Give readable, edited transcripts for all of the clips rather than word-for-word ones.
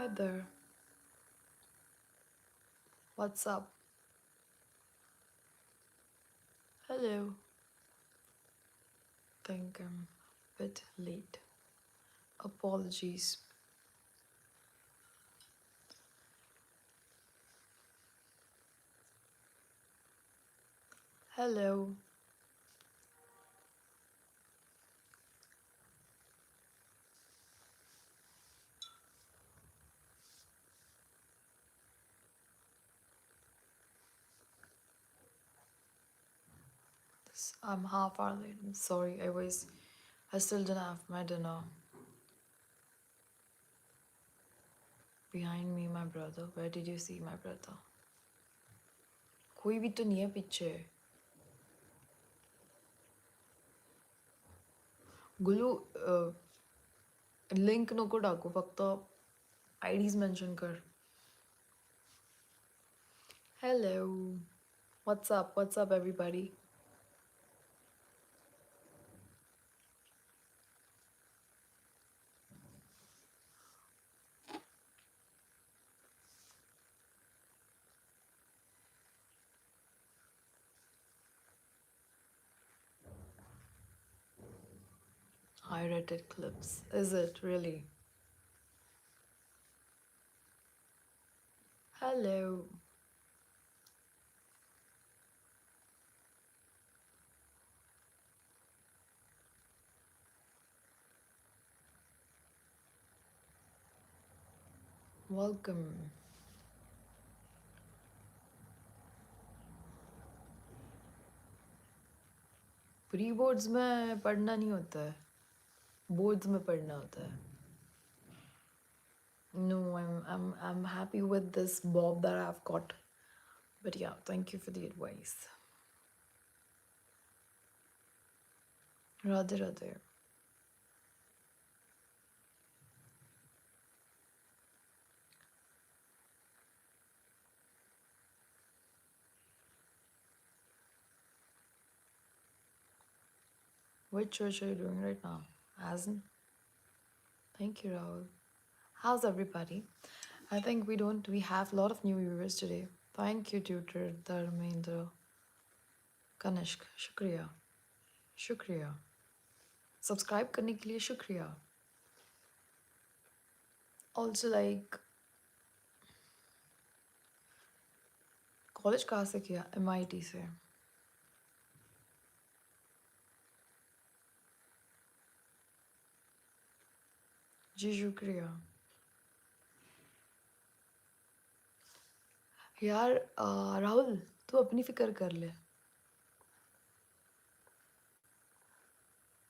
Hi there. What's up? Hello. Think I'm a bit late. Apologies. Hello. I'm half hour late. I'm sorry. I still didn't have my dinner. Behind me, my brother. Where did you see my brother? कोई भी तो नहीं है पीछे. गुलू link नको टाकू फक्त IDs mention कर. Hello. What's up? What's up, everybody? High-rated clips. Is it really? Hello. Welcome. Pre boards में पढ़ना नहीं होता है, बोर्ड्स में पढ़ना होता है. No, I'm happy with this bob that I've got. But yeah, thank you for the advice. Radhe Radhe. Which church are you doing right now? Asn? Thank you, Rahul. How's everybody? I think we have a lot of new viewers today. Thank you, tutor Dharmendra. Kanishk, shukriya. Shukriya. Subscribe करने के लिए शुक्रिया. Also like college कहाँ से किया? MIT से. जी शुक्रिया. यार राहुल तू अपनी फिक्र कर ले.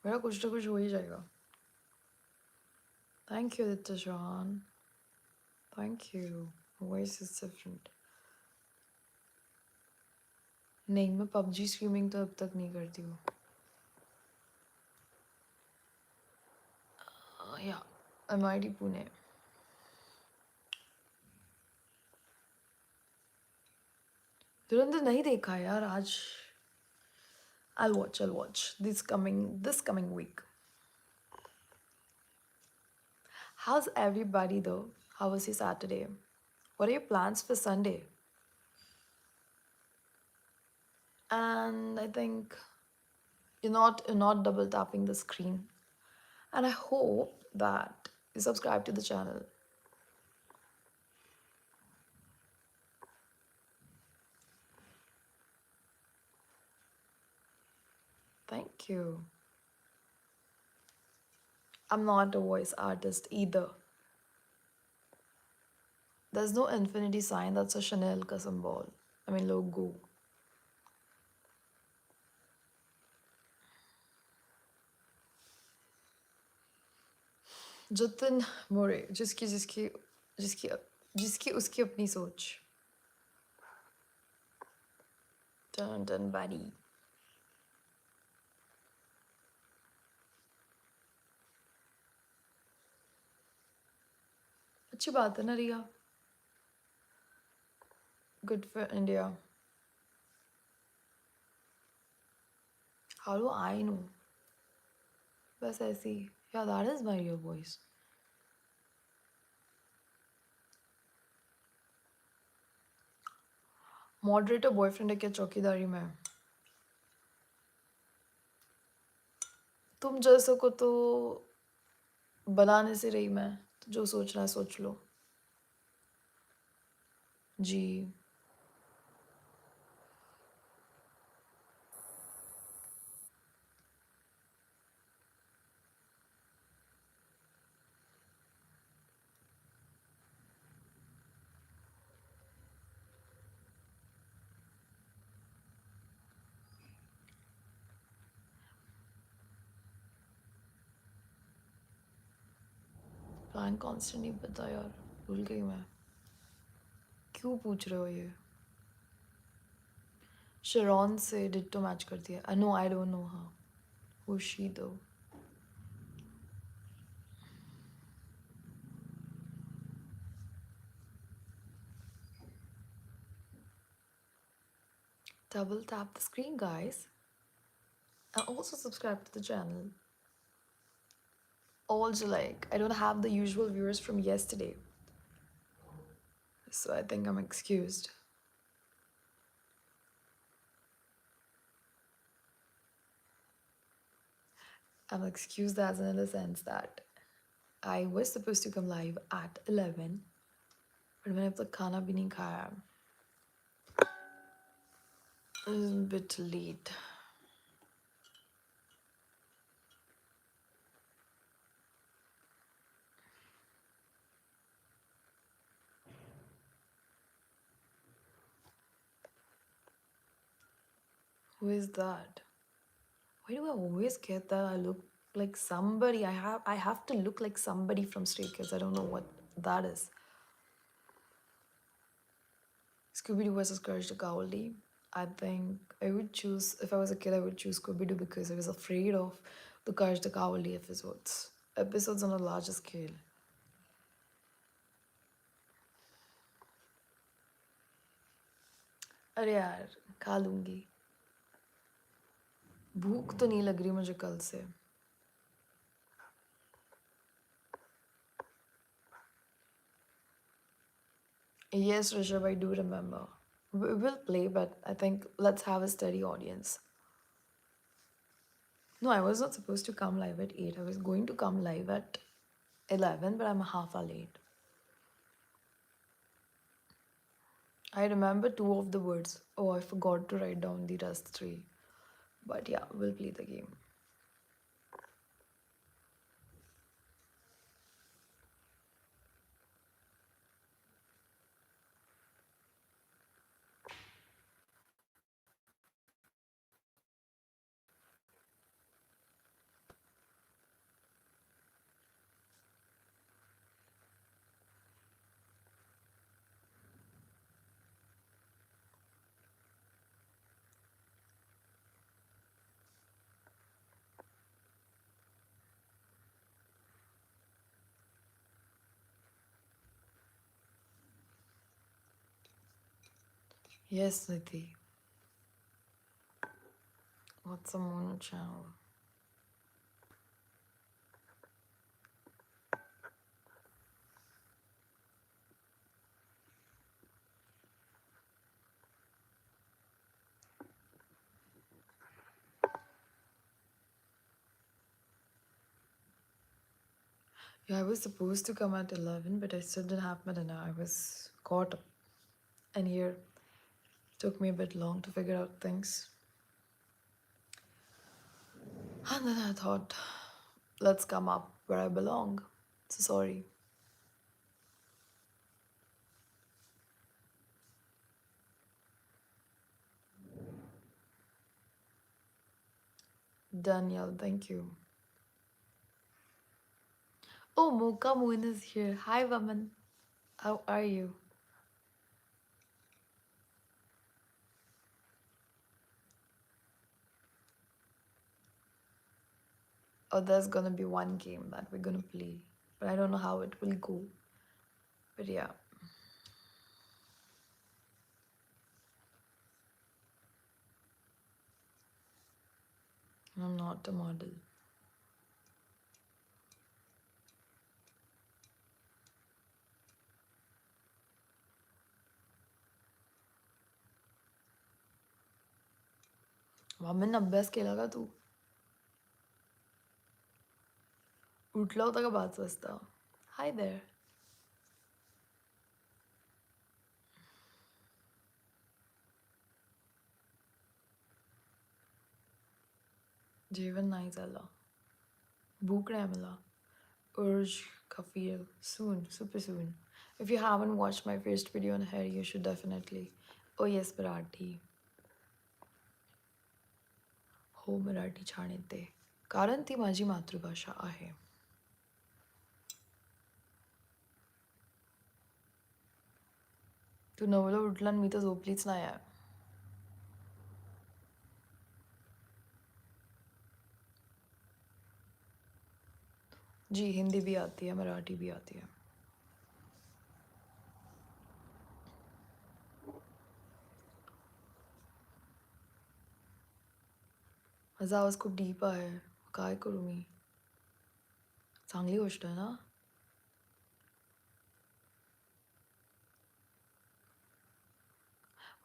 मेरा कुछ ना कुछ हो ही जाएगा. Thank you, Aditya John. Thank you. Voice is different. नहीं मैं PUBG स्ट्रीमिंग तो अब तक नहीं करती हूँ. या MIT पुणे. तुरंत नहीं देखा यार आज. I'll watch this coming week. How's everybody though? How was your Saturday? What are your plans for Sunday? And I think you're not double tapping the screen. And I hope that you subscribe to the channel. Thank you. I'm not a voice artist either. There's no infinity sign, that's a Chanel ka symbol. I mean logo. Jatin मोरे जिसकी जिसकी जिसकी जिसकी उसकी अपनी सोच. Dun dun buddy. अच्छी बात है ना रिया. Good for India. How do I know? बस ऐसी. Yeah, that is my real voice. Moderator boyfriend है क्या चौकीदारी में? तुम जैसों को तो बनाने से रही मैं, तो जो सोचना है सोच लो। जी। प्लान कांस्टेंट नहीं पता यार, भूल गई मैं। क्यों पूछ रहे हो ये? शरॉन से डिट्टो मैच करती है। नो आई डोंट नो हाँ, हु शी दो। Double tap the screen, guys. And also subscribe to the channel. Also, like, I don't have the usual viewers from yesterday, so I think I'm excused. I'm excused as in the sense that I was supposed to come live at 11, but मैंने अब तक खाना भी नहीं खाया. It's a bit late. Who is that? Why do I always get that I look like somebody? I have to look like somebody from Stray Kids. I don't know what that is. Scooby-Doo versus Courage the Cowardly. I think I would choose, if I was a kid, I would choose Scooby-Doo because I was afraid of the Courage the Cowardly episodes. Episodes on a larger scale. अरे यार खा लूंगी. भूख तो नहीं लग रही मुझे कल से. Yes, Rishabh, I do remember. We will play, but I think let's have a steady audience. No, I was not supposed to come live at 8. I was going to come live at 11, but I'm a half hour late. I remember two of the words. Oh, I forgot to write down the rest three. But yeah, we'll play the game. Yes, Nidhi. What's a mono channel? Yeah, I was supposed to come at 11, but I still didn't have my dinner. I was caught up. And here, took me a bit long to figure out things. And then I thought, let's come up where I belong. So sorry. Danielle, thank you. Oh, Mocha Moon is here. Hi, Vaman. How are you? Oh, there's gonna be one game that we're gonna play, but I don't know how it will go. But yeah. I'm not a model. मम्मीने अभ्यास केला का तू? उठला होता का 5 वाजता? हाय there. जेवण नाही झालं. भूक नाही मला. Urge Kafir soon, super soon. If you haven't watched my first video on hair, you should definitely. Oh yes, Marathi. हो मराठी छान येते कारण ती माझी मातृभाषा आहे. तू 9ला उठला आणि मी तर झोपलीच नाही आहे. जी हिंदी भी आती है, मराठी भी आती है. माझा आवाज खूप डीप आहे. काय करू मी? चांगली गोष्ट आहे ना?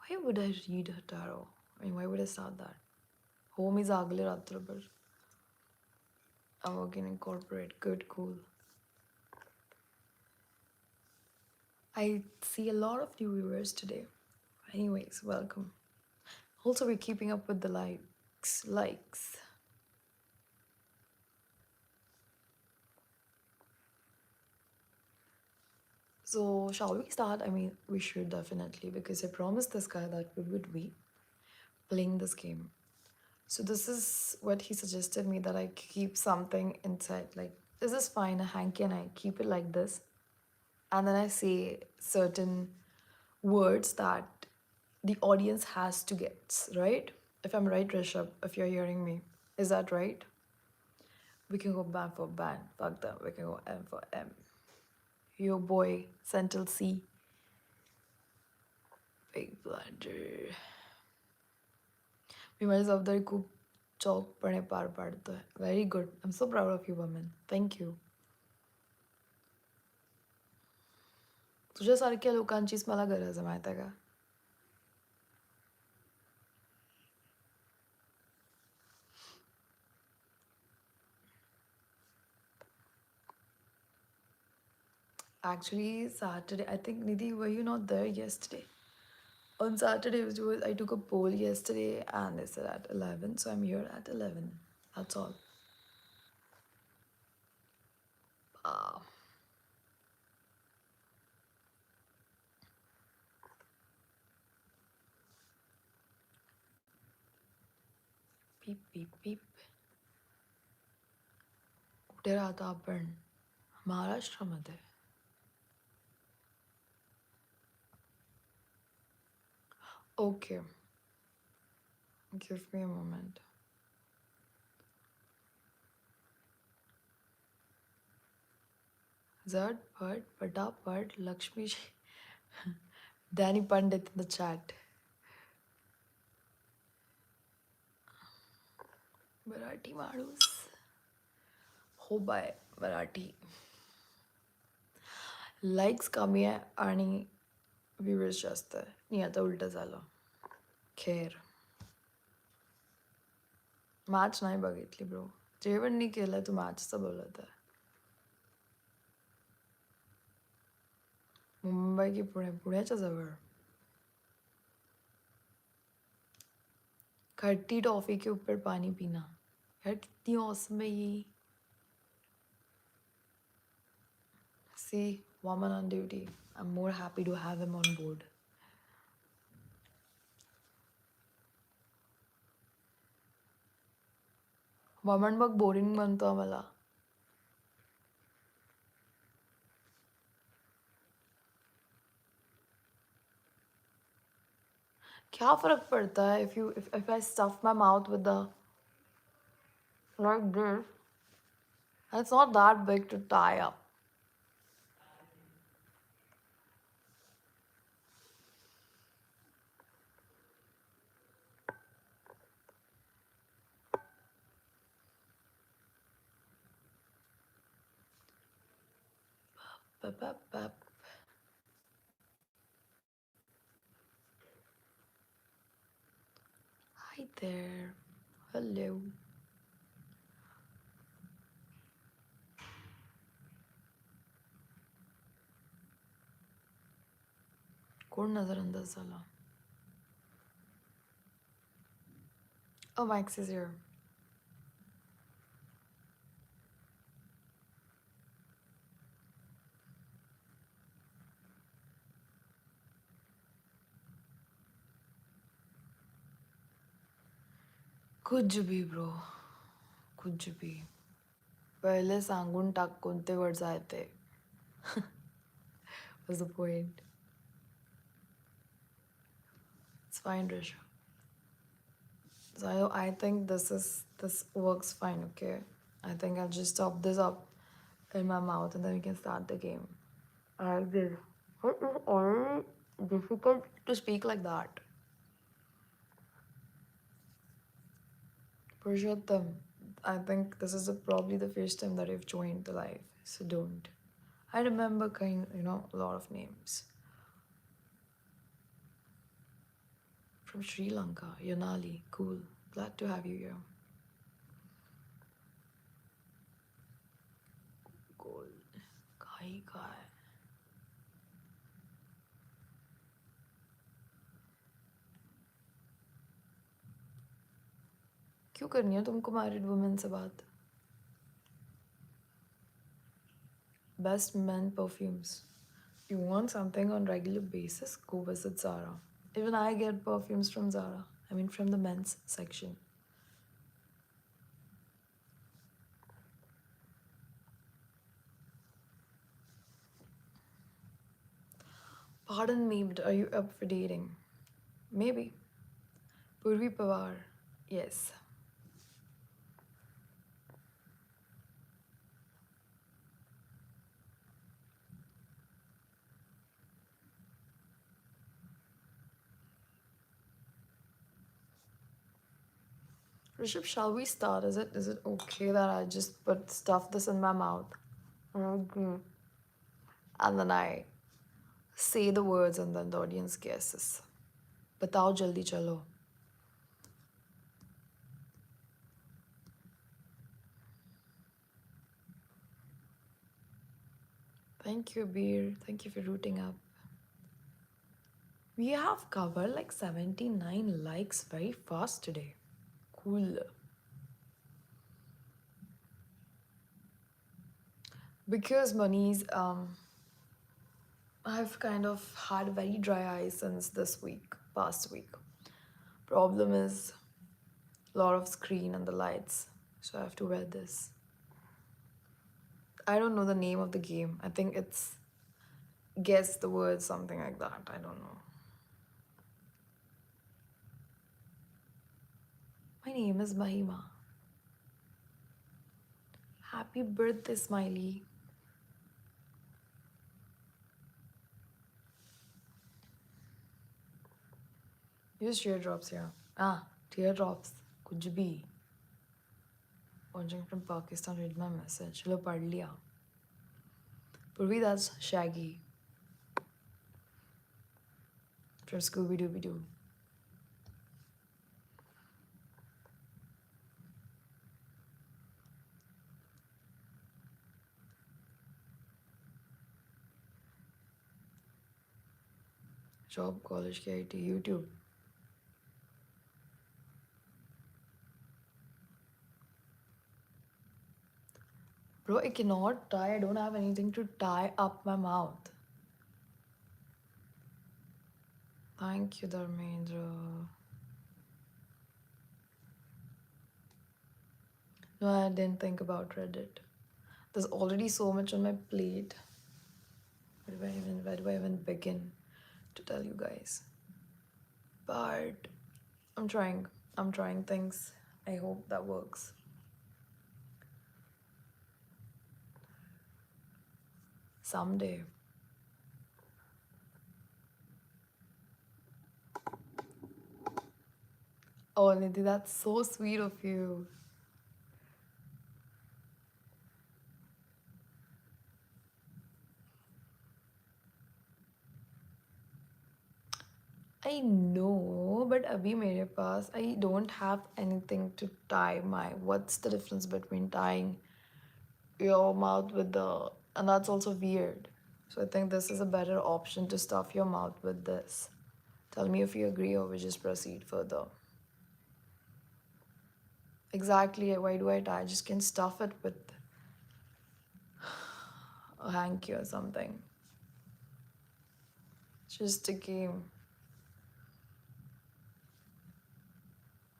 Why would I read a tarot? I mean, why would I start that? हो मी जागले रात्रभर. I'm working in corporate. Good, cool. I see a lot of new viewers today. Anyways, welcome. Also, we're keeping up with the likes. Likes. So, shall we start? I mean, we should definitely because I promised this guy that we would be playing this game. So, this is what he suggested me that I keep something inside. Like, this is fine, a hanky, and I keep it like this. And then I say certain words that the audience has to get, right? If I'm right, Rishabh, if you're hearing me, is that right? We can go band for band, fuck them. We can go M for M. Your boy, Central C. Big blunder. मी माझ्या जबाबदारी खूप चौकपणे पार पाडतोय. Very good. I'm so proud of you, woman. Thank you. तुझ्यासारख्या लोकांचीच मला गरज आहे माहिती आहे का? Actually, Saturday, I think, Nidhi, were you not there yesterday? On Saturday, I took a poll yesterday and they said at 11, so I'm here at 11. That's all. Ah. Beep, beep, beep. कुठे राहतो आपण? महाराष्ट्रामध्ये. Okay. Give me a moment. Zat Patapat Lakshmi Danny Pandit in the chat. Marathi माणूस. हो bye Marathi. Likes कमी आहे आणि viewers जास्त आहे. नाही आता उलटं झालं. खेर. मॅच नाही बघितली ब्रो. जेवण नाही केलं तू मॅचचं बोलत आहे. मुंबई की पुणे? पुण्याच्या जवळ. खट्टी टॉफी के ऊपर पानी पीना. यार कितनी औसम है ये. See, woman on duty. I'm more happy to have him on board. वमन बघ बोरिंग म्हणतो आम्हाला. क्या फर्क पड़ता है if I stuff my mouth with the like this? It's not that big to tie up. Bup, bup, bup. Hi there. Hello. कोण नजरअंदाज झाला? Oh, Max is here. कुछ भी ब्रो, कुछ भी. पहिले सांगून टाक कोणते वर्ड्स आहेत ते. What's the point? It's fine, Risha. So I think this works fine, okay? I think I'll just stop this up in my mouth and then we can start the game. I like this. It is already difficult to speak like that. Purushottam, I think this is probably the first time that I've joined the live, so don't. I remember a lot of names. From Sri Lanka, Yanali, cool. Glad to have you here. Cool. Kai Kai. क्यों करनी है तुमको married women से बात? Best men perfumes. You want something on regular basis? Go visit Zara. Even I get perfumes from Zara. I mean from the men's section. Pardon me, but are you up for dating? Maybe. Purvi Pawar. Yes. Rishabh, shall we start? Is it okay that I just put stuff this in my mouth? Okay. And then I say the words and then the audience guesses. Batao jaldi chalo. Thank you, Beer. Thank you for rooting up. We have covered like 79 likes very fast today. Cool. Because Mani's, I've kind of had very dry eyes since this week, past week. Problem is a lot of screen and the lights, so I have to wear this. I don't know the name of the game. I think it's guess the word, something like that. I don't know. My name is Mahima. Happy birthday, Smiley. Use teardrops here. Teardrops. Kuch bhi. Watching from Pakistan, read my message. Chalo, pad liya. Purvi, that's Shaggy. From Scooby Dooby Doo. Job, college, KIT, YouTube. Bro, I cannot tie. I don't have anything to tie up my mouth. Thank you, Dharmendra. No, I didn't think about Reddit. There's already so much on my plate. Where do I even begin to tell you guys? But I'm trying. I'm trying things. I hope that works. Someday. Oh, Nidhi, that's so sweet of you. I know, but अभी मेरे पास I don't have anything to tie my. What's the difference between tying your mouth with the, and that's also weird. So I think this is a better option to stuff your mouth with this. Tell me if you agree or we just proceed further. Exactly, why do I tie? I just can stuff it with a hanky or something. Just a game.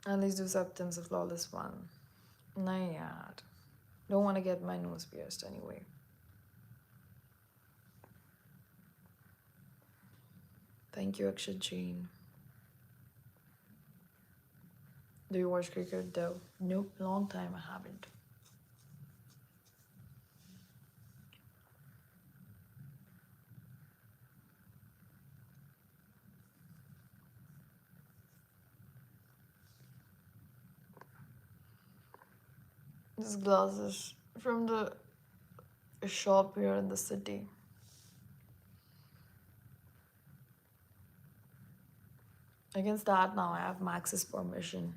And these do symptoms of flawless one. Nahin yaar. Don't want to get my nose pierced anyway. Thank you, Akshay Jain. Do you watch cricket though? Nope, long time I haven't. This glass is from the shop here in the city. I can start now. I have Max's permission.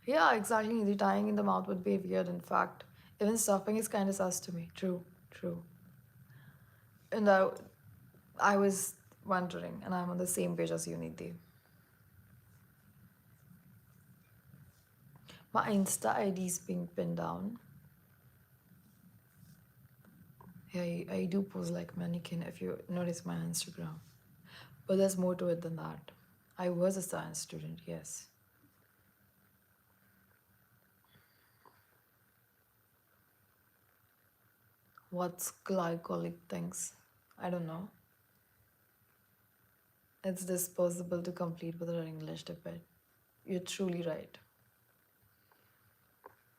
Yeah, exactly. The tying in the mouth would be weird, in fact. Even stuffing is kind of sus to me. True, true. And I was wondering, and I'm on the same page as you, Nidhi. My Insta ID is being pinned down. Yeah, I do pose like mannequin if you notice my Instagram. But there's more to it than that. I was a science student, yes. What's glycolic things? I don't know. It's disposable to complete with our English debate. You're truly right.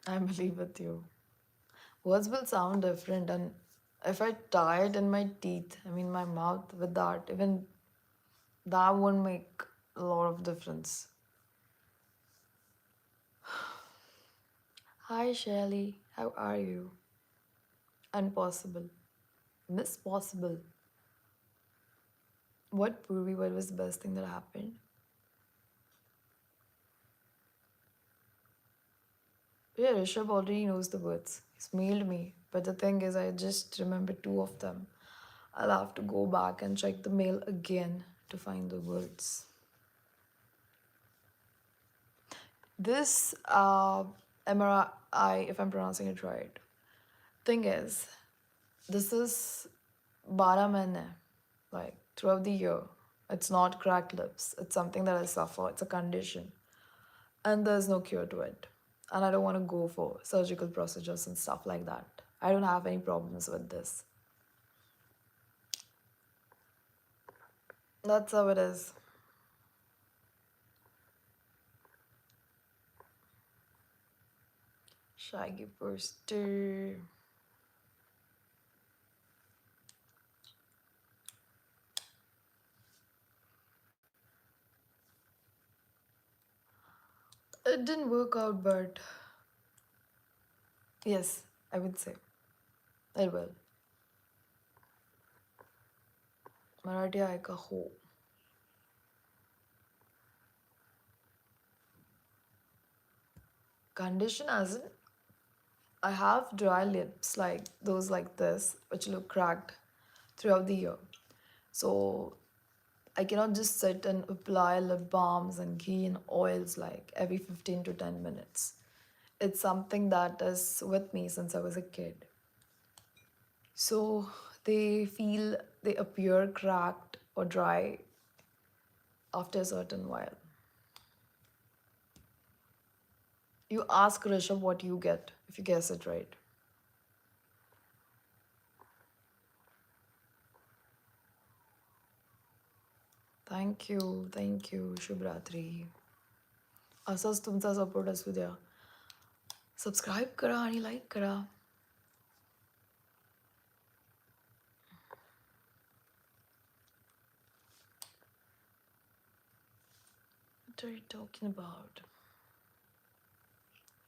I believe with you. Words will sound different, and if I tie it in my teeth, I mean my mouth with that, even that won't make a lot of difference. Hi Shelly, how are you? Impossible. Miss Possible. What Purvi, what was the best thing that happened? Yeah, Rishabh already knows the words. He's mailed me. But the thing is, I just remember two of them. I'll have to go back and check the mail again to find the words. This MRI, if I'm pronouncing it right, thing is, this is 12 mahine, like throughout the year. It's not cracked lips. It's something that I suffer. It's a condition. And there's no cure to it. And I don't want to go for surgical procedures and stuff like that. I don't have any problems with this. That's how it is. Shaggy Poster. It didn't work out, but yes, I would say it will. Marathi आहे का हो? Condition as in I have dry lips like those like this, which look cracked throughout the year. So I cannot just sit and apply lip balms and ghee and oils like every 15 to 10 minutes. It's something that is with me since I was a kid. So they appear cracked or dry after a certain while. You ask Rishabh what you get if you guess it right. Thank you, Shubhratri. असाच तुमचा support असू द्या. Subscribe करा आणि like करा. What are you talking about?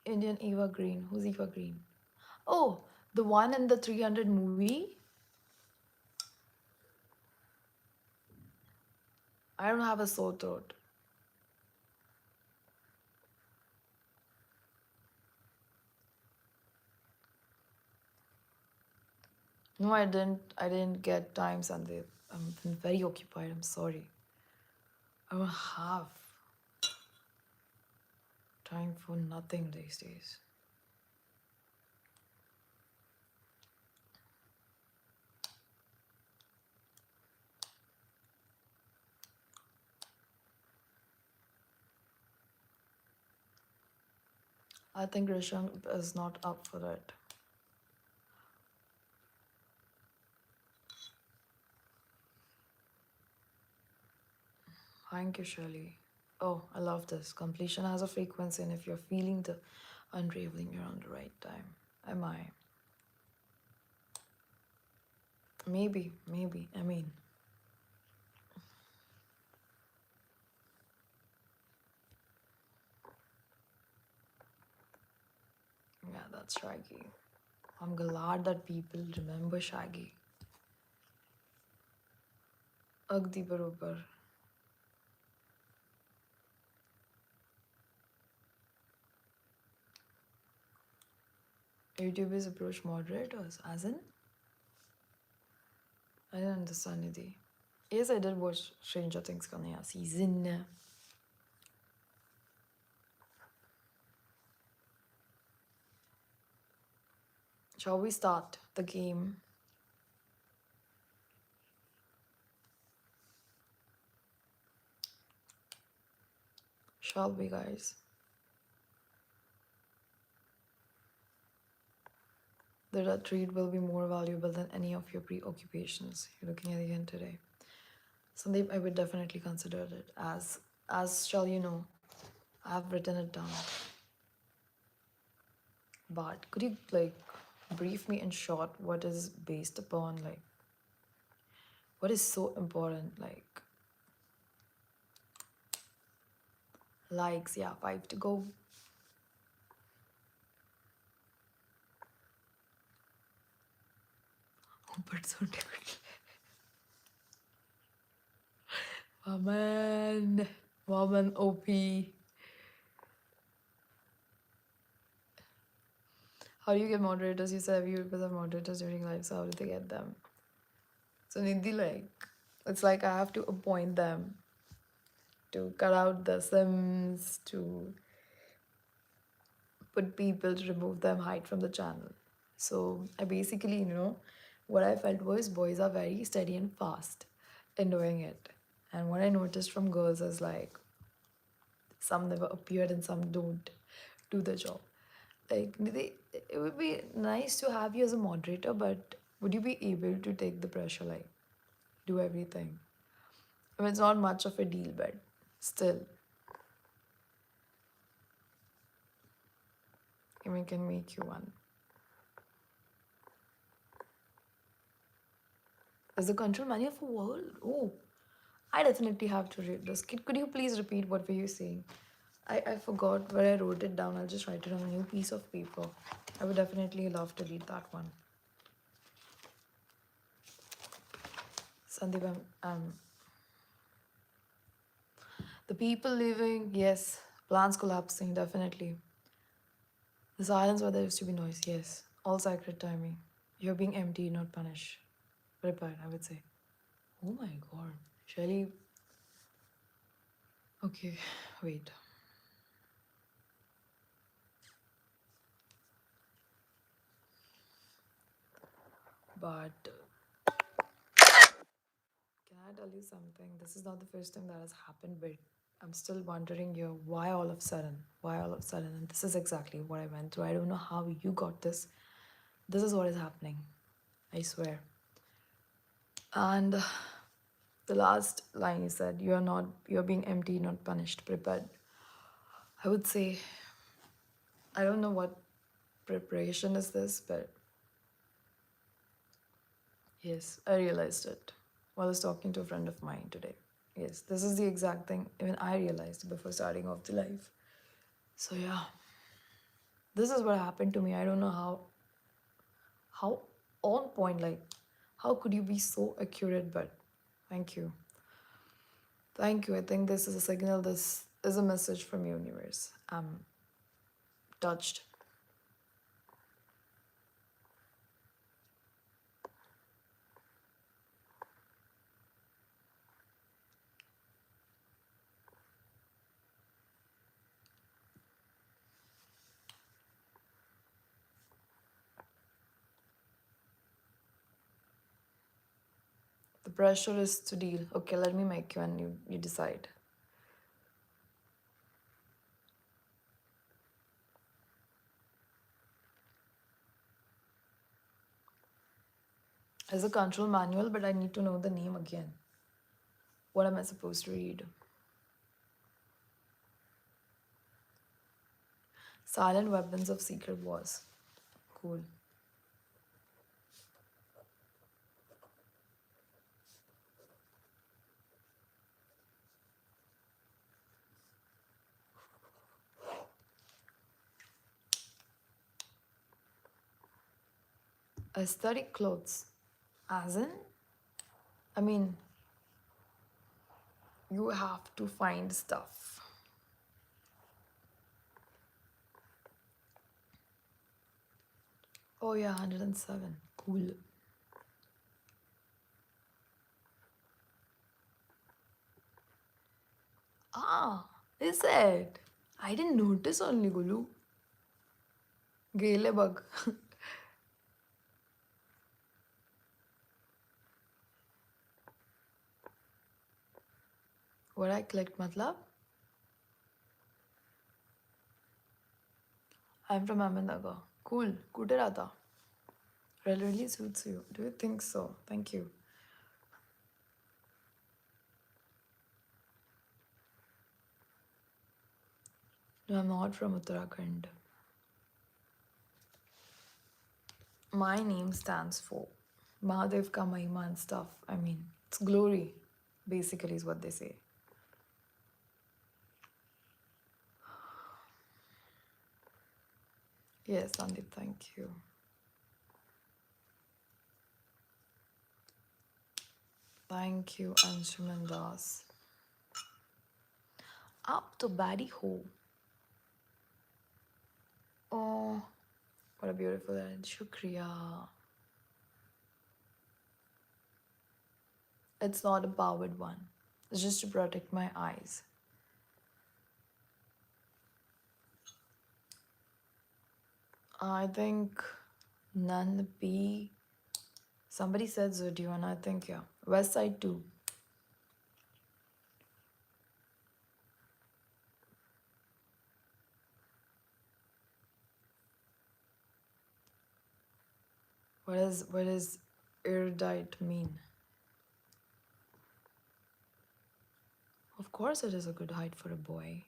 Indian Eva Green. Who's Eva Green? Oh, the one in the 300 movie? I don't have a sore throat. No, I didn't. I didn't get time, Sandeep. I've been very occupied. I'm sorry. I don't have time for nothing these days. I think Risham is not up for it. Thank you, Shirley. Oh, I love this. Completion has a frequency, and if you're feeling the unraveling, you're on the right time. Am I? Maybe, maybe. I mean, yeah, that's Shaggy. I'm glad that people remember Shaggy. Agdi barobar. YouTube is approach moderators, as in? I didn't understand Nidhi. Yes, I did watch Stranger Things ka naya season. Shall we start the game? Shall we, guys? The retreat will be more valuable than any of your preoccupations. You're looking at the end today. Sandeep, I would definitely consider it as shall you know. I've written it down. But could you like brief me in short what is based upon like what is so important like likes, yeah, 5 to go. But so different. Woman. Woman OP. How do you get moderators? You said you because of moderators during live, so how do they get them? So Nidhi, like, it's like I have to appoint them to cut out the sims, to put people to remove them, hide from the channel. So I basically, what I felt was boys are very steady and fast in doing it. And what I noticed from girls is like some never appeared and some don't do the job. Like, Nidhi, it would be nice to have you as a moderator, but would you be able to take the pressure, like, do everything? I mean, it's not much of a deal, but still, I mean, can make you one. Is the control manual for world? Oh, I definitely have to read this. Could you please repeat what were you saying? I forgot where I wrote it down. I'll just write it on a new piece of paper. I would definitely love to read that one. Sandeep, the people leaving, yes. Plans collapsing, definitely. The silence where there used to be noise, yes. All sacred timing. You're being empty, not punished. Prepared, I would say. Oh my god. Shelly. Okay, wait. But can I tell you something? This is not the first time that has happened, but I'm still wondering here why all of a sudden? Why all of a sudden? And this is exactly what I went through. I don't know how you got this. This is what is happening. I swear. And the last line you said, you're being empty, not punished, prepared. I would say, I don't know what preparation is this, but yes, I realized it while I was talking to a friend of mine today. Yes, this is the exact thing even I realized before starting off the live. So yeah, this is what happened to me. I don't know how on point, like how could you be so accurate, but thank you. Thank you. I think this is a signal. This is a message from universe. I'm touched. The pressure is to deal. Okay, let me make you and you decide. There's a control manual, but I need to know the name again. What am I supposed to read? Silent Weapons of Secret Wars. Cool. Aesthetic clothes. As in? I mean, you have to find stuff. Oh, yeah, 107. Cool. Ah, is it? I didn't notice only, Gulu. Gele bug. What I clicked, matlab? I'm from Ahmednagar. Cool. Kude rata. Really suits you. Do you think so? Thank you. No, I'm not from Uttarakhand. My name stands for Mahadev ka Mahima and stuff. I mean, it's glory, basically, is what they say. Yes, Sandeep, thank you. Thank you, Anshuman Das. Up to Baddy Ho. Oh, what a beautiful end. Shukriya. It's not a powered one. It's just to protect my eyes. I think Nan B. Somebody said Zudio, and I think, yeah. West Side too. What does erudite mean? Of course it is a good height for a boy.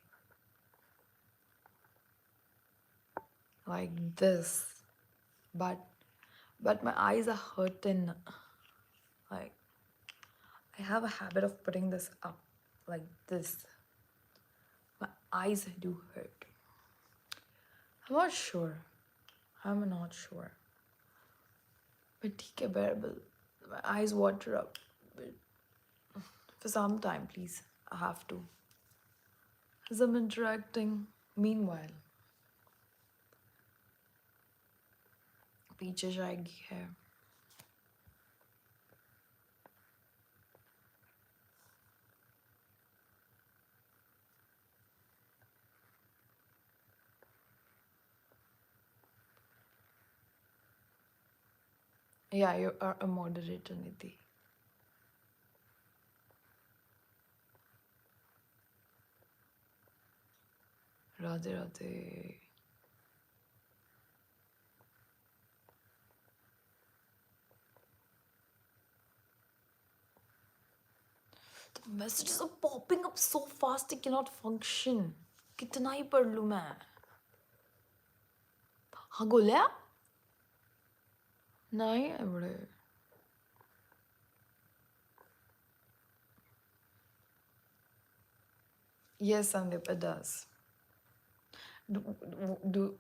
Like this. But my eyes are hurting. Like I have a habit of putting this up like this. My eyes do hurt. I'm not sure. I'm not sure. But ठीक है, bearable. My eyes water up. But for some time, please. I have to. As I'm interacting. Meanwhile, पीछे जाएगी है. Yeah, you are a moderator, Nidhi. Radhe Radhe. The messages are popping up so fast I cannot function. कितना ही पढ़ लूँ मैं? हाँ गोल्या? नहीं एवढे. Yes, Sandeep, it does. Do, do,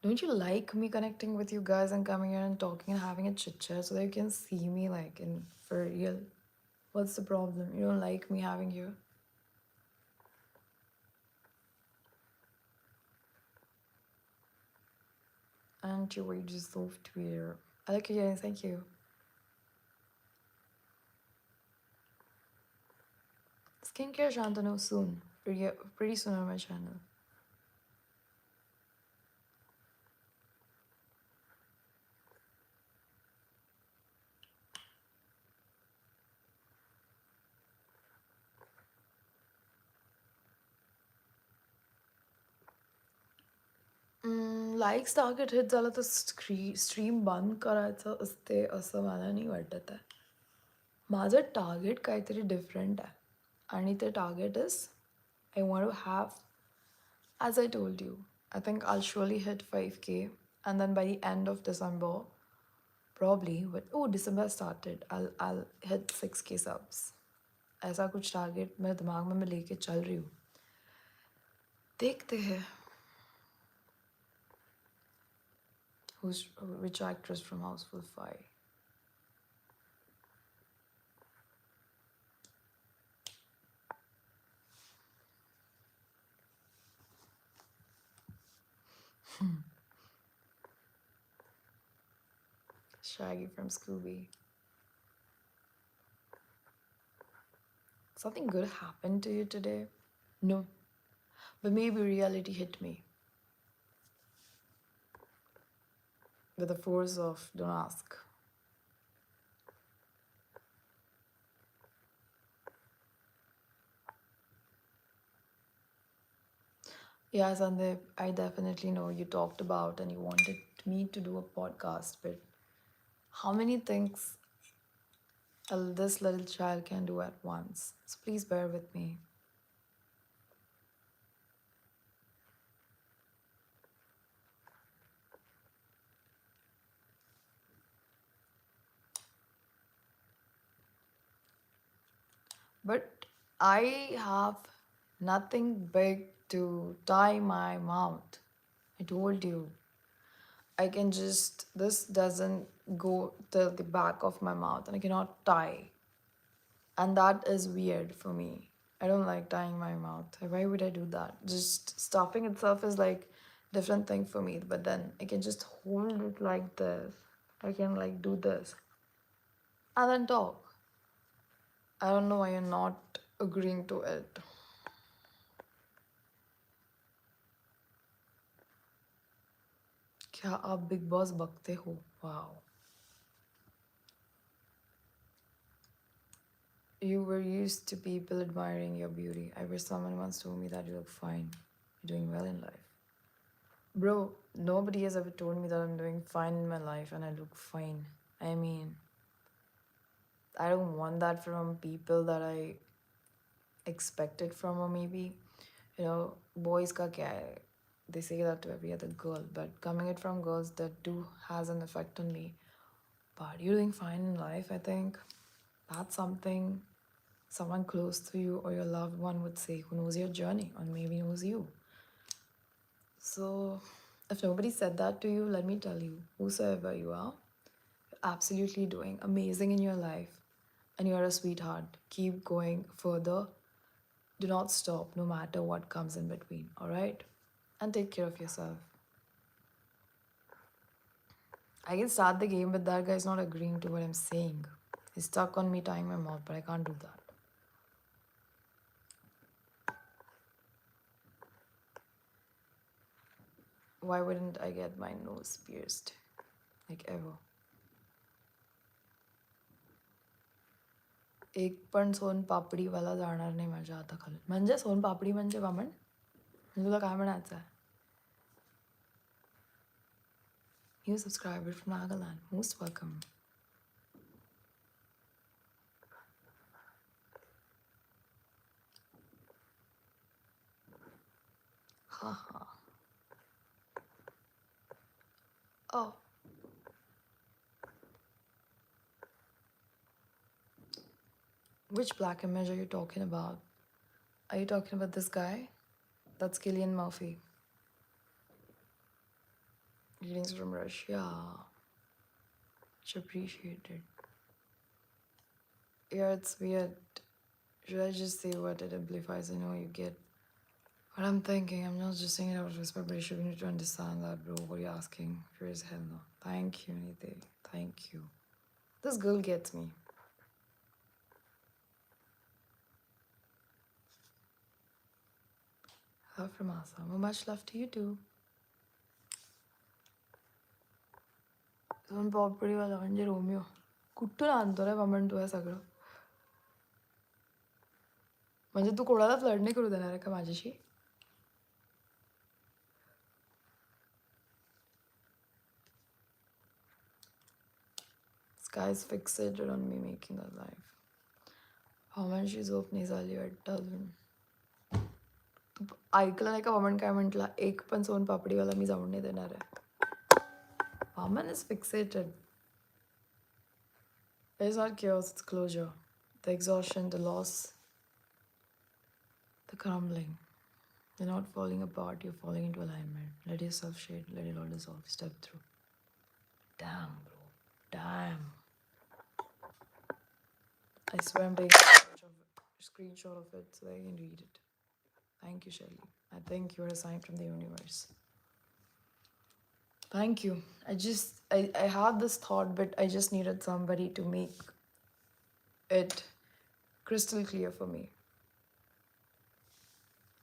don't you like me connecting with you guys and coming here and talking and having a chit chat so that you can see me like in for real? What's the problem? You don't like me having you? And your way just so Twitter. I like you, thank you. Skincare Shantanu soon. Pretty soon on my channel. Likes target hit झालं तर stream बंद करायचं असते असं मला नाही वाटत आहे. माझं टार्गेट काहीतरी डिफरंट आहे आणि ते target is I want to have as I told you, I think I'll surely hit 5K, and then by the end of December, probably, but oh, December started, I'll hit 6K subs. ऐसा कुछ target मेरे दिमाग में मैं लेके चल रही हूँ. देखते हैं. Which actress from Houseful 5? Shaggy from Scooby. Something good happened to you today? No, but maybe reality hit me with the force of don't ask. Yeah, Sandeep, I definitely know you talked about and you wanted me to do a podcast, but how many things this little child can do at once? So please bear with me. But I have nothing big to tie my mouth. I told you. I can just, this doesn't go to the back of my mouth and I cannot tie. And that is weird for me. I don't like tying my mouth. Why would I do that? Just stuffing itself is like different thing for me. But then I can just hold it like this. I can like do this. And then talk. I don't know why you're not agreeing to it. क्या आप big boss बकते हो? Wow. You were used to people admiring your beauty. I wish someone once told me that you look fine. You're doing well in life. Bro, nobody has ever told me that I'm doing fine in my life and I look fine. I mean, I don't want that from people that I expected from, or maybe, boys ka kya hai? They say that to every other girl, but coming it from girls, that do has an effect on me. But you're doing fine in life, I think. That's something someone close to you or your loved one would say who knows your journey or maybe knows you. So, if nobody said that to you, let me tell you, whosoever you are, you're absolutely doing amazing in your life and you're a sweetheart. Keep going further. Do not stop no matter what comes in between, all right? And take care of yourself. I can start the game, but that guy's not agreeing to what I'm saying. He's stuck on me tying my mouth, but I can't do that. Why wouldn't I get my nose pierced? Like ever. एक पण सोनपापडीवाला जाणार नाही माझ्या हाताखाली. म्हणजे सोनपापडी म्हणजे वामन? तुला काय म्हणायचं आहे? New subscriber from Nagaland. Most welcome. Haha. Oh. Which black image are you talking about? Are you talking about this guy? That's Killian Murphy. Greetings from Russia. Much appreciated. Yeah, it's weird. Should I just say what it amplifies? I know you get what I'm thinking. I'm not just saying it out of respect, but you should need to understand that, bro. What are you asking? Sure as hell no. Thank you, Nidhi. Thank you. This girl gets me. Love from Assam. Much love to you too. सोन पापडीवाला म्हणजे Romeo कुठून आणतो रे बाबा हे सगळं म्हणजे तू कोणाला flood नाही करू देणार आहे का माझ्याशी Sky is fixated on me making a life. वामनशी झोप नाही झाली वाटतं अजून तू ऐकलं नाही का वामन काय म्हटला एक पण सोन पापडीवाला मी जाऊन नाही देणार आहे Vaman is fixated It's not chaos, it's closure. The exhaustion, the loss, the crumbling. You're not falling apart, you're falling into alignment. Let yourself shade, let it all dissolve. Step through. Damn, bro. Damn. I swear I'm taking a screenshot of it so that I can read it. Thank you, Shelly. I think you're a sign from the universe. Thank you. I had this thought, but I just needed somebody to make it crystal clear for me.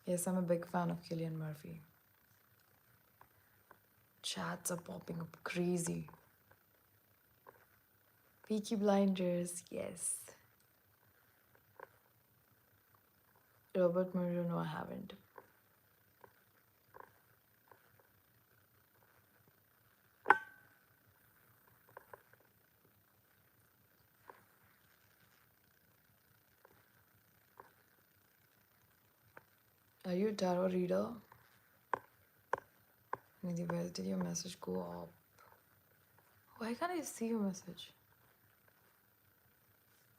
Yes, I'm a big fan of Cillian Murphy. Chats are popping up crazy. Peaky Blinders, yes. Robert Murdo, no, I haven't. Are you a tarot reader? Nidhi, where did your message go up? Why can't I see your message?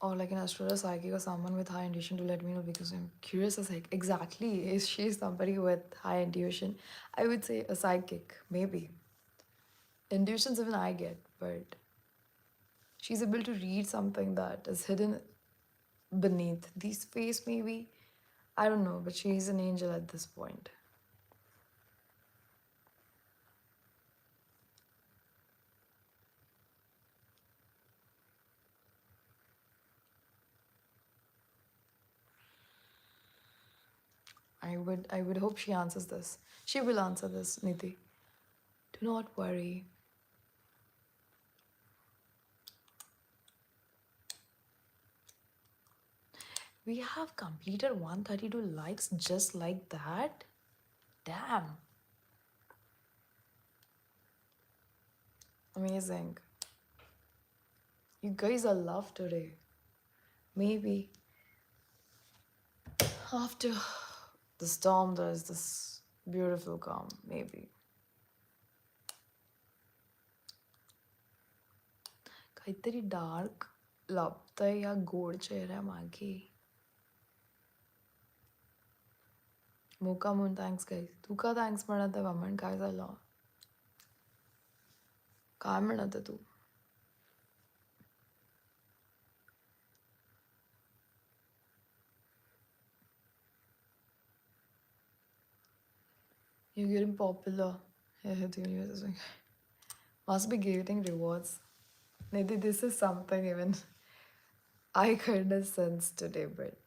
Or like an astrologer, psychic, or someone with high intuition to let me know because I'm curious as heck. Exactly. Is she somebody with high intuition? I would say a psychic, maybe. Intuitions even I get, but she's able to read something that is hidden beneath this face, maybe. I don't know, but she's an angel at this point. I would hope she answers this. She will answer this, Nidhi. Do not worry. We have completed 132 likes just like that? Damn. Amazing. You guys are love today. Maybe after the storm there is this beautiful calm, maybe. काहीतरी dark लपतंय या गोड चेहऱ्यामागे मोका म्हणून thanks guys तू का thanks म्हणत आहे वामन काय झालं काय म्हणत आहे तू You're getting popular. Yeah, the universe is like, must be getting rewards. Maybe this is something even I kind of sense today, but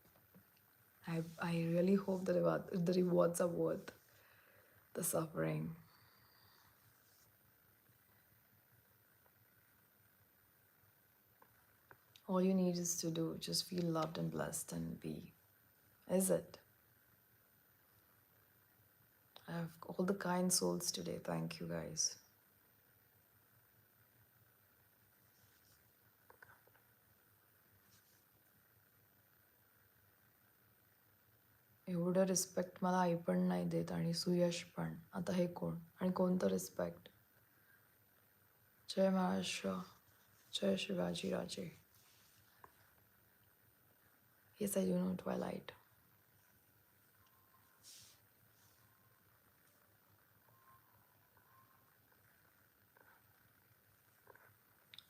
I really hope the rewards are worth the suffering. All you need is to do, just feel loved and blessed and be. Is it? I have all the kind souls today. Thank you, guys. एवढं respect मला आई पण नाही देत आणि सुयश पण आता हे कोण आणि कोणतं रिस्पेक्ट जय महाराष्ट्र जय शिवाजी राजे Yes, I do know Twilight.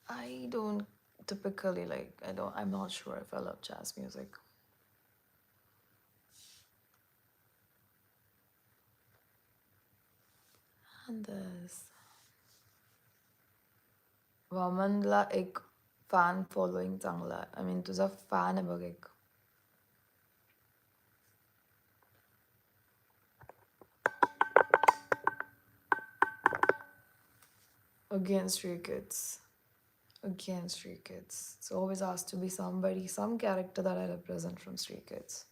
I don't typically like I'm not sure if I love jazz music. And this वमनला एक fan following चांगला आहे. I mean तुझा fan आहे बघ एक. Against Stray Kids. Against Stray Kids. It's always has to be somebody, some character that I represent from Stray Kids.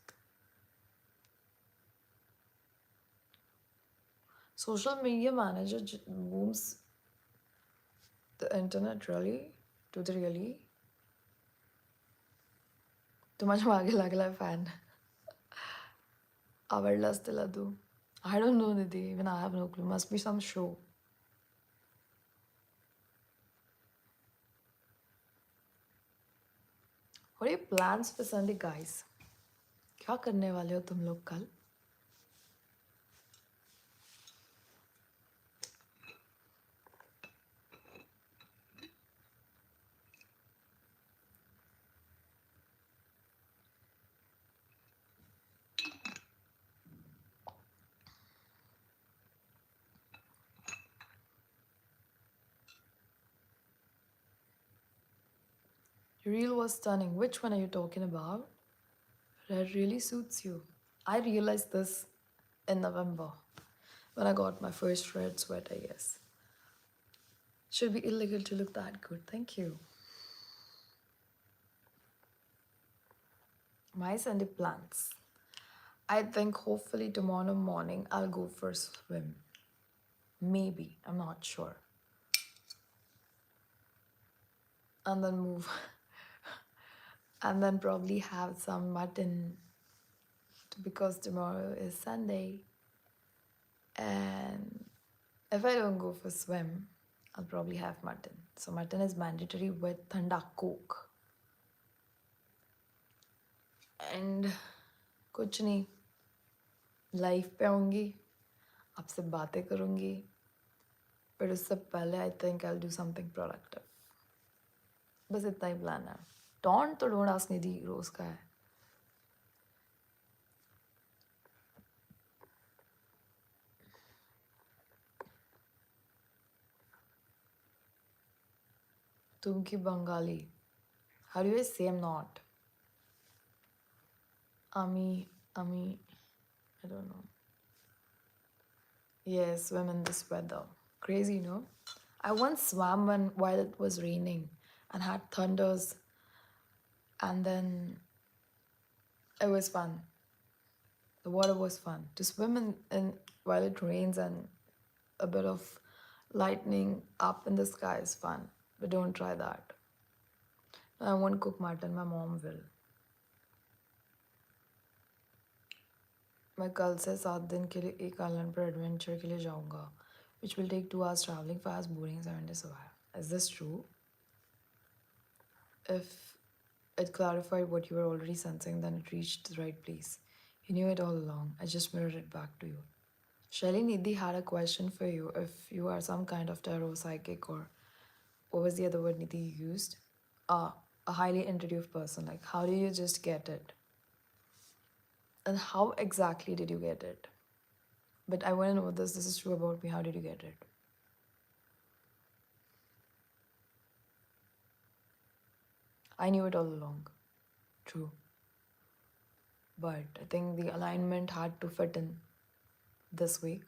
Social media manager booms the internet really? Do they really? तू माझ्या मागे लागलाय fan. आवडलास तिला तू? I don't know, Nidhi. Even I have no clue. Must be some show. What are your plans for Sunday, guys? क्या करने वाले हो तुम लोग कल? Your reel was stunning. Which one are you talking about? Red really suits you. I realized this in November when I got my first red sweat, I guess. Should be illegal to look that good. Thank you. My Sunday plans. I think hopefully tomorrow morning I'll go for a swim. Maybe. I'm not sure. And then move. And then probably have some mutton because tomorrow is Sunday. And if I don't go for swim, I'll probably have mutton. So mutton is mandatory with thanda coke. And कुछ नहीं, life पे आऊँगी, आपसे बातें करूँगी, पर उससे पहले I think I will do something productive. बस इतना ही प्लान है. डोंट तो डोंट आस्क निधि रोज का है. तुम की Bengali. How do I say I'm not? Ami, I don't know. Yes, swim in this weather. Crazy, no? I once swam while it was raining and had thunders, and then it was fun. The water was fun. To swim in while it rains and a bit of lightning up in the sky is fun, but don't try that. I won't cook mutton, my mom will. मैं कल से 7 दिन के लिए एक island पर adventure के लिए जाऊंगा, which will take 2 hours traveling for as boring as 7 days survive. Is this true? If it clarified what you were already sensing, then it reached the right place. You knew it all along. I just mirrored it back to you. Shelly Nidhi had a question for you. If you are some kind of tarot psychic, or what was the other word Nidhi used? A highly intuitive person. Like, how do you just get it? And how exactly did you get it? But I want to know this. This is true about me. How did you get it? I knew it all along. True. But I think the alignment had to fit in this week.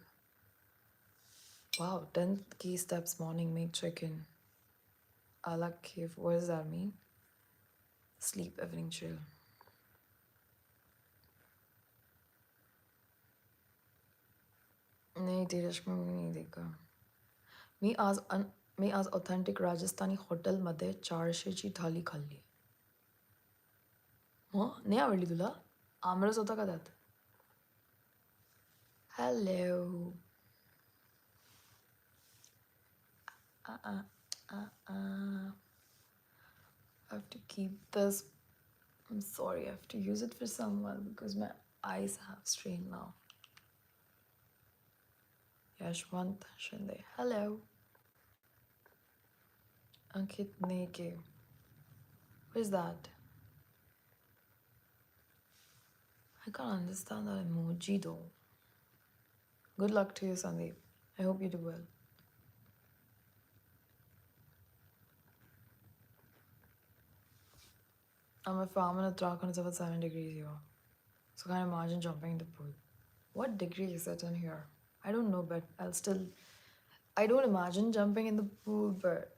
Wow, 10 key steps morning make check-in. Alak cave. What does that mean? Sleep, evening chill. नहीं धीरज में नहीं देखा. मी आज authentic Rajasthani हॉटेलमध्ये 400ची थाली खाल्ली. मग नाही आवडली तुला? आमरस होता का त्यात? Hello. I have to keep this. I'm sorry, I have to use it for someone because my eyes have strain now. Yashwant Shinde. Hello. Ankit Neke. What is that? I can't understand that emoji though. Good luck to you, Sandeep. I hope you do well. I'm a farm in Uttarakhand, it's about 7 degrees here. So can't imagine jumping in the pool. What degree is it in here? I don't know, but I'll still. I don't imagine jumping in the pool, but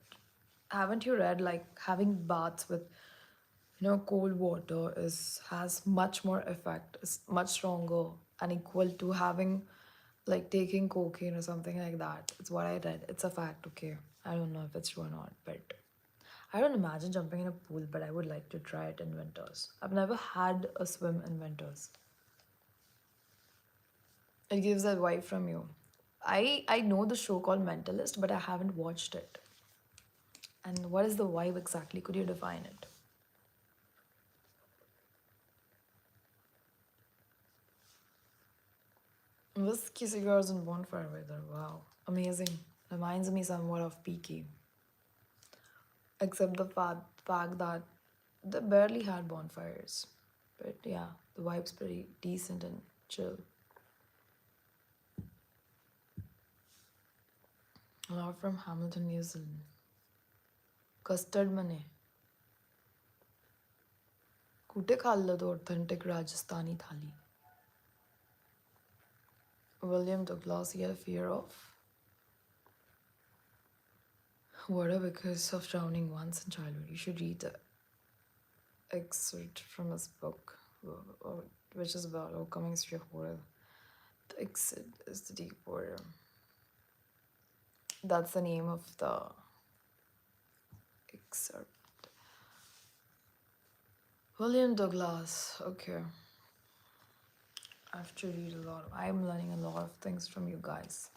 haven't you read like having baths with cold water is has much more effect, is much stronger and equal to having like taking cocaine or something like that. It's what I read. It's a fact, okay. I don't know if it's true or not, but I don't imagine jumping in a pool, but I would like to try it in winters. I've never had a swim in winters. It gives that vibe from you. I know the show called Mentalist, but I haven't watched it. And what is the vibe exactly? Could you define it? Whiskey cigars and bonfire weather. Wow. Amazing. Reminds me somewhat of Peaky. Except the fact that they barely had bonfires. But yeah, the vibe's pretty decent and chill. A lot from Hamilton, New Zealand. Custard mane. कुठे खाल्लं तो authentic Rajasthani thali? William Douglas, he had a fear of water because of drowning once in childhood. You should read the excerpt from his book, which is about overcoming history of water. The exit is the deep water. That's the name of the excerpt. William Douglas. Okay. I have to read a lot. I'm learning a lot of things from you guys.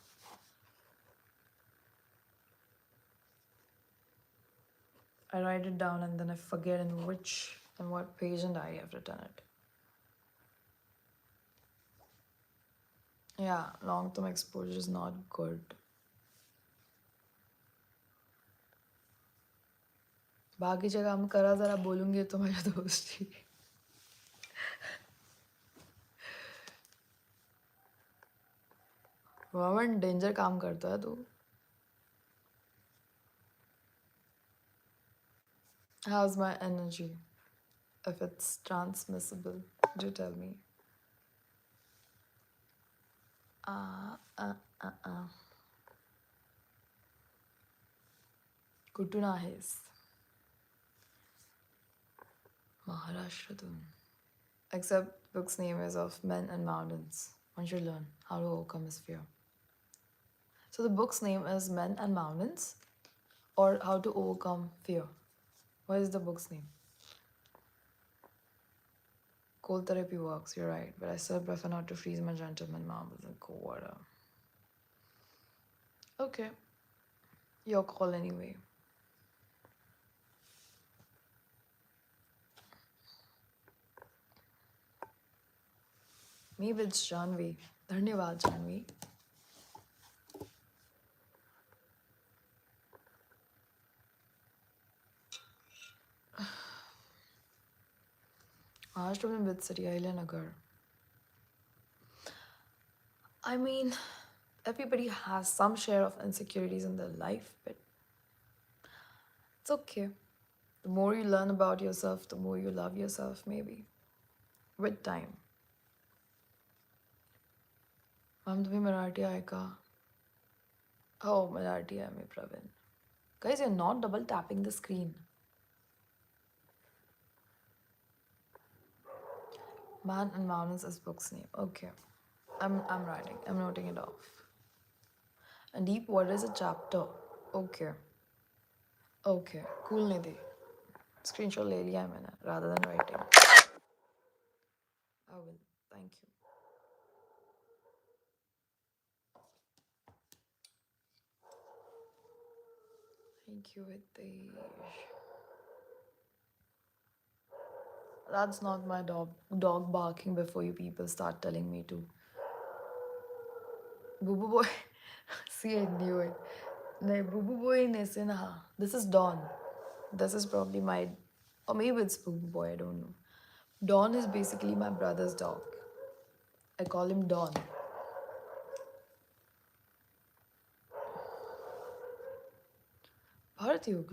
I write it down and then I forget in which and what page and I have written it. Yeah, long-term exposure is not good. बाकीचे काम करा जरा बोलूंगी तो माझ्या दोस्ती government danger काम करता है तू How's my energy? If it's transmissible, do tell me. Kutunahis. Maharashtra. Except book's name is of Men and Mountains. One should learn how to overcome his fear. So the book's name is Men and Mountains or How to Overcome Fear. What is the book's name? Cold therapy works, you're right, but I still prefer not to freeze my gentleman marbles in cold water. Okay. Your call anyway. Maybe it's Janvi. धन्यवाद Janvi. Maharashtra में with city Nagar. I mean, everybody has some share of insecurities in their life, but it's okay. The more you learn about yourself, the more you love yourself, maybe. With time. हम तुम्हें मराठी आए का? Oh, Marathi I may Pravin. Guys, you're not double tapping the screen. Man and Mountains is book's name. Okay. I'm writing. I'm noting it off. And Deep Water is a chapter. Okay. Okay. Cool Nidhi. Screenshot ले लिया है मैंने rather than writing. I will. Thank you. Thank you, Hitesh. That's not my dog barking before you people start telling me to. Boo Boo Boy. See, I knew it. No, Boo Boo Boy ne se naha. This is Dawn. This is probably my Or maybe it's Spook Boy, I don't know. Don is basically my brother's dog. I call him Don. Bharat, you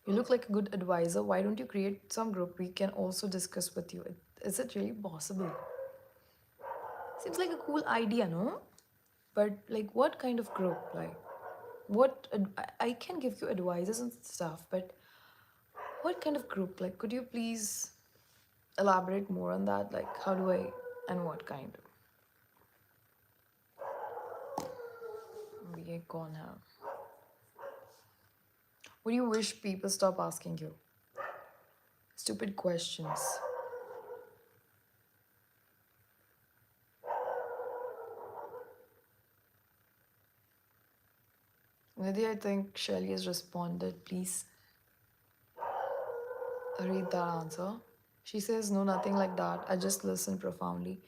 look like a good advisor. Why don't you create some group we can also discuss with you? Is it really possible? Seems like a cool idea, no? But like, what kind of group? Like, I can give you advices and stuff, but what kind of group? Like, could you please elaborate more on that? Like, how do I and what kind? We gone have. What do you wish people stop asking you? Stupid questions. Nidhi, I think Shelly has responded. Please read that answer. She says, no, nothing like that. I just listen profoundly.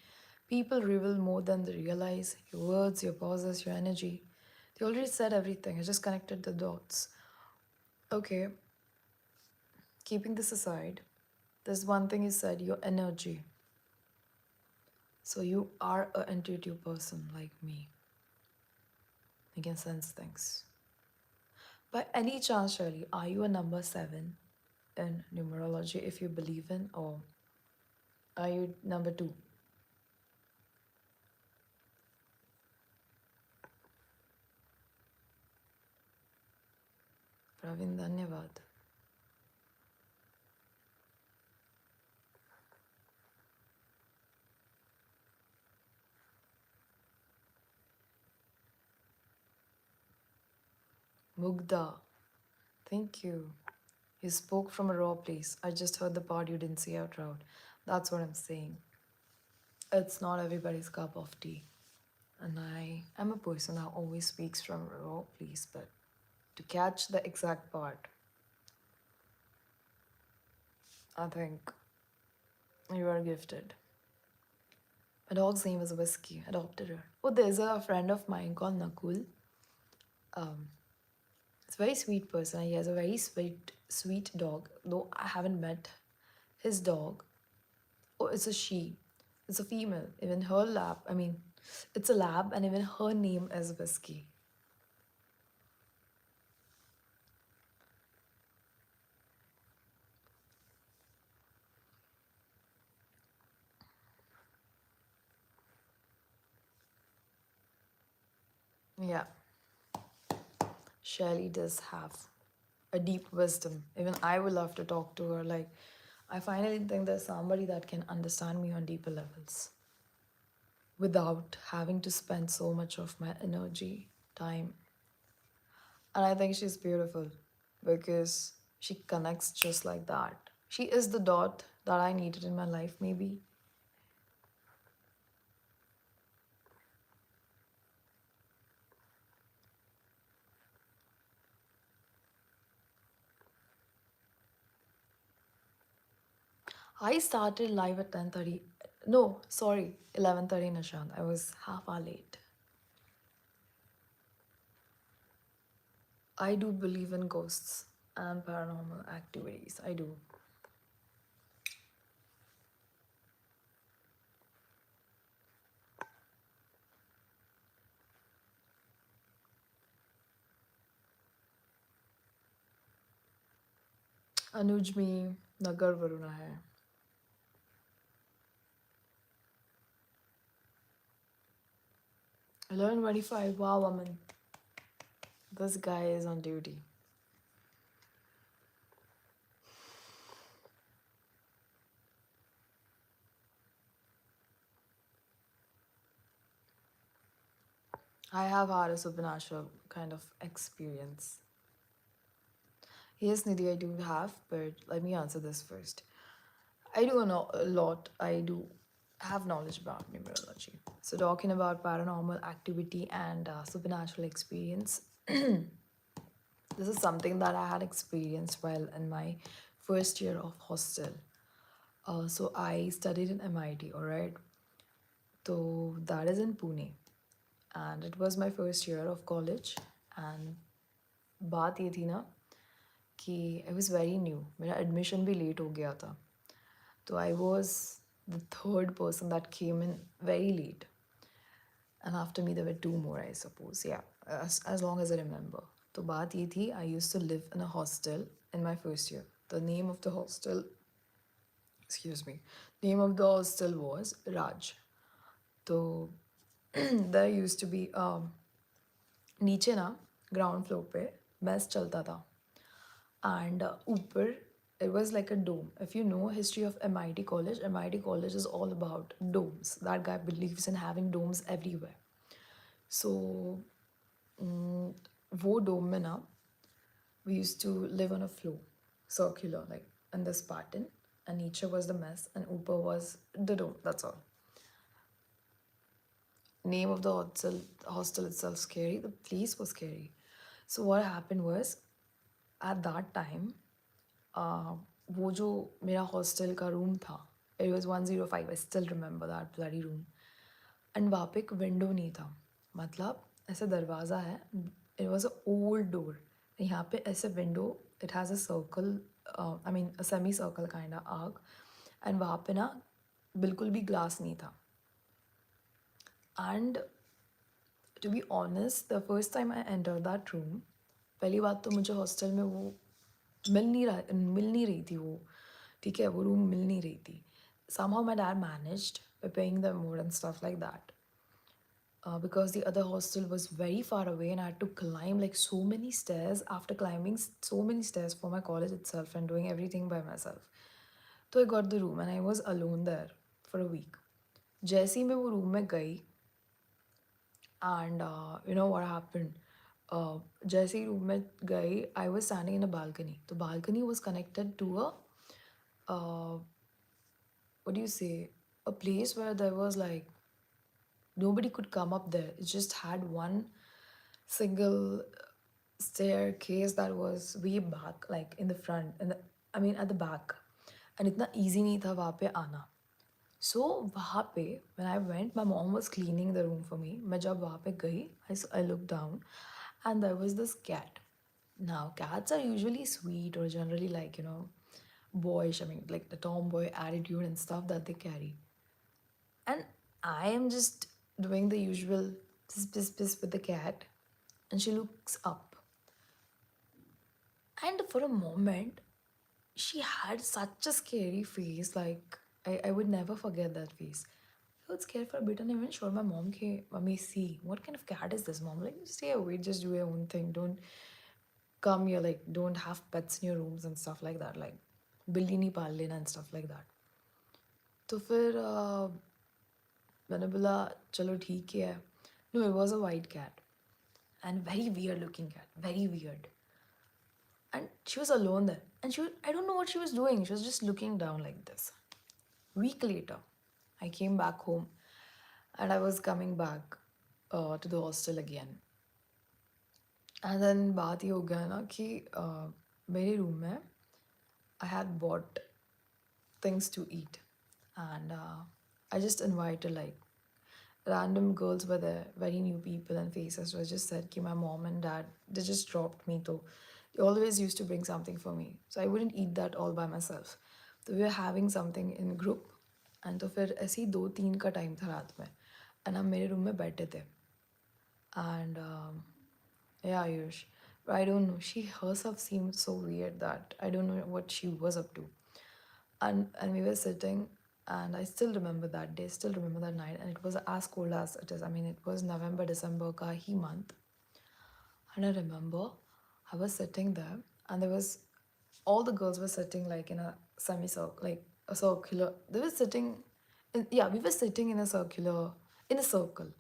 People reveal more than they realize. Your words, your pauses, your energy. They already said everything. I just connected the dots. Okay, keeping this aside, there's one thing you said, your energy. So you are an intuitive person like me. You can sense things. By any chance, Shirley, are you a number 7 in numerology if you believe in, or are you number 2? Pravin, धन्यवाद. Mugda, thank you. You spoke from a raw place. I just heard the part you didn't say out loud. That's what I'm saying. It's not everybody's cup of tea. And I am a person who always speaks from a raw place, but to catch the exact part, I think you are gifted. My dog's name is Whiskey. Adopted her. Oh, there's a friend of mine called Nakul. Um, it's a very sweet person. He has a very sweet dog. Though I haven't met his dog. Oh, it's a she. It's a female. Even her lab. I mean, it's a lab, and even her name is Whiskey. Yeah, Shelly does have a deep wisdom. Even I would love to talk to her. Like, I finally think there's somebody that can understand me on deeper levels without having to spend so much of my energy, time. And I think she's beautiful because she connects just like that. She is the dot that I needed in my life, maybe. I started live at 10:30. No, sorry, 11:30, Nishant. I was half hour late. I do believe in ghosts and paranormal activities. I do. अनुज में नगर वरुणा है. 11:25. Wow, Aman. This guy is on duty. I have had a supernatural kind of experience. Yes, Nidhi, I do have, but let me answer this first. I do know a lot. I do have knowledge about numerology. So, talking about paranormal activity and supernatural experience, this is something that I had experienced while in my first year of hostel. So, I studied in MIT, alright? So, that is in Pune. And it was my first year of college. And बात ये थी ना कि I was very new, मेरा admission भी late हो गया था, तो I was the third person that came in very late, and after me there were two more I suppose, या as long as I remember. तो बात ये थी, I used to live in a hostel in my first year. The name of the hostel, excuse me, name of the hostel was Raj. तो there used to be नीचे ना ground floor पे mess चलता था, and ऊपर it was like a dome. If you know history of MIT college, MIT college is all about domes. That guy believes in having domes everywhere. So वो dome में ना, we used to live on a floor, circular, like in this pattern, and नीचे was the mess and ऊपर was the dome. That's all. Name of the hostel itself scary. The place was scary. So what happened was, at that time, वो जो मेरा hostel का room था, it was 105. I still remember that bloody room. And वहाँ पे एक window नहीं था, मतलब ऐसे दरवाज़ा है. It was an old door. यहाँ पे ऐसे window, it has a circle, I mean a semi circle kind of arc, and वहाँ पे ना बिल्कुल भी ग्लास नहीं था. And to be honest, the first time I entered that room, पहली बात तो मुझे हॉस्टल में वो मिल नहीं रही थी वो, ठीक है, वो रूम मिल नहीं रही थी. Somehow my dad managed by paying them more and stuff like that. Because the other hostel was very far away and I had to climb like so many stairs after climbing so many stairs for my college itself and doing everything by myself. So I got the room and I was alone there for a week. जैसे ही मैं वो room में गई, and you know what happened, जैसे ही room में गई, I was standing in a balcony. The balcony was connected to a what do you say, a place where there was like nobody could come up there. It just had one single staircase that was way back, like in the front, and I mean at the back, and इतना easy नहीं था वहाँ पे आना. So वहाँ पे when I went, my mom was cleaning the room for me. मैं जब वहाँ पे गई, I looked down, and there was this cat. Now cats are usually sweet or generally like, you know, boyish. I mean like the tomboy attitude and stuff that they carry. And I am just doing the usual piss piss piss with the cat, and she looks up. And for a moment, she had such a scary face. Like I would never forget that face. I was scared for a bit, and I went sure my mom came. Mommy, see what kind of cat is this? Mom, like stay away, just do your own thing. Don't come here. Like don't have pets in your rooms and stuff like that. Like बिल्ली नहीं पाल लेना and stuff like that. तो फिर मैंने बोला चलो ठीक है. No, it was a white cat and very weird looking cat, very weird. And she was alone there, and I don't know what she was doing. She was just looking down like this. Week later, I came back home, and I was coming back to the hostel again. And then बात ये हो गया ना कि मेरे room में I had bought things to eat, and I just invited like random girls were there, very new people and faces. So I just said कि my mom and dad, they just dropped me. So they always used to bring something for me. So I wouldn't eat that all by myself. So we were having something in group. And तो फिर ऐसे ही 2-3 का time था रात में. And हम मेरे room में बैठे थे. And yeah, Ayush, I don't know. She herself seemed so weird that I don't know what she was up to. And we were sitting, and I still remember that day, still remember that night, and it was as cold as it is. I mean, it was November, December ka hi month. And I remember I was sitting there, and there was all the girls were sitting like in a semicircle, like a circular. They were sitting, yeah, we were sitting in a circle,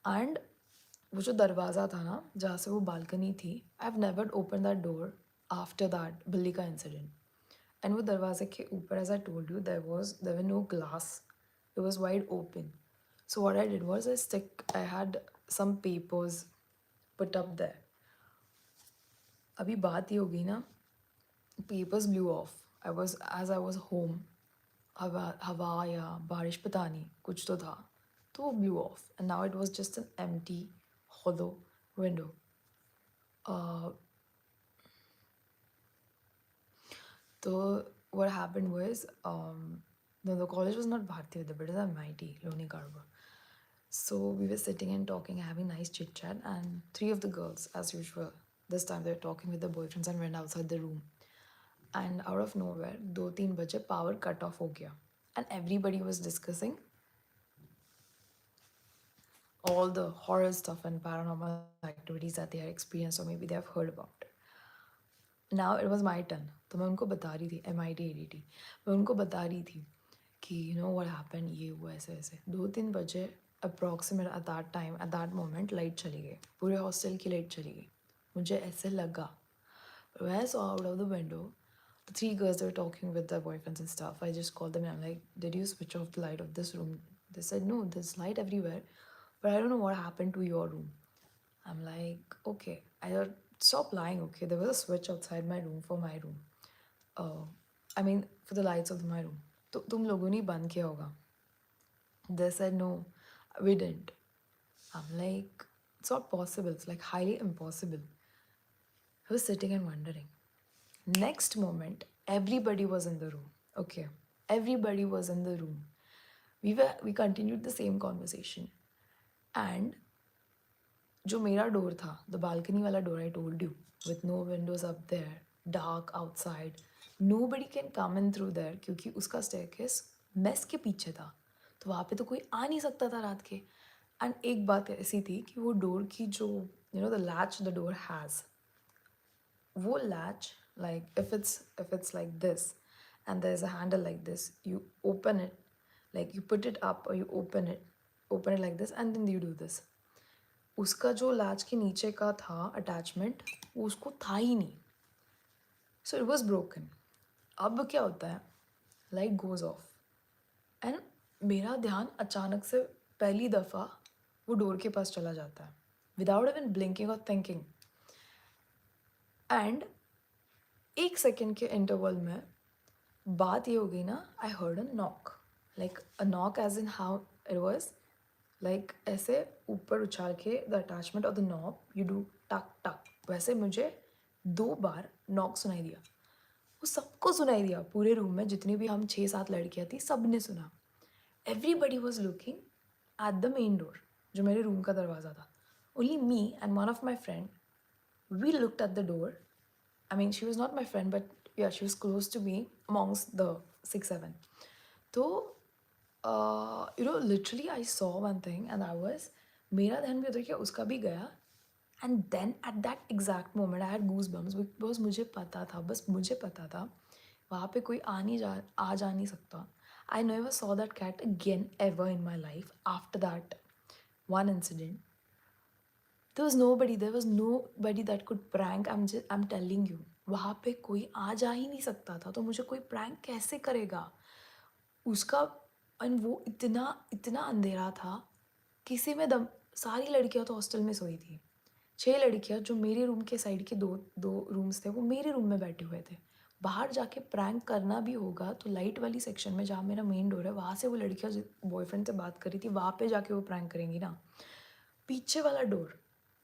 and वो जो दरवाज़ा था ना जहाँ से वो balcony थी, I have never open that door after that बिल्ली का इंसिडेंट. एंड वो दरवाजे के ऊपर, as I told you, there were no glass, it was wide open. So what I did was I had some papers put up there. अभी बात ये हो गई ना, papers blew off. I was home, हवा या बारिश पता नहीं कुछ तो था, तो वो blue of, and now it was just an empty hollow window. So what happened was, no, the college was not Bharati Vidya, it was MIT, Loni Carver. So we were sitting and talking, having nice chit chat, and three of the girls, as usual, this time they were talking with their boyfriends and went outside the room. And out of nowhere, 2-3 बजे power cut off हो गया, and everybody was discussing all the horror stuff and paranormal activities that they had experienced or maybe they have heard about. Now it was my turn, तो मैं उनको बता रही थी, MIT ADT, मैं उनको बता रही थी कि यू नो व्हाट हैपन, ये हुआ ऐसे ऐसे। 2-3 बजे approximate at that time, at that moment light चली गई, पूरे हॉस्टल की लाइट चली गई। मुझे ऐसे लगा, when I saw out of the window, the three girls they were talking with their boyfriends and stuff. I just called them and I'm like, did you switch off the light of this room? They said, no, there's light everywhere, but I don't know what happened to your room. I'm like, okay. I thought, stop lying, okay? There was a switch outside my room for my room. Uh, I mean, for the lights of my room. तो तुम लोगों ने बंद किया होगा. They said, no, we didn't. I'm like, it's not possible. It's like highly impossible. I was sitting and wondering. Next moment, everybody was in the room. Okay. Everybody was in the room. We continued the same conversation. And जो मेरा door था, the balcony वाला door, I told you, with no windows up there, dark outside, nobody can come in through there, क्योंकि उसका staircase mess के पीछे था, तो वहाँ पे तो कोई आ नहीं सकता था रात के। एंड एक बात ऐसी थी कि वो डोर की जो you know the latch the door has, वो latch, like if it's like this and there's a handle like this, you open it, like you put it up or you open it like this and then you do this. उसका जो latch के नीचे का था attachment, वो उसको था ही नहीं, सो इट वॉज ब्रोकन। अब क्या होता है, लाइट गोज ऑफ एंड मेरा ध्यान अचानक से पहली दफ़ा वो डोर के पास चला जाता है विदाउट इवन ब्लिंकिंग और थिंकिंग। एंड 1 सेकेंड के इंटरवल में बात ये हो गई ना, I heard a knock, like a knock as in how it was, like ऐसे ऊपर उछाल के the attachment of the knob you do टक टक, वैसे मुझे 2 बार नॉक सुनाई दिया। वो सबको सुनाई दिया, पूरे रूम में जितनी भी हम 6-7 लड़कियां थी सब ने सुना। Everybody was looking at the main door, जो मेरे रूम का दरवाज़ा था। Only me and one of my friend, we looked at the door. I mean, she was not my friend, but yeah, she was close to me amongst the 6-7. So, literally I saw one thing and I was, मेरा ध्यान भी उधर गया, उसका भी गया. And then at that exact moment, I had goosebumps because मुझे पता था, बस मुझे पता था, वहाँ पे कोई आ जा नहीं सकता. I never saw that cat again ever in my life after that one incident. There was nobody that could prank. I'm telling you, वहाँ पे कोई आ जा ही नहीं सकता था, तो मुझे कोई प्रैंक कैसे करेगा उसका। एंड वो इतना इतना अंधेरा था, किसी में दम, सारी लड़कियां तो हॉस्टल में सोई थी। 6 लड़कियां जो मेरे रूम के साइड के दो दो रूम्स थे, वो मेरे रूम में बैठे हुए थे। बाहर जाके प्रैंक करना भी होगा तो लाइट वाली सेक्शन में, जहाँ मेरा मेन डोर है, वहाँ से वो लड़कियां बॉयफ्रेंड से बात करी थी, वहाँ पे जाके वो प्रैंक करेंगी ना। पीछे वाला डोर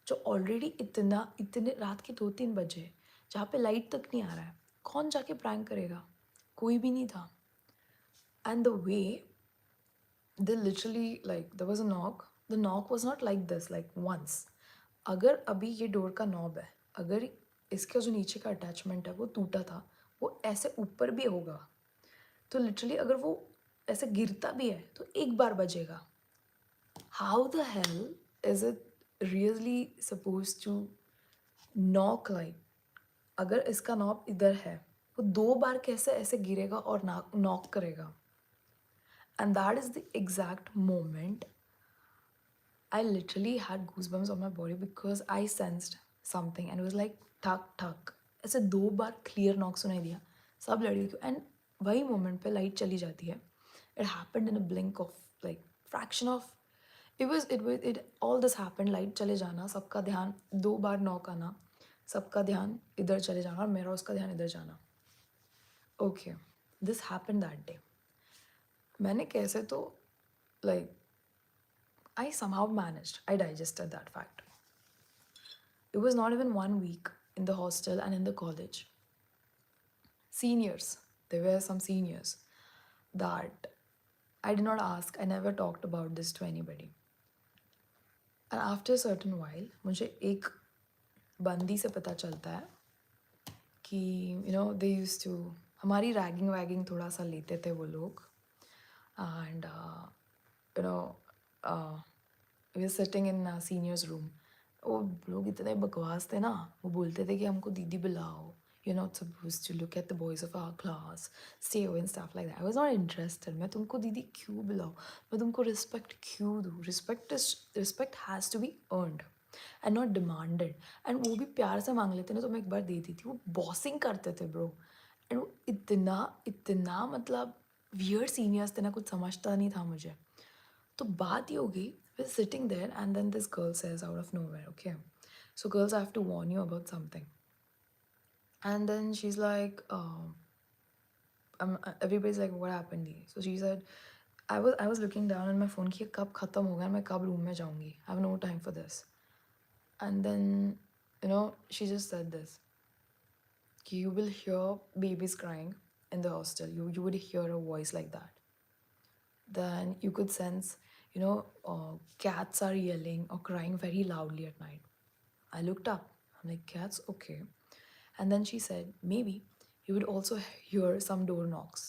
जो ऑलरेडी इतने रात के 2-3 बजे, जहाँ पे लाइट तक नहीं आ रहा है, कौन जाके प्रैंक करेगा? कोई भी नहीं था। And the way they literally, like, there was a knock, the knock was not like this, like once. अगर अभी ये डोर का नॉब है, अगर इसका जो नीचे का अटैचमेंट है वो टूटा था, वो ऐसे ऊपर भी होगा, तो लिटरली अगर वो ऐसे गिरता भी है तो 1 बार बजेगा। How the hell is it really suppose to knock, like अगर इसका नॉब इधर है, वो 2 बार कैसे ऐसे गिरेगा और नॉक करेगा? And that is the exact moment I literally had goosebumps on my body because I sensed something and it was like ठक ठक, ऐसे 2 बार क्लियर नॉक सुनाई दिया सब लड़कियों को। एंड वही मोमेंट पे लाइट चली जाती है। It happened in a blink of, like fraction of, it all this happened, light चले जाना, सबका ध्यान, 2 बार नॉक आना, सबका ध्यान इधर चले जाना और मेरा उसका ध्यान इधर जाना। Okay, this happened that day. मैंने कैसे तो, like, I somehow managed. I digested that fact. It was not even 1 week in the hostel and in the college. seniors. There were some seniors that I did not ask. I never talked about this to anybody. And after a certain while, मुझे एक बंदी से पता चलता है कि they use to हमारी ragging वैगिंग थोड़ा सा लेते थे वो लोग. And you know we sitting in seniors room. वो लोग इतने बकवास थे ना. वो बोलते थे कि हमको दीदी बुलाओ. You're not supposed to look at the boys of our class, stay away and stuff like that. I was not interested. मैं तुमको दीदी क्यों बुलाऊँ? मैं तुमको रिस्पेक्ट क्यों दूँ? Respect has to be earned and not demanded. And वो भी प्यार से मांग लेते ना तो मैं एक बार दे दी थी. वो बॉसिंग करते थे ब्रो. एंड वो इतना इतना मतलब वियर्ड सीनियर्स थे ना, कुछ समझता नहीं था मुझे. तो बात ये होगी, we're sitting there and then this girl says out of nowhere, okay, so girls, I have to warn you about something. And then she's like, everybody's like, what happened? Dee? So she said, I was looking down at my phone कि कब खत्म होगा, मैं कब room में जाऊंगी. I have no time for this. And then she just said this, you will hear babies crying in the hostel. You would hear a voice like that. Then you could sense, cats are yelling or crying very loudly at night. I looked up. I'm like, cats, okay. And then she said, maybe you would also hear some door knocks.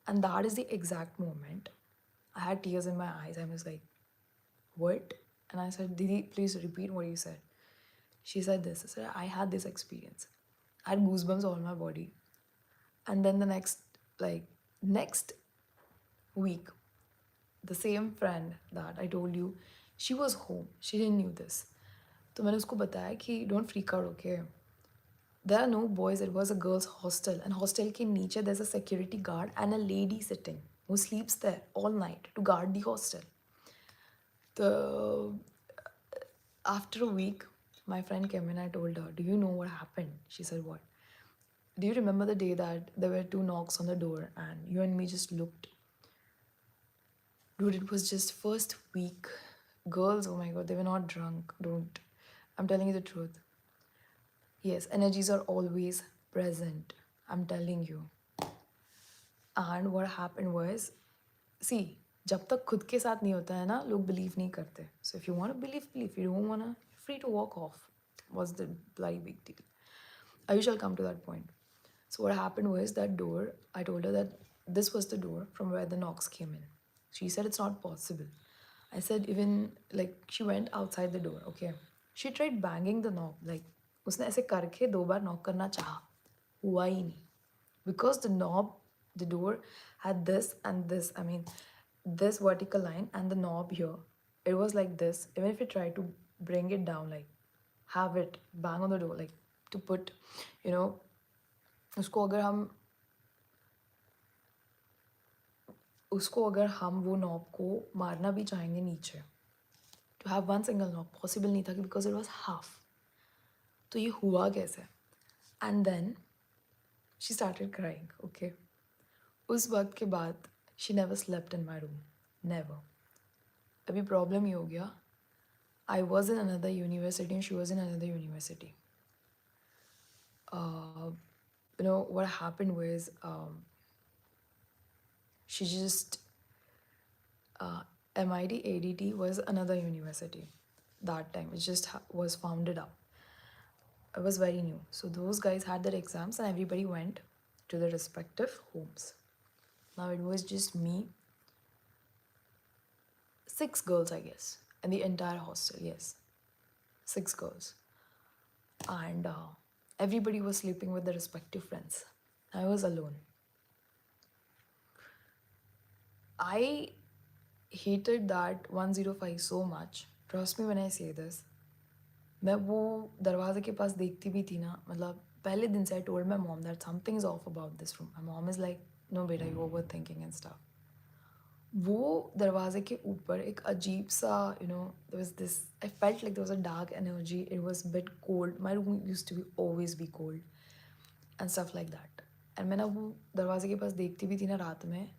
And that is the exact moment. I had tears in my eyes. I was like, what? And I said, Didi, please repeat what you said. She said this. I said, I had this experience. I had goosebumps all my body. And then the next week, the same friend that I told you, she was home. She didn't knew this. तो मैंने उसको बताया कि don't freak out, okay? There are no boys. It was a girls' hostel. And hostel के नीचे there's a security guard and a lady sitting who sleeps there all night to guard the hostel. The After a week, my friend came in. I told her, do you know what happened? She said, what? Do you remember the day that there were two knocks on the door and you and me just looked? Dude, it was just first week. Girls, oh my god, they were not drunk. Don't. I'm telling you the truth. Yes, energies are always present. I'm telling you. And what happened was, see, जब तक खुद के साथ नहीं होता है ना, लोग believe नहीं करते. So if you want to believe, believe. If you don't want to, you're free to walk off. What's the bloody big deal? I shall come to that point. So what happened was that door, I told her that this was the door from where the knocks came in. She said it's not possible. I said even like she went outside the door, okay. She tried banging the knob, like उसने ऐसे करके दो बार knock करना चाहा, हुआ ही नहीं. Because the knob, the door had this and this, I mean this vertical line and the knob here, it was like this. Even if you try to bring it down, like have it bang on the door, like to put, उसको अगर हम वो knob को मारना भी चाहेंगे नीचे, to have one single knob possible नहीं था कि because it was half. तो ये हुआ कैसे? And then she started crying, okay. उस वक्त के बाद she never slept in my room, never. अभी प्रॉब्लम ये हो गया, I was in another university and she was in another university. What happened was she just MIT ADT was another university that time. It just was founded up. It was very new. So those guys had their exams and everybody went to their respective homes. Now it was just me, 6 girls, I guess, in the entire hostel. Yes, 6 girls. And everybody was sleeping with their respective friends. I was alone. I hated that 105 so much. Trust me when I say this. मैं वो दरवाजे के पास देखती भी थी ना, मतलब पहले दिन से I told my mom that something is off about this room. My mom is like, no बेटा, you overthinking and stuff. वो दरवाजे के ऊपर एक अजीब सा, there was this, I felt like there was a dark energy. It was a bit cold. My room used to be always be cold and stuff like that. And मैं ना वो दरवाजे के पास देखती भी थी ना रात में,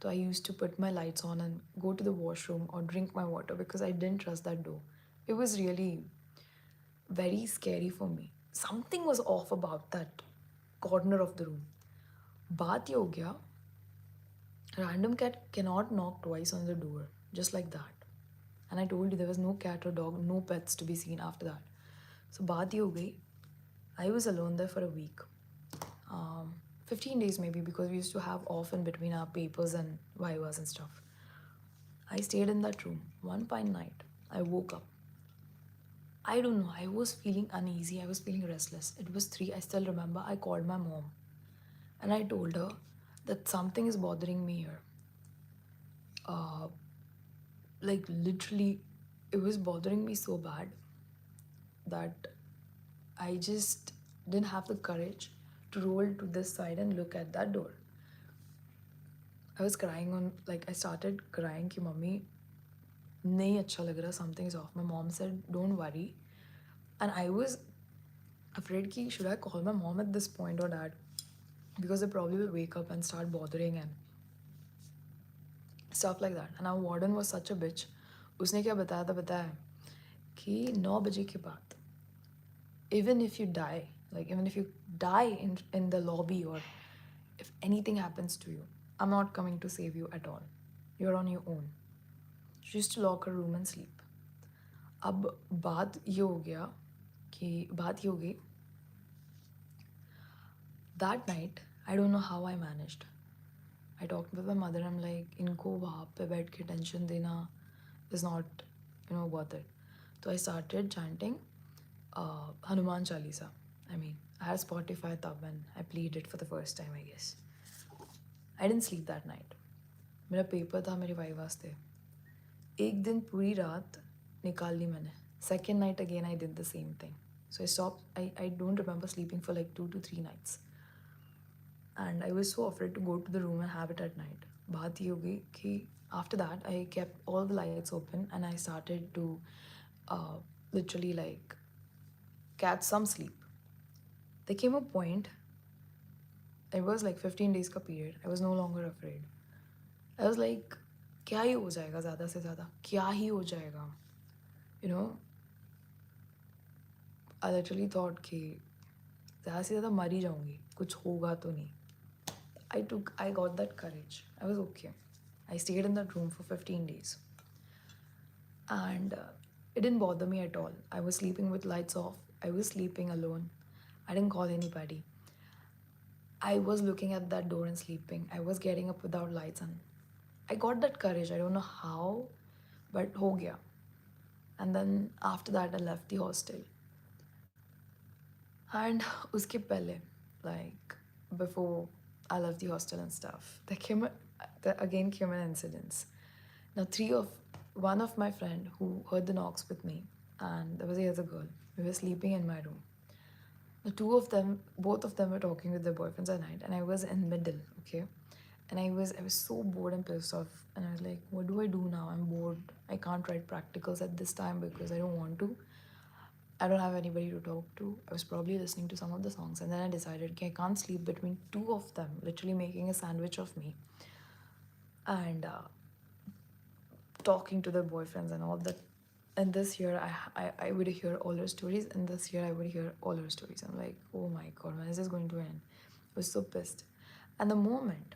तो I used to put my lights on and go to the washroom or drink my water because I didn't trust that door. It was really very scary for me. Something was off about that corner of the room. बात ये हो गया, random cat cannot knock twice on the door, just like that. And I told you there was no cat or dog, no pets to be seen after that. So baat ye ho gayi. I was alone there for a week. 15 days maybe, because we used to have off in between our papers and vivas and stuff. I stayed in that room. One fine night, I woke up. I don't know, I was feeling uneasy, I was feeling restless. It was 3, I still remember. I called my mom and I told her that something is bothering me here. Uh, like literally, it was bothering me so bad that I just didn't have the courage to roll to this side and look at that door. I was crying on, like, I started crying कि mummy नहीं अच्छा लग रहा, something is off. My mom said don't worry, and I was afraid कि should I call my mom at this point or dad, because they probably will wake up and start bothering and stuff like that. And our warden was such a bitch. उसने क्या बताया था पता है कि 9 बजे के बाद, even if you die, like even if you die in the lobby, or if anything happens to you, I'm not coming to save you at all. You're on your own. She used to lock her room and sleep. अब बात ये हो गया कि बात ये हो गई, that night I don't know how I managed. I talked with my mother. I'm like, इनको वहाँ पे बैठ के टेंशन देना is not, worth it. So I started chanting Hanuman Chalisa. I mean, I had Spotify tab and I played it for the first time, I guess. I didn't sleep that night. मेरा paper था, मेरे vivas थे. एक दिन पूरी रात निकाल ली मैंने. Second night again I did the same thing. So I stopped. I don't remember sleeping for like 2 to 3 nights. And I was so afraid to go to the room and have it at night. बात ये हो गई कि after that I kept all the lights open and I started to literally like catch some sleep. There came a point, it was like 15 days का period, I was no longer afraid. I was like, क्या ही हो जाएगा, ज़्यादा से ज़्यादा क्या ही हो जाएगा, I literally thought कि ज़्यादा से ज़्यादा मर ही जाऊँगी, कुछ होगा तो नहीं. I got that courage. I was okay. I stayed in that room for 15 days. And it didn't bother me at all. I was sleeping with lights off. I was sleeping alone. I didn't call anybody. I was looking at that door and sleeping. I was getting up without lights, and I got that courage. I don't know how, but ho gaya. And then after that, I left the hostel. And uske pehle, like before I left the hostel and stuff, there again came an incident. Now one of my friend who heard the knocks with me, and there was the other girl. We were sleeping in my room. The both of them were talking with their boyfriends at night, and I was in middle, okay? And I was so bored and pissed off, and I was like, what do I do now? I'm bored. I can't write practicals at this time because I don't want to. I don't have anybody to talk to. I was probably listening to some of the songs, and then I decided, okay, I can't sleep between two of them, literally making a sandwich of me, and talking to their boyfriends and all that. And this year, I would hear all her stories, and this year I would hear all her stories. I'm like, oh my god, when is this going to end? I was so pissed. And the moment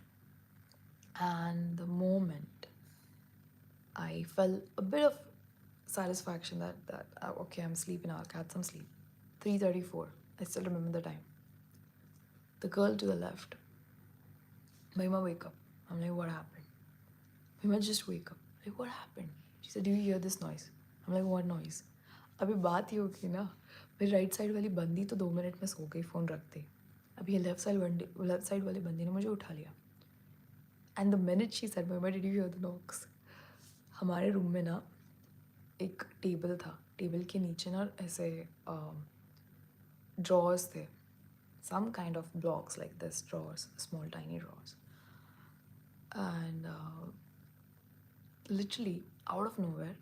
I felt a bit of satisfaction that okay, I'm sleeping now, I got some sleep. 3:34, I still remember the time. The girl to the left, Mahima, wake up. I'm like, what happened? Mahima, just wake up. Like, what happened? She said, do you hear this noise? I'm like, what noise? अभी बात ही होगी ना, मेरी right side वाली बंदी तो 2 minute में सो गई फ़ोन रखते. अभी ये लेफ्ट साइड वाली बंदी ने मुझे उठा लिया. And the minute she said, mamma did you hear the knocks? हमारे रूम में ना एक टेबल था. टेबल के नीचे ना ऐसे ड्रॉर्स थे, some kind of blocks like this, drawers, small tiny drawers. And literally out of nowhere,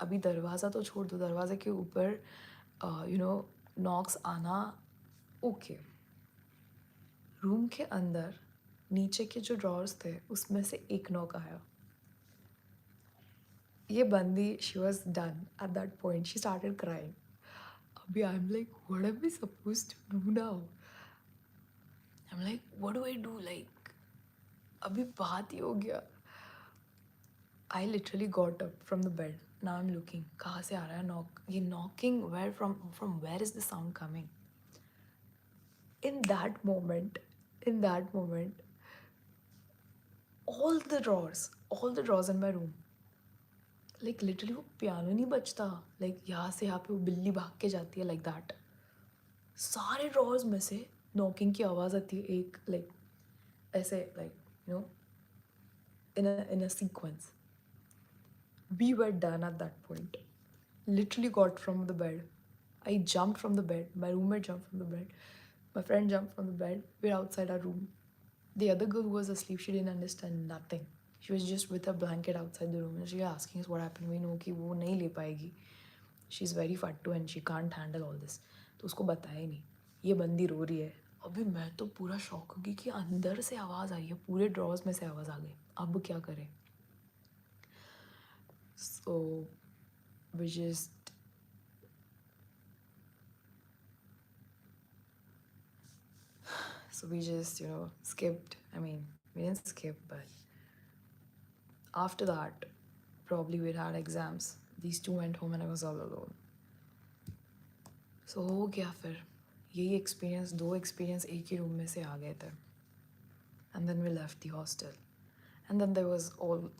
अभी दरवाज़ा तो छोड़ दो, दरवाजे के ऊपर नॉक्स आना ओके. रूम के अंदर नीचे के जो ड्रॉर्स थे उसमें से एक नॉक आया. ये बंदी, she was done at that point. She started crying. अभी I am like, what am I supposed to do now? I'm like, what do I do? Like, अभी बात ही हो गया. I literally got up from the bed. Now I'm looking. कहाँ से आ रहा है knock? ये knocking where from where is the sound coming? In that moment, all the drawers in my room, like literally वो piano नहीं बजता. Like यहाँ से यहाँ पे वो बिल्ली भाग के जाती है like that. सारे ड्रॉर्स में से नॉकिंग की आवाज़ आती है एक लाइक ऐसे like you know in a sequence. We were done at that point. Literally got from the bed. I jumped from the bed. My roommate jumped from the bed. My friend jumped from the bed. We're outside our room. The other girl who was asleep, she didn't understand nothing. She was just with a blanket outside the room and she was asking us what happened. We know कि वो नहीं ले पाएगी. She's very fattu and she can't handle all this. तो उसको बताया ही नहीं. ये बंदी रो रही है. अभी मैं तो पूरा शॉक हो गई कि अंदर से आवाज़ आ रही है. पूरे ड्रॉर्स में से आवाज़ आ गई. अब क्या करें? So we just skipped. I mean, we didn't skip, but after that, probably we'd had exams. These two went home and I was all alone. So हो गया फिर यही एक्सपीरियंस दो एक्सपीरियंस एक ही रूम में से आ गए थे. And then we left the hostel. And then there was all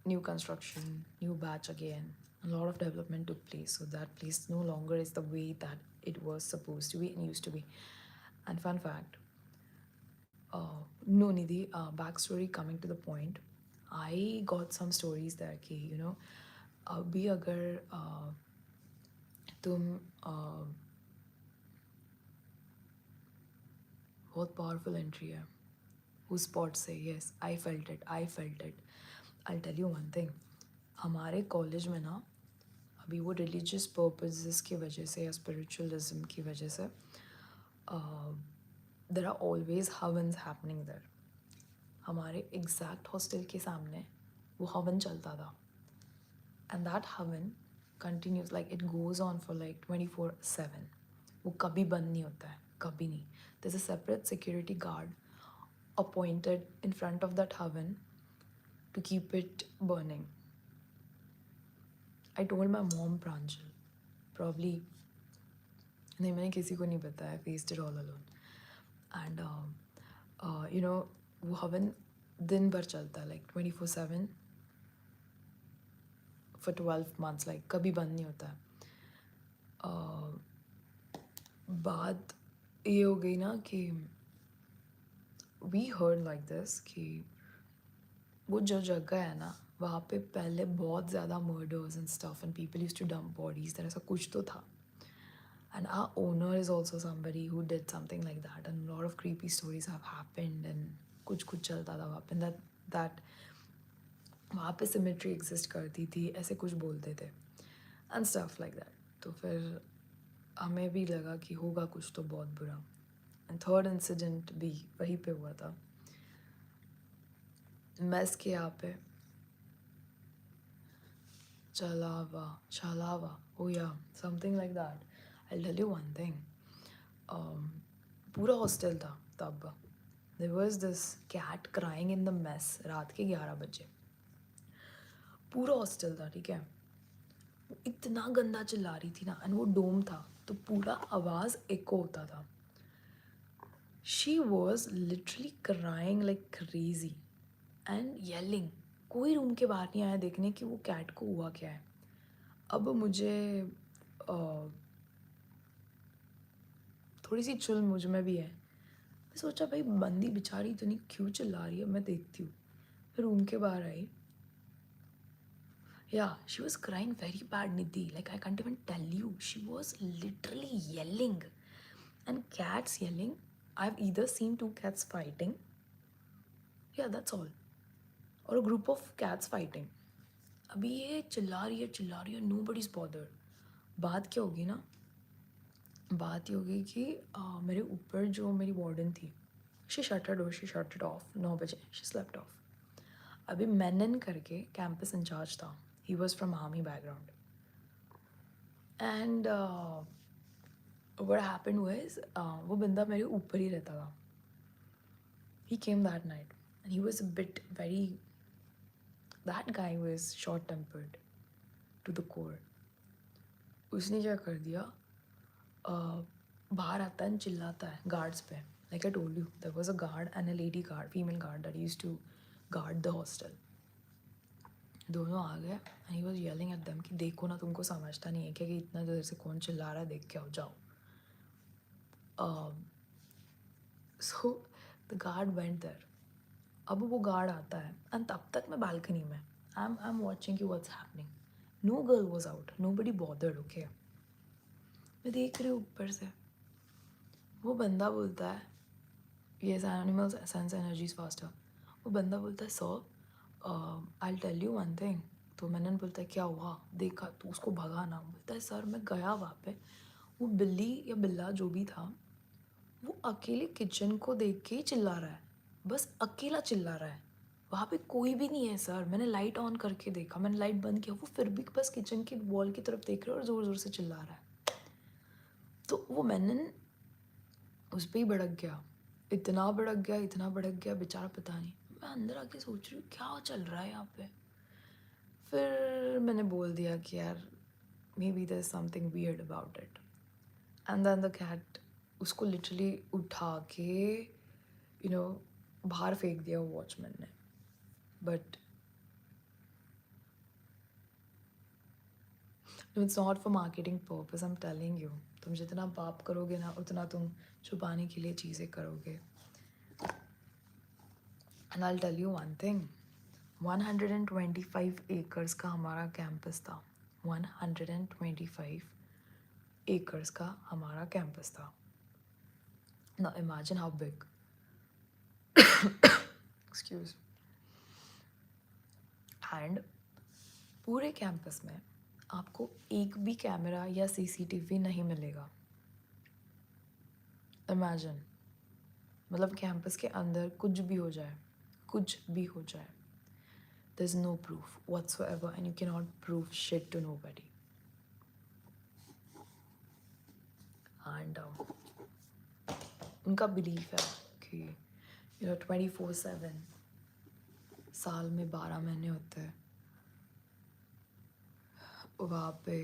new construction, new batch again. A lot of development took place. So that place no longer is the way that it was supposed to be and used to be. And fun fact, no Nidhi, backstory coming to the point, I got some stories there कि अभी अगर तुम बहुत powerful entry है उस spot से. Yes, I felt it. I tell you one thing, हमारे college में ना अभी वो रिलीजियस पर्पसेस की वजह से या स्पिरिचुअलिज्म की वजह से there are always havans happening there. हमारे एग्जैक्ट हॉस्टल के सामने वो हवन चलता था. And that havan continues like it goes on for like 24/7. वो कभी बंद नहीं होता है, कभी नहीं. There is a separate security guard appointed in front of that oven to keep it burning. I told my mom, Pranjal, probably नहीं मैंने किसी को नहीं बताया. Faced it all alone. And वो हवन दिन भर चलता है like 24/7 for 12 months. like कभी बंद नहीं होता है. बात ये हो गई ना कि वी हर्ड लाइक दिस कि वो जो जगह है ना वहाँ पे पहले बहुत ज़्यादा murders and stuff and people used to dump bodies. तरह ऐसा कुछ तो था. And our owner is also somebody who did something like that, and a lot of creepy stories have happened. And कुछ चलता था वहाँ पे. that वहाँ पे सिमेट्री एग्जिस्ट करती थी, ऐसे कुछ बोलते थे एंड स्टफ लाइक दैट. तो फिर हमें भी लगा कि होगा कुछ तो बहुत बुरा. एंड थर्ड इंसिडेंट भी वहीं पे हुआ था, मेस के यहाँ पे. Chalava, oh yeah, something like that. I'll tell you one thing. पूरा हॉस्टल था तब. There was this cat crying in the mess रात के 11 बजे. पूरा हॉस्टल था, ठीक है. इतना गंदा चिल्ला रही थी ना. एंड वो डोम था तो पूरा आवाज़ एको होता था. She was literally crying like crazy and yelling. कोई रूम के बाहर नहीं आया देखने कि वो कैट को हुआ क्या है. अब मुझे थोड़ी सी चुल मुझ में भी है. मैं सोचा भाई बंदी बेचारी तो नहीं क्यों चिल्ला रही है, मैं देखती हूँ. फिर रूम के बाहर आई. Yeah, she was crying very bad, Nidhi. Like, I can't even tell you. She was literally yelling. And cats yelling. I've either seen two cats fighting. Yeah, that's all. Or a group of cats fighting. अभी ये चिल्ला रही है. Nobody's bothered. बात क्या होगी ना, बात ये होगी कि मेरे ऊपर जो मेरी वार्डन थी, she shut her door, she shut it off 9 बजे. She slept off. अभी मेनन करके कैंपस इंचार्ज था. He was from army background. And what happened was वो बंदा मेरे ऊपर ही रहता था. He came that night and he was a bit very, that guy was short tempered to the core. उसने क्या कर दिया, बाहर आता है चिल्लाता है गार्ड्स पे. Like I told you, there was a guard and a lady guard, female guard that used to guard the hostel. दोनों आ गए and he was yelling at them कि देखो ना, तुमको समझता नहीं है क्या कि इतना देर से कौन चिल्ला रहा है, देख के आओ जाओ. So the guard went there. अब वो गार्ड आता है and तब तक मैं बालकनी में, I'm watching you what's happening. No girl was out, nobody bothered, okay. मैं देख रही हूँ ऊपर से, वो बंदा बोलता है, yes animals sense energies faster. वो बंदा बोलता है sir I'll tell you one thing. तो मैंने बोलता है क्या हुआ, देखा तो उसको भगाना. बोलता है सर मैं गया वहाँ पे, वो बिल्ली या बिल्ला जो भी था वो अकेले किचन को देख के ही चिल्ला रहा है, बस अकेला चिल्ला रहा है. वहाँ पे कोई भी नहीं है सर, मैंने लाइट ऑन करके देखा, मैंने लाइट बंद किया, वो फिर भी बस किचन की वॉल की तरफ देख रहा है और ज़ोर ज़ोर से चिल्ला रहा है. तो वो मैंने उस पर ही भड़क गया, इतना भड़क गया बेचारा, पता नहीं. मैं अंदर आके सोच रही हूँ क्या चल रहा है यहाँ पे. फिर मैंने बोल दिया कि यार maybe there is something weird about it. And then the cat उसको लिटरली उठा के बाहर फेंक दिया वो वॉचमैन ने. But it's not for marketing purpose, I am telling you. तुम जितना पाप करोगे ना उतना तुम छुपाने के लिए चीज़ें करोगे. And I will tell you one thing, 125 acres का हमारा कैंपस था. 125 एकर्स का हमारा कैंपस था. Now imagine how big. Excuse. And पूरे कैंपस में आपको एक भी कैमरा या सीसीटीवी नहीं मिलेगा. इमेजिन, मतलब कैंपस के अंदर कुछ भी हो जाए, कुछ भी हो जाए, there's no proof whatsoever and you cannot prove shit to nobody. And उनका बिलीफ है कि 24/7 साल में 12 महीने होते हैं वहाँ पे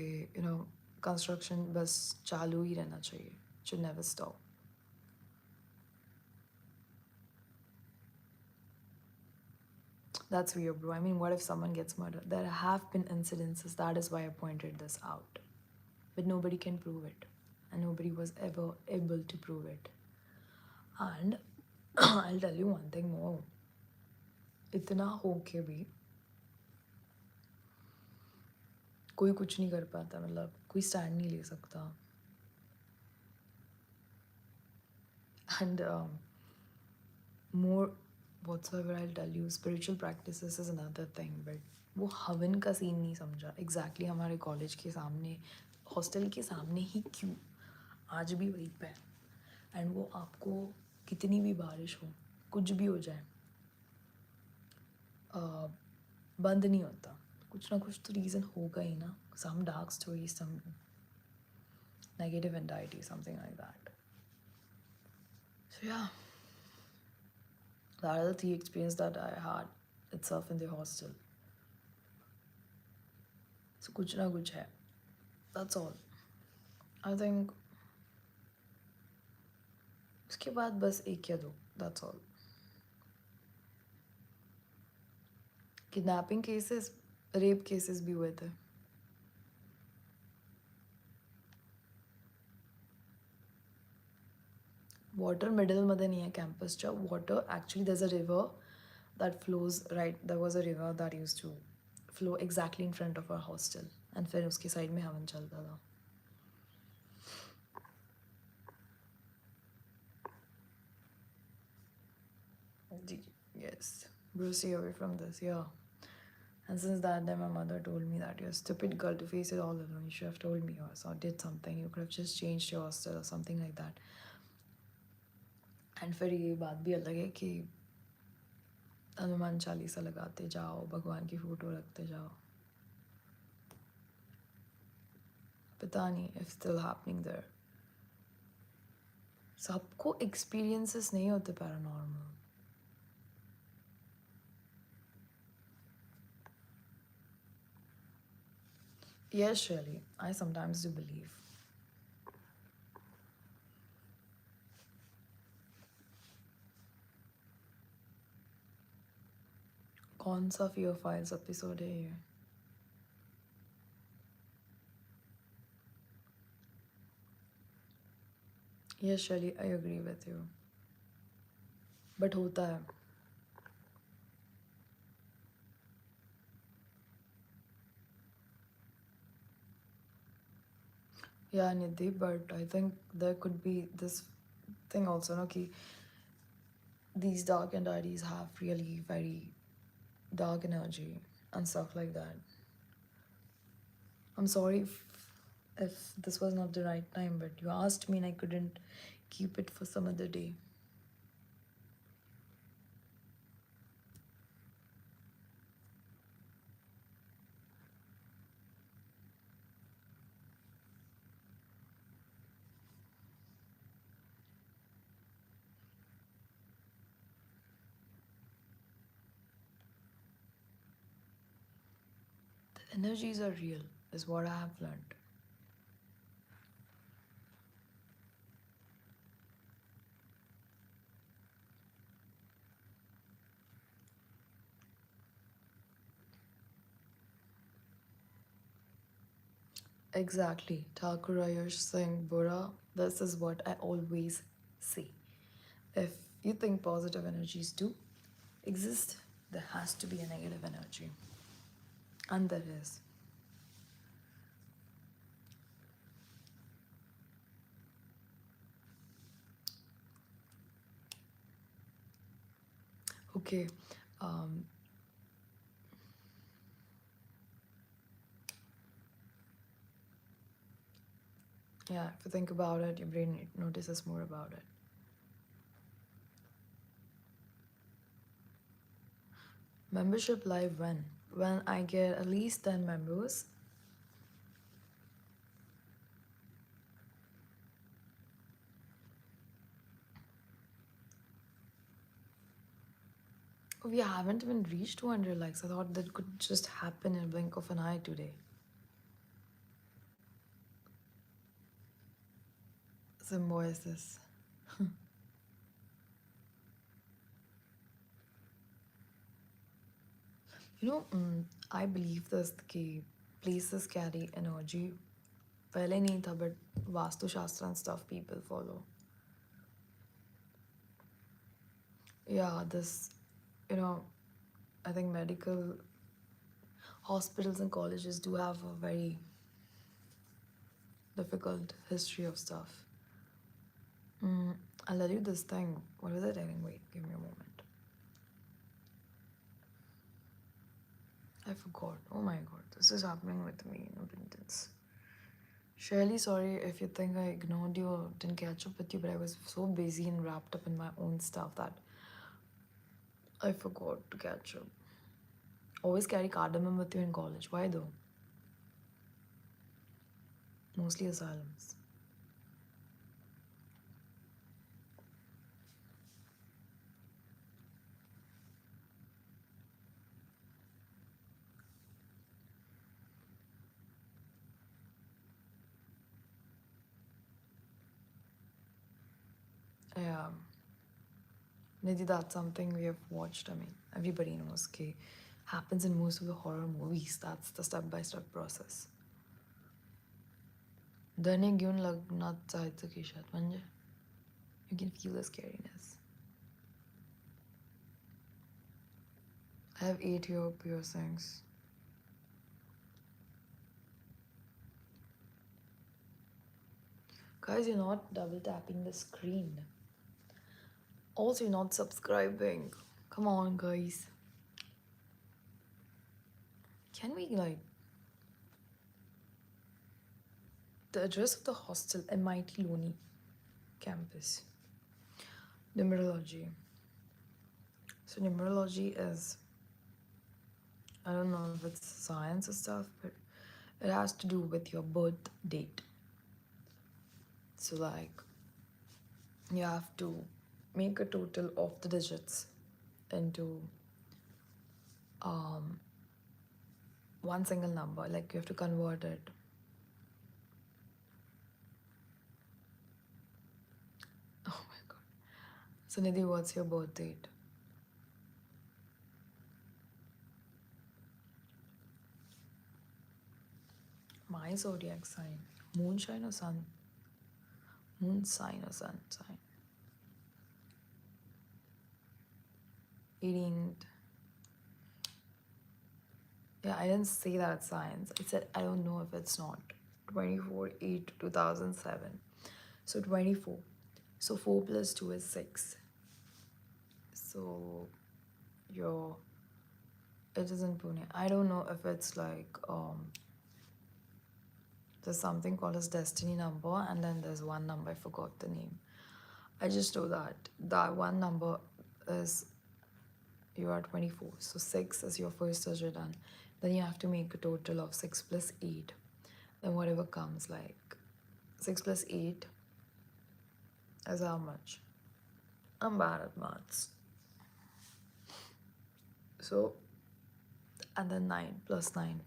कंस्ट्रक्शन बस चालू ही रहना चाहिए, should never stop. That's weird, bro. I mean, what if someone gets murdered? There have been incidences, that is why I pointed this out. But nobody can prove it. And nobody was ever able to prove it. And I'll tell you one thing more. इतना होके भी कोई कुछ नहीं कर पाता, मतलब कोई स्टैंड नहीं ले सकता. And more whatsoever I'll tell you, spiritual practices is another thing. But वो हवन का सीन नहीं समझा. Exactly हमारे कॉलेज के सामने, हॉस्टल के सामने ही क्यों, आज भी वहीं पे. एंड वो आपको कितनी भी बारिश हो, कुछ भी हो जाए, बंद नहीं होता. कुछ ना कुछ तो रीज़न होगा ही ना. Some dark story, some negative anxiety, something like that. So yeah, that are the 3 experiences that I had itself in the hostel. So कुछ ना कुछ है. That's all. I think उसके बाद बस एक या दो. That's all. Kidnapping cases, rape cases भी हुए थे. Water middle मध्ये नहीं है campus च्या. Water, actually there's a river that flows right. There was a river that used to flow exactly in front of our hostel. And फिर उसके side में हवन चलता था. Yes. Bruce, stay away from this. Yeah. And since that day, my mother told me that you're a stupid girl to face it all alone. You should have told me or did something. You could have just changed your hostel or something like that. And फिर ये बात भी अलग है कि हनुमान चालीसा लगाते जाओ, भगवान की फ़ोटो रखते जाओ. पता नहीं if still happening there. सबको experiences नहीं होते paranormal. Yes, Shirley, I sometimes do believe. कौन सा Fear Files episode है ये? Yes, Shirley, I agree with you. But होता है. Yeah, Nidhi, but I think there could be this thing also, no, कि these dark entities have really very dark energy and stuff like that. I'm sorry if this was not the right time, but you asked me and I couldn't keep it for some other day. The energies are real, is what I have learned. Exactly. Thakur Ayush Singh Bura, this is what I always say. If you think positive energies do exist, there has to be a negative energy. And there is. Okay. Um, yeah, if you think about it, your brain notices more about it. Membership live when? When I get at least 10 members. We haven't even reached 200 likes. I thought that could just happen in a blink of an eye today. Symbiosis. You know, I believe this कि places carry energy. पहले नहीं था, but Vastu Shastra and stuff people follow. Yeah, this, you know, I think medical hospitals and colleges do have a very difficult history of stuff. I'll tell you this thing. What was I telling? Wait, give me a moment. I forgot. Oh my god, this is happening with me in abundance. Surely sorry if you think I ignored you or didn't catch up with you, but I was so busy and wrapped up in my own stuff that I forgot to catch up. Always carry cardamom with you in college. Why though? Mostly asylums. Yeah. Nidhi, that's something we have watched. I mean, everybody knows. Okay, happens in most of the horror movies. That's the step-by-step process. डरने क्यों लगना चाहते कि शायद म्हणजे you can feel the scariness. I have 8 ear piercings. Guys, you're not double tapping the screen. Also, you're not subscribing. Come on, guys. Can we, like, the address of the hostel, MIT Loney campus. Numerology. So, numerology is, I don't know if it's science or stuff, but it has to do with your birth date. So, like, you have to make a total of the digits into one single number, like you have to convert it. Oh my god. So Nidhi, what's your birth date? My zodiac sign. Moonshine or sun? Moon sign or sun sign? 18th. Yeah, I didn't say that it's science. I said I don't know if it's not. 24/8/2007. So 24. So 4 plus 2 is 6. So your it is in Pune. I don't know if it's like there's something called as destiny number, and then there's one number, I forgot the name. I just know that that one number is you are 24. So 6 is your first digit, and then you have to make a total of 6 plus 8. Then whatever comes, like 6 plus 8 is how much? I'm bad at maths. So, and then 9 plus 9.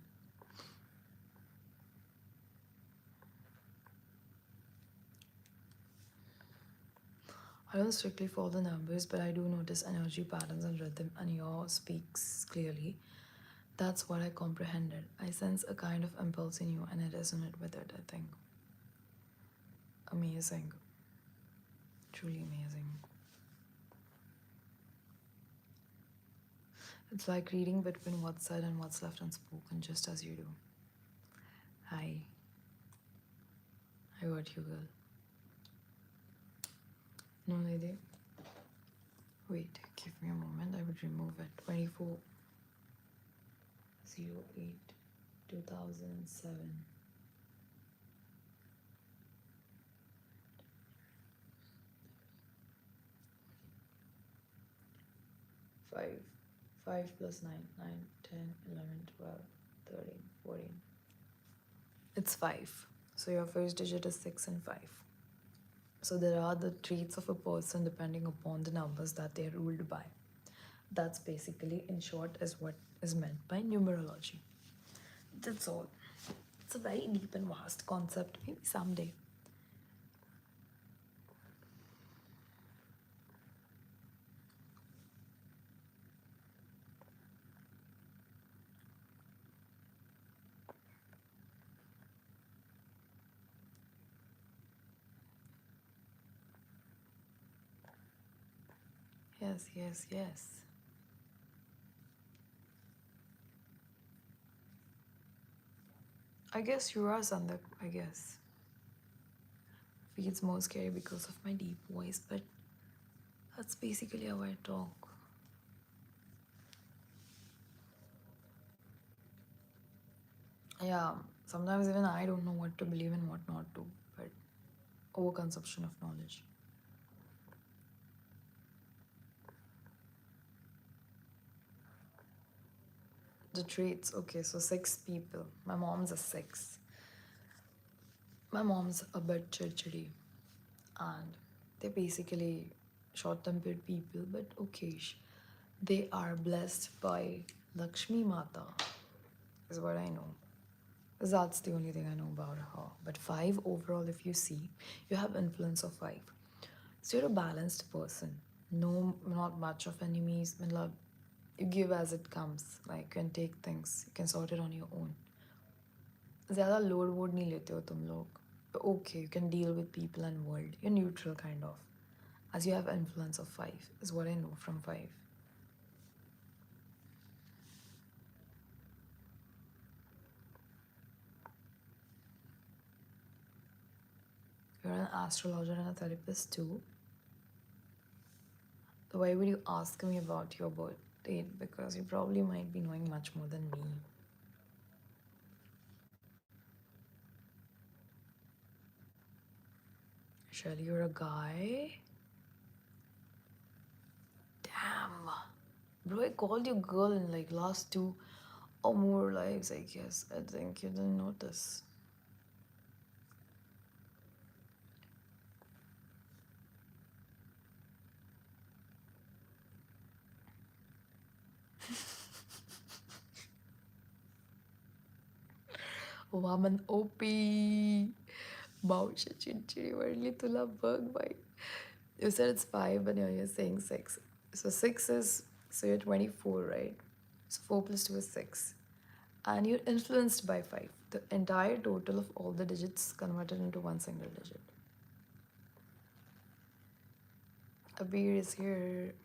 I don't strictly follow the numbers, but I do notice energy patterns and rhythm, and yours speaks clearly. That's what I comprehended. I sense a kind of impulse in you, and I resonate with it, I think. Amazing. Truly amazing. It's like reading between what's said and what's left unspoken, just as you do. Hi. I got you, girl. No, lady. Wait, give me a moment. I would remove it. 24/08/2007. 5. 5 plus 9. 9, 10, 11, 12, 13, 14. It's 5. So your first digit is 6 and 5. So there are the traits of a person depending upon the numbers that they are ruled by. That's basically, in short, is what is meant by numerology. That's all. It's a very deep and vast concept. Maybe someday. Yes, yes, yes. I guess you are Sandak, I guess. Feels more scary because of my deep voice, but that's basically how I talk. Yeah, sometimes even I don't know what to believe and what not to, but overconsumption of knowledge. The traits, okay, so 6 people. My mom's a 6. My mom's a bit chidchidi, and they're basically short-tempered people, but okay, they are blessed by Lakshmi Mata, is what I know. 'Cause that's the only thing I know about her. But 5 overall, if you see, you have influence of 5. So you're a balanced person. No, not much of enemies. Matlab, you give as it comes. Like you can take things, you can sort it on your own. ज़्यादा load वोड नहीं लेते हो तुम लोग. Okay, you can deal with people and world. You're neutral kind of. As you have influence of 5 is what I know from 5. You're an astrologer and a therapist too. So why would you ask me about your birth date? Because you probably might be knowing much more than me. Shelly, you're a guy? Damn. Bro, I called you girl in like last 2 or more lives, I guess. I think you didn't notice. Waman OP. Mausha Chinchiri Varli Tula Bug Bite. You said it's 5, but now you're saying 6. So 6 is, so you're 24, right? So 4 plus 2 is 6. And you're influenced by 5. The entire total of all the digits converted into one single digit. Abir is here.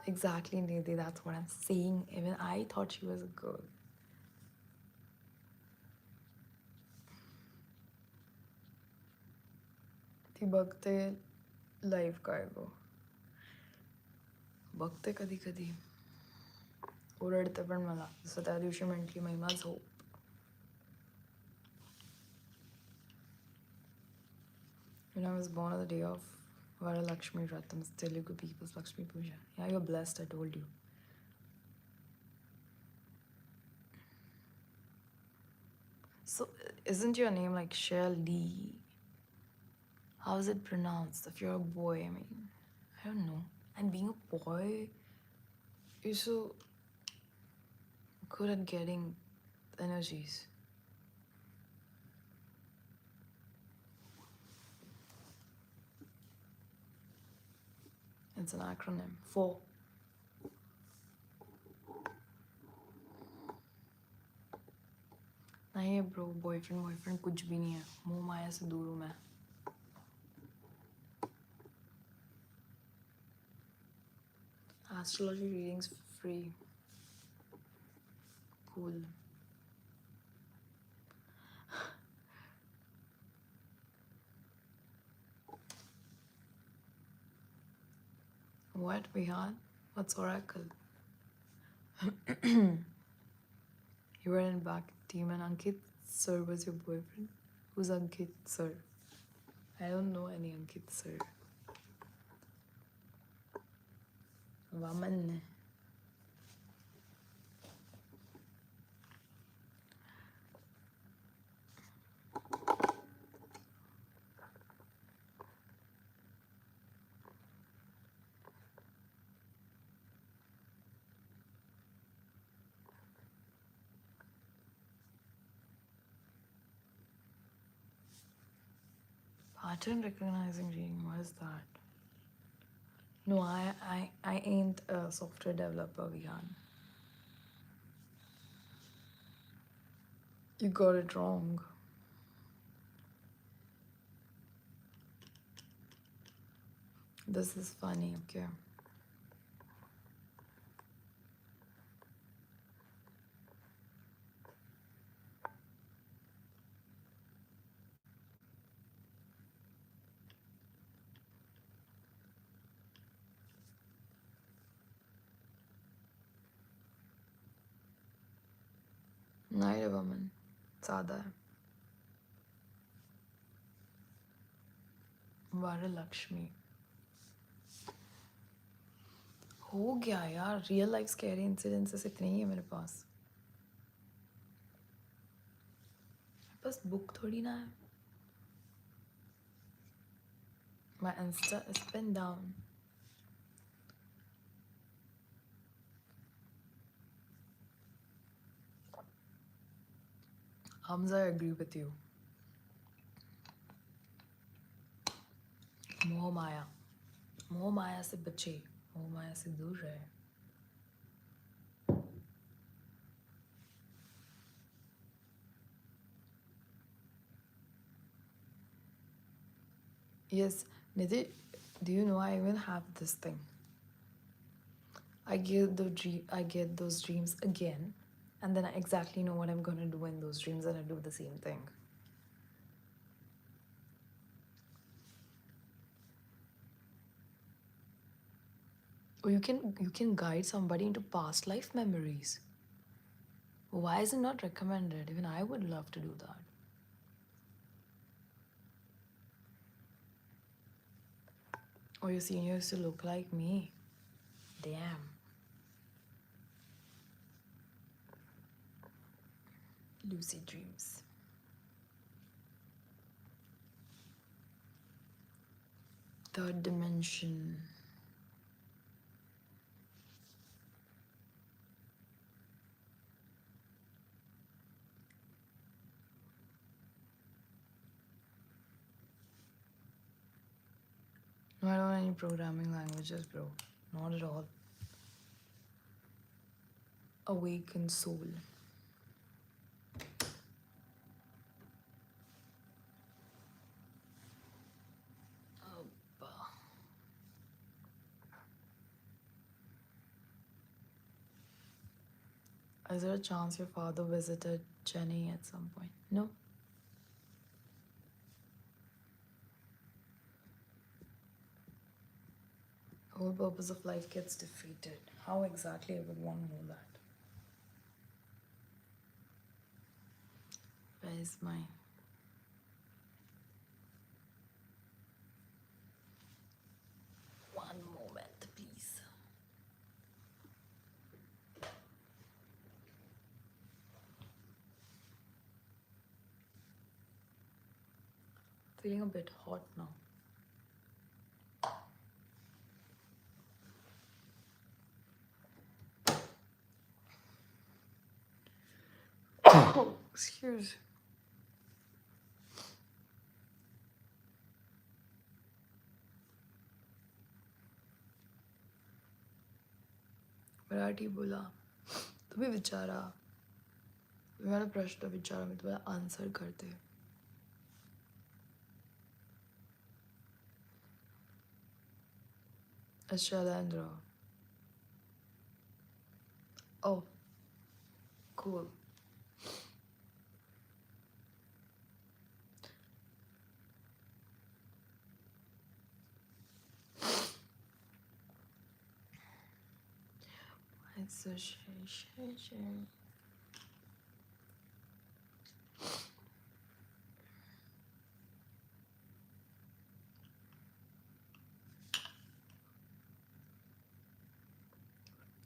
Exactly, Nidhi, that's what I'm saying. Even I thought she was a girl. ती बघते live काय गो बघते कधी कधी ओरडते पण मला जसं त्या दिवशी म्हटली महिमा झोप When I was born on the day of Varalakshmi Vratams, Telugu people's Lakshmi Puja. Yeah, you're blessed, I told you. So, isn't your name like Shelly? How is it pronounced? If you're a boy, I mean, I don't know. And being a boy, you're so good at getting energies. It's an acronym. 4. नहीं है bro boyfriend कुछ भी नहीं है मोह माया से दूर हूँ मैं Astrology readings free. Cool. What, Vihan? What's Oracle? You were in back team and Ankit sir was your boyfriend? Who's Ankit sir? I don't know any Ankit sir. Vaman. Pattern recognizing reading, what is that? No, I ain't a software developer, Vihan. You got it wrong. This is funny, okay. Night a woman. सादा है Varalakshmi. हो गया यार real life scary incidences इतने ही है मेरे पास बस book थोड़ी ना है My Insta is pinned down. Hamza, I agree with you. मोह माया से बचे मोह माया से दूर रहे Yes, Nidhi, do you know I even have this thing? I get those dreams again, and then I exactly know what I'm gonna do in those dreams, and I do the same thing. Or you can guide somebody into past life memories. Why is it not recommended? Even I would love to do that. Or your senior used to look like me. Damn. Lucid dreams. Third dimension. I don't know any programming languages, bro. Not at all. Awakened soul. Abba. Is there a chance your father visited Chennai at some point? No? The whole purpose of life gets defeated. How exactly I would want to know that? Where is my... One moment, please. Feeling a bit hot now. Oh, excuse. Marathi बोला तुम्ही विचारा तुम्ही मला प्रश्न विचारा मी तुम्हाला answer करते Shailendra. Oh, cool. Association.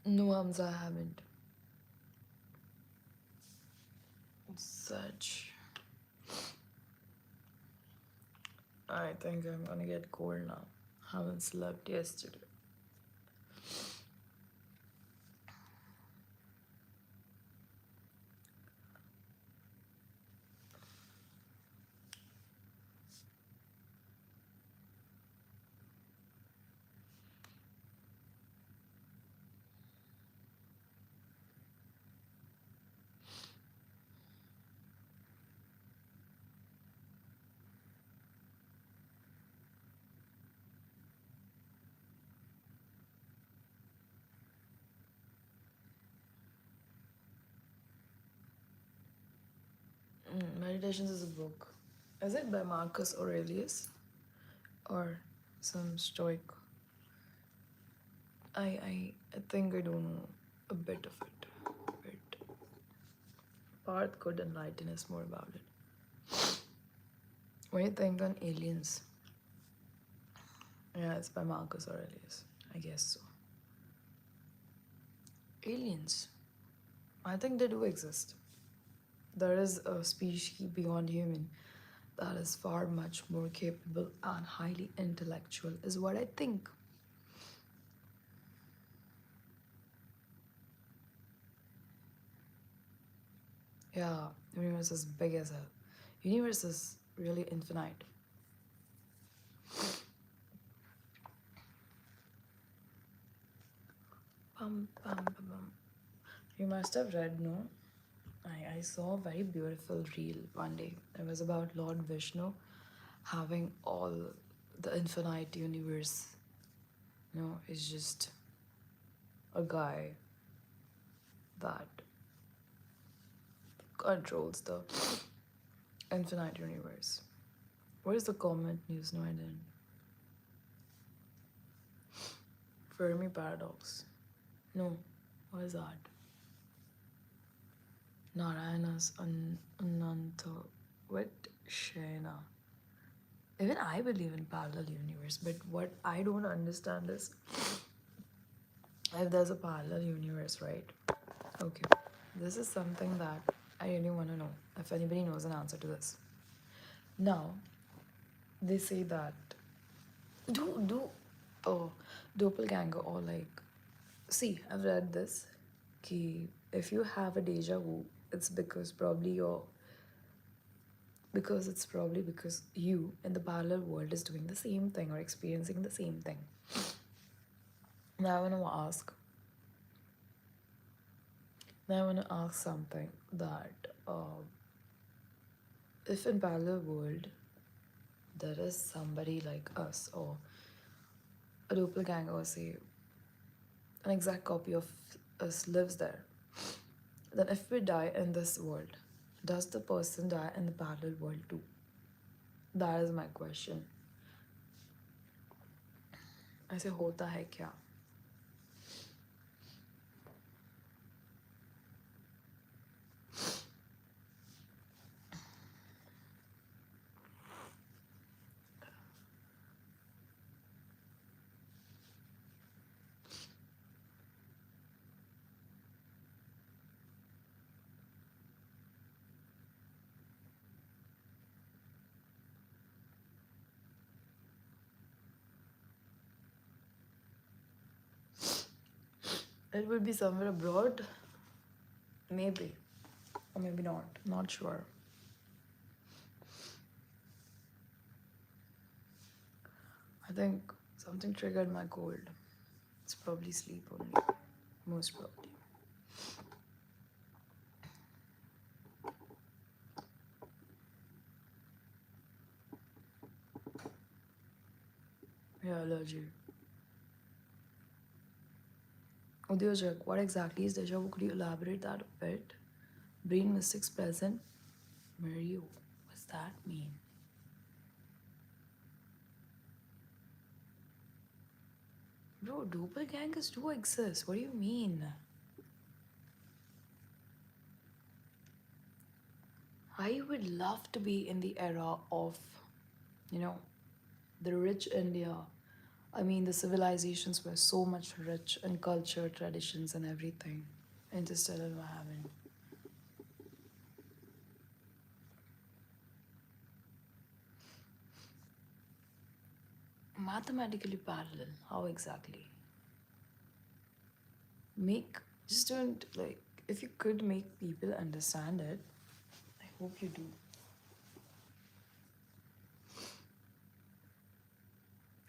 No, Hamza, I haven't. Such. I think I'm gonna get cold now. Haven't slept yesterday. Meditations is a book. Is it by Marcus Aurelius? Or some Stoic? I think I don't know a bit of it. But Parth could enlighten us more about it. What do you think on aliens? Yeah, it's by Marcus Aurelius. I guess so. Aliens. I think they do exist. There is a species beyond human that is far much more capable and highly intellectual, is what I think. Yeah, universe is big as hell. Universe is really infinite. Bum, bum, bum, bum. You must have read, no? I saw a very beautiful reel one day. It was about Lord Vishnu having all the infinite universe. You know, it's just a guy that controls the infinite universe. What is the comment news? No, I didn't. Fermi paradox. No, what is that? Narayana's Ananta. What? Shayna. Even I believe in parallel universe, but what I don't understand is if there's a parallel universe, right? Okay, this is something that I really want to know. If anybody knows an answer to this. Now, they say that do oh doppelganger or like see I've read this ki if you have a deja vu it's because probably your Because it's probably because you in the parallel world is doing the same thing or experiencing the same thing. Now I want to ask. Now I want to ask something that if in parallel world there is somebody like us or a doppelganger or say an exact copy of us lives there, then if we die in this world, does the person die in the parallel world too? That is my question. ऐसे होता है क्या? It would be somewhere abroad, maybe, or maybe not. Not sure. I think something triggered my cold. It's probably sleep only, most probably. Yeah, allergy. Udyojak, what exactly is deja vu? Could you elaborate that a bit? Brain mystics present. Mario, what's that mean? Bro, doppelgangers do exist. What do you mean? I would love to be in the era of, you know, the rich India. I mean, the civilizations were so much rich in culture, traditions, and everything. Interstellar environment. Mathematically parallel. How exactly? Make, just don't like, if you could make people understand it, I hope you do.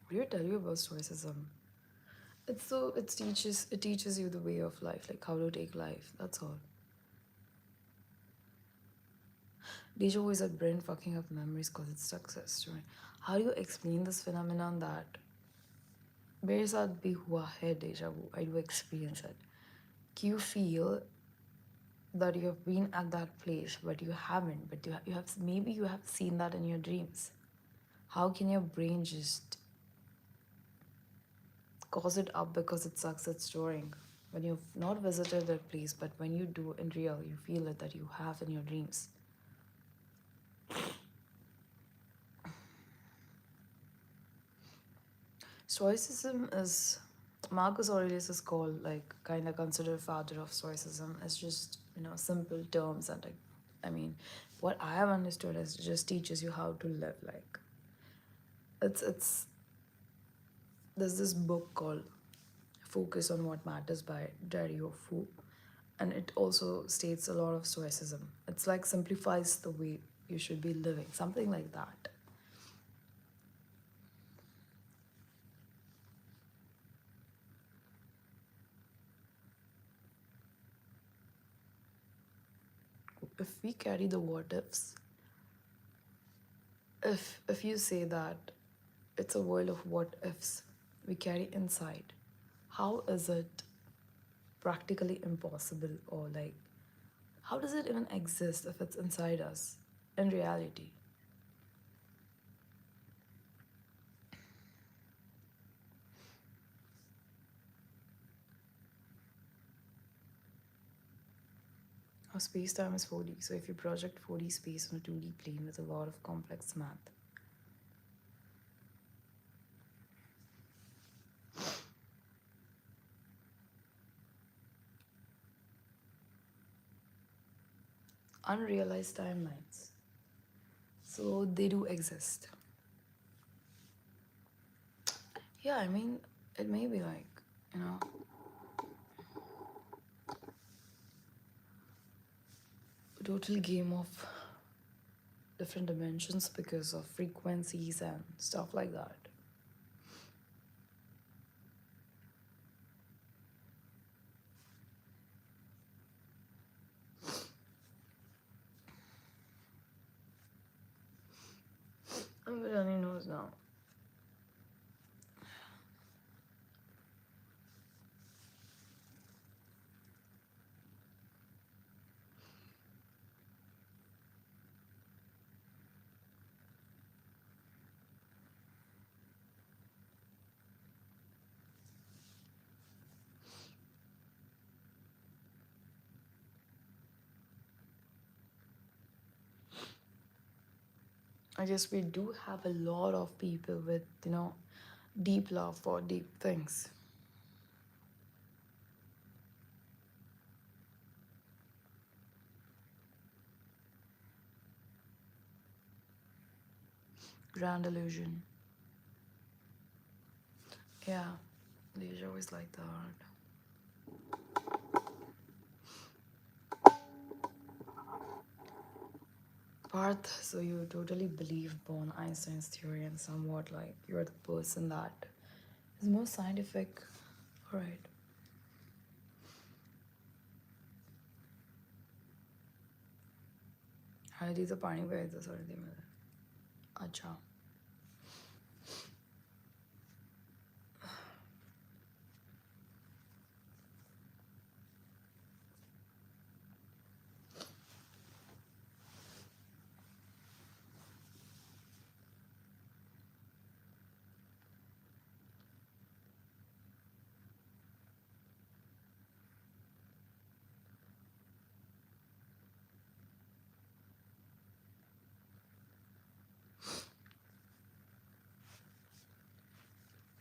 What do you tell you about stoicism? It teaches you the way of life, like how to take life. That's all. Deja vu is a brain fucking up memories because it's success. Right? How do you explain this phenomenon that मेरे साथ भी हुआ है deja vu? I do experience it. Do you feel that you have been at that place, but you haven't? But you have maybe you have seen that in your dreams. How can your brain just cause it up because it sucks at storing? When you've not visited that place, but when you do in real, you feel it that you have in your dreams. Stoicism is Marcus Aurelius is called like kind of considered father of Stoicism. It's just simple terms and like I mean, what I have understood is it just teaches you how to live. Like it's there's this book called Focus on What Matters by Dario Fu, and it also states a lot of Stoicism. It's like simplifies the way you should be living, something like that. If we carry the what ifs, if you say that it's a world of what ifs we carry inside, how is it practically impossible, or like how does it even exist if it's inside us in reality? Our space time is 4D, so if you project 4D space on a 2D plane with a lot of complex math, unrealized timelines, so they do exist. Yeah, I mean, it may be like, you know, a total game of different dimensions because of frequencies and stuff like that. Everybody knows now. I guess we do have a lot of people with, deep love for deep things. Grand illusion. Yeah, these always like the art. Parth, so you totally believe upon Einstein's theory and somewhat like you're the person that is more scientific. Alright. हल्दी तो पानी पे था सर्दी में अच्छा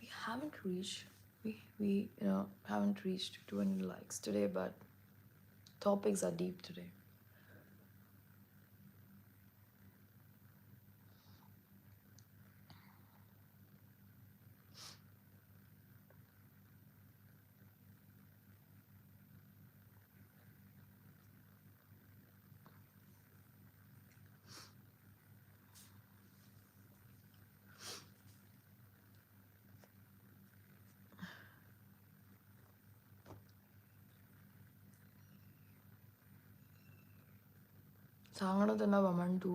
we haven't reached we haven't reached 200 likes today, but topics are deep today. सांगणं त्यांना म्हणतो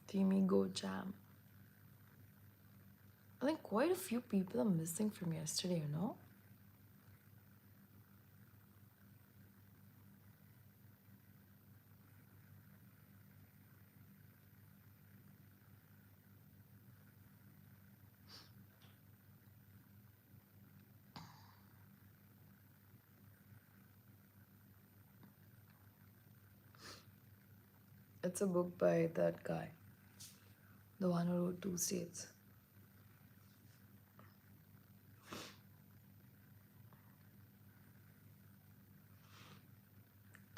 Timmy Go Jam. I think quite a few people are missing from yesterday, you know? It's a book by that guy, the one who wrote Two States.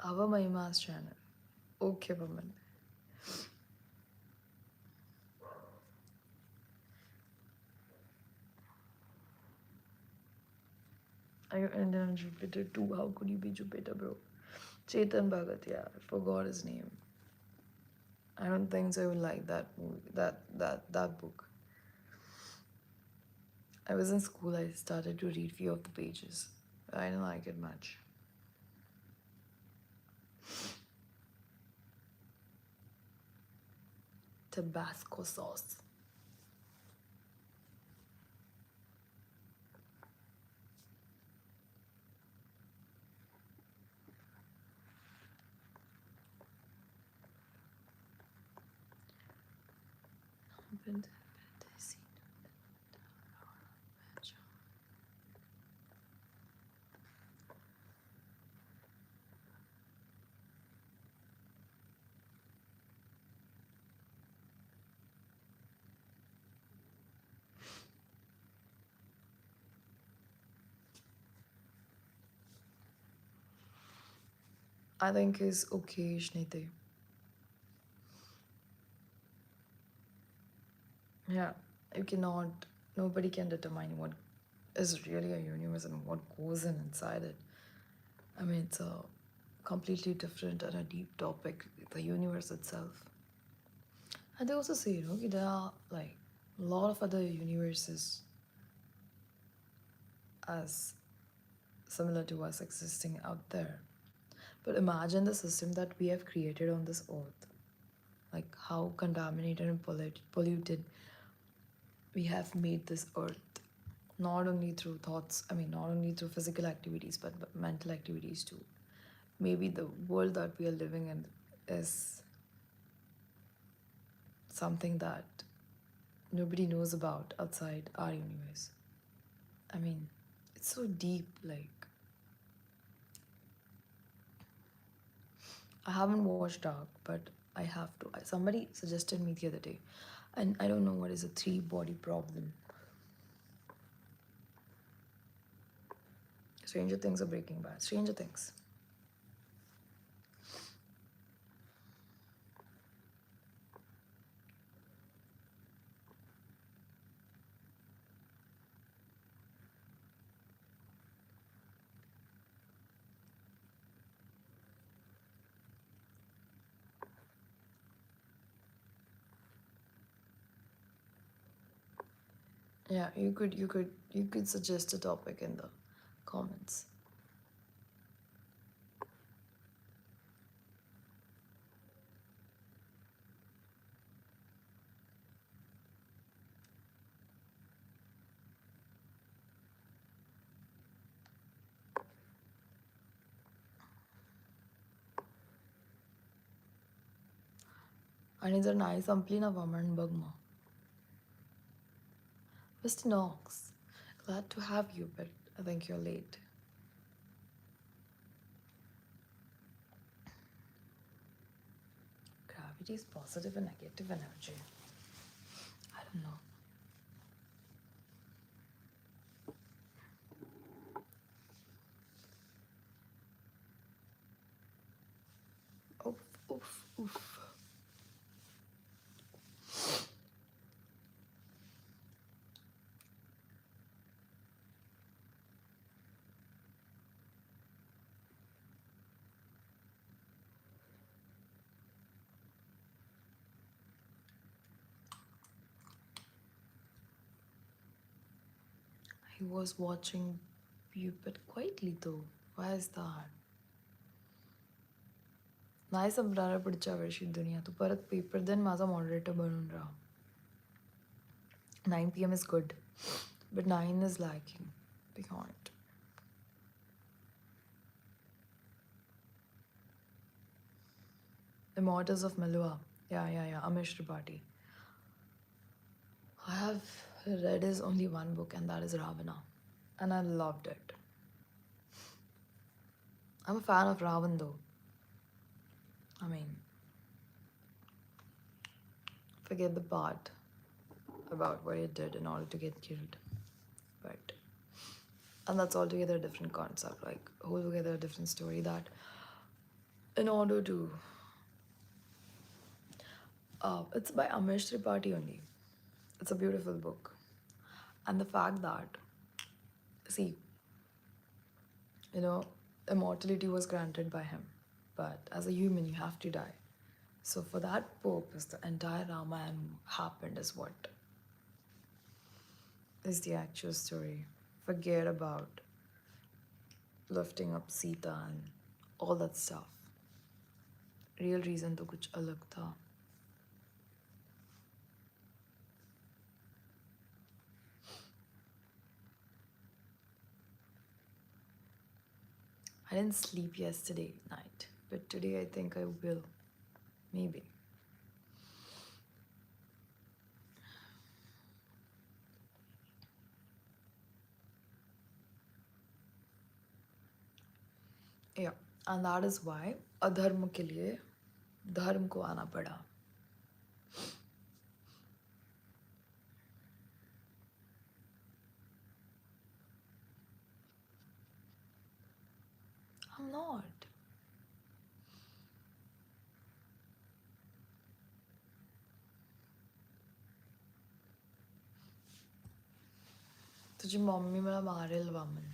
Our Mahima's channel. Okay, woman. Are you Indian Jupiter too? How could you be Jupiter, bro? Chetan Bhagat, yeah, I forgot his name. I don't think so. I would like that movie, that book. I was in school. I started to read few of the pages. I didn't like it much. Tabasco sauce. I think is okay, Shnite. Yeah, you cannot. Nobody can determine what is really a universe and what goes in inside it. I mean, it's a completely different and a deep topic, the universe itself. And they also say, there are like a lot of other universes as similar to us existing out there. But imagine the system that we have created on this earth. Like how contaminated and polluted we have made this earth. Not only through thoughts, I mean, not only through physical activities, but mental activities too. Maybe the world that we are living in is something that nobody knows about outside our universe. I mean, it's so deep. Like, I haven't watched Dark, but I have to. Somebody suggested me the other day, and I don't know what is a three-body problem. Stranger Things or Breaking Bad? Stranger Things. Yeah, you could suggest a topic in the comments. आणि जर नाही संपली ना वामन बघ मग. Mr. Knox, glad to have you, but I think you're late. Gravity is positive and negative energy. I don't know. Oof, oof, oof. He was watching you, but quietly though. Why is that? नाही संपणार पुढच्या वर्षी दुनिया. तू परत paper then माझा moderator बनून राहा. 9 p.m. is good, but 9 is lacking behind. Immortals of Melua. Yeah. Amish Tripathi. I have read his only one book, and that is Ravana. And I loved it. I'm a fan of Ravan though. I mean, forget the part about what he did in order to get killed. But, and that's altogether a different concept, like altogether a different story that in order to, it's by Amish Tripathi only. It's a beautiful book. And the fact that, see, immortality was granted by him. But as a human, you have to die. So for that purpose, the entire Ramayana happened is what is the actual story. Forget about lifting up Sita and all that stuff. Real reason to kuch alag tha. I didn't sleep yesterday night, but today I think I will. Maybe. Yeah, and that is why अधर्म के लिए धर्म को आना पड़ा. I'm not. तुझी mummy मला मारेल Vaman.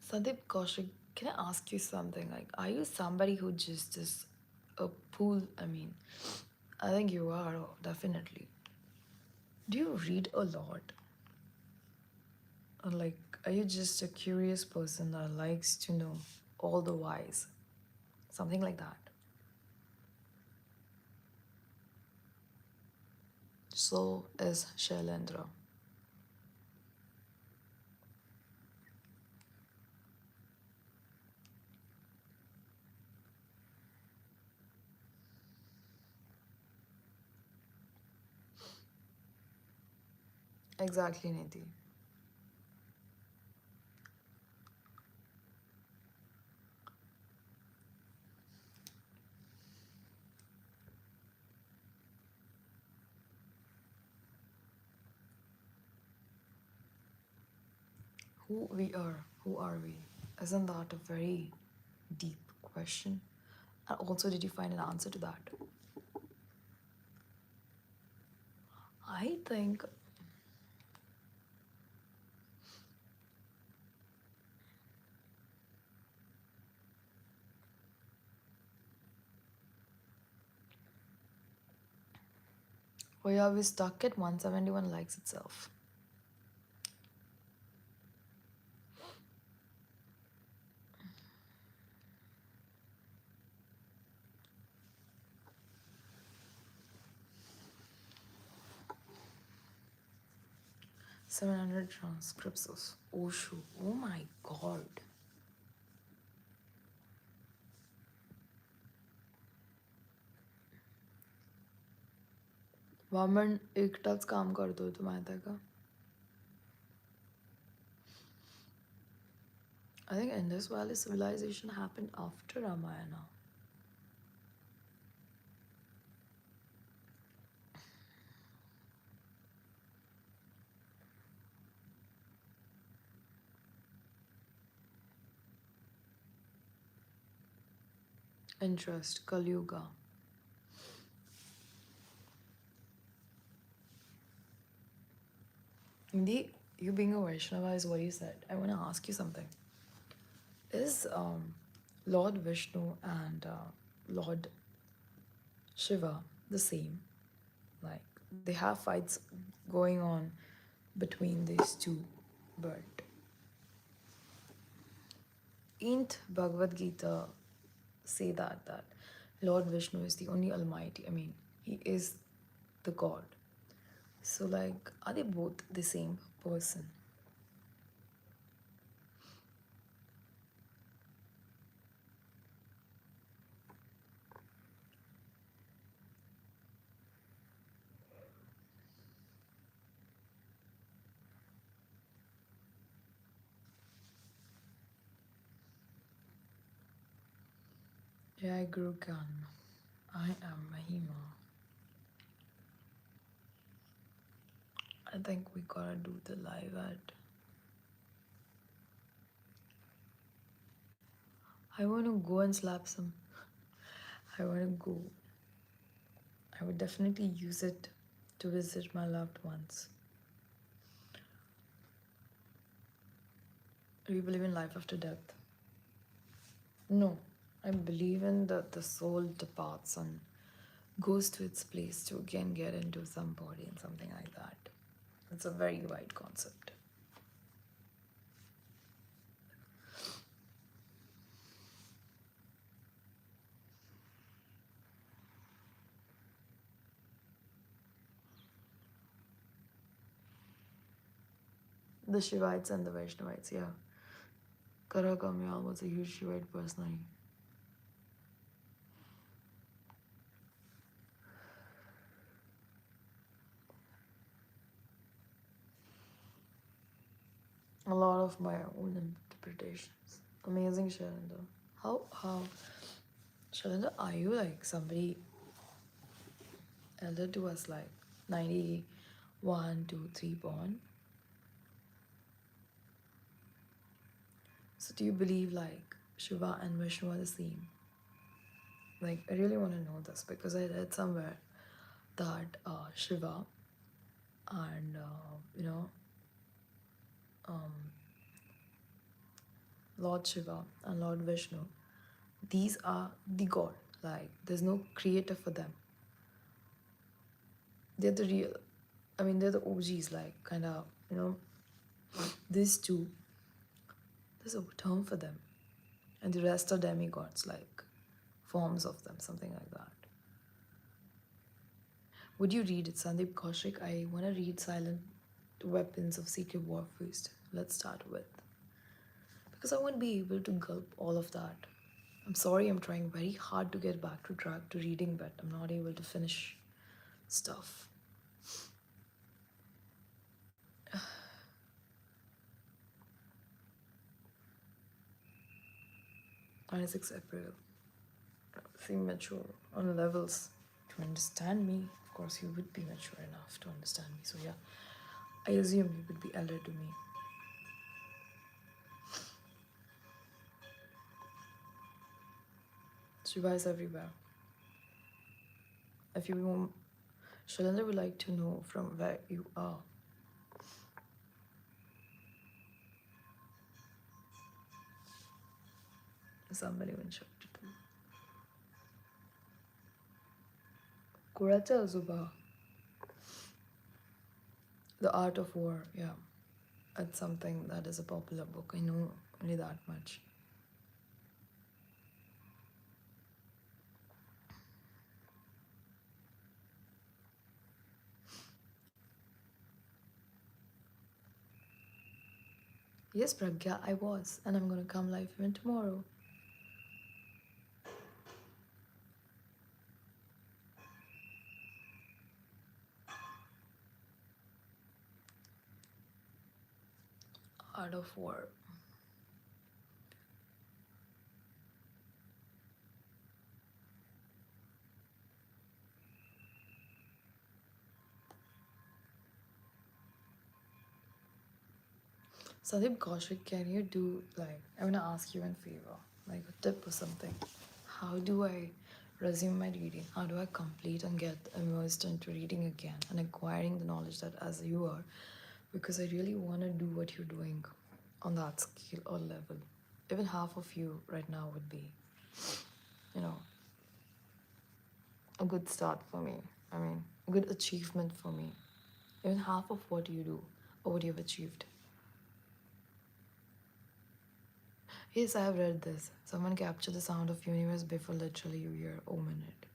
Sandeep Kaushik, can I ask you something? Like, are you somebody who just is a pool? I mean, I think you are, definitely. Do you read a lot? Or like, are you just a curious person that likes to know all the whys? Something like that. So is Shailendra. Exactly, Nidhi. Who we are? Who are we? Isn't that a very deep question? And also, did you find an answer to that? I think, oh yeah, we're stuck at 171 likes itself. Seven hundred transcripts of Osho. Oh my god. Vaman एकटाच काम करतोय तू माहित आहे का? I think Indus Valley civilization happened after Ramayana. Interest, Kali Yuga. Indeed, you being a Vaishnava is what you said. I want to ask you something. Is Lord Vishnu and Lord Shiva the same? Like, they have fights going on between these two, but ain't Bhagavad Gita say that Lord Vishnu is the only Almighty? I mean, he is the God. So, like, are they both the same person? Jai Guru Khan. I am Mahima. I think we gotta do the live ad. I wanna go and slap some. I wanna go. I would definitely use it to visit my loved ones. Do you believe in life after death? No. I believe in that the soul departs and goes to its place to again get into some body and something like that. It's a very wide concept. The Shivites and the Vaishnavites, yeah. Kara Kamyal was a huge Shivite personality. A lot of my own interpretations. Amazing, Shailendra. How, Shailendra, are you like somebody elder to us, like 91, 2, 3 born? So do you believe like Shiva and Vishnu are the same? Like, I really want to know this because I read somewhere that Shiva and, um, Lord Shiva and Lord Vishnu, these are the god. Like, there's no creator for them. They're the real, I mean, they're the OGs, like, kind of, these two, there's a term for them. And the rest are demigods, like forms of them, something like that. Would you read it, Sandeep Kaushik? I want to read Silent Weapons of Secret War first. Let's start with. Because I won't be able to gulp all of that. I'm sorry, I'm trying very hard to get back to track to reading, but I'm not able to finish stuff. 26 April. Seem mature on levels to understand me. Of course, you would be mature enough to understand me. So, yeah, I assume you would be elder to me. Shiva is everywhere. If you want, Shalendra would like to know from where you are. Somebody instructed to. Kurata Zuba, The Art of War. Yeah, it's something that is a popular book. I know only that much. Yes, Pragya, I was, and I'm gonna come live even tomorrow. Art of War. Sandeep Kaushik, can you do like I'm gonna ask you in favor, like a tip or something. How do I resume my reading? How do I complete and get immersed into reading again and acquiring the knowledge that as you are? Because I really want to do what you're doing on that scale or level. Even half of you right now would be, you know, a good start for me. I mean, a good achievement for me. Even half of what you do or what you've achieved. Yes, I have read this. Someone captured the sound of universe before literally you hear omen it.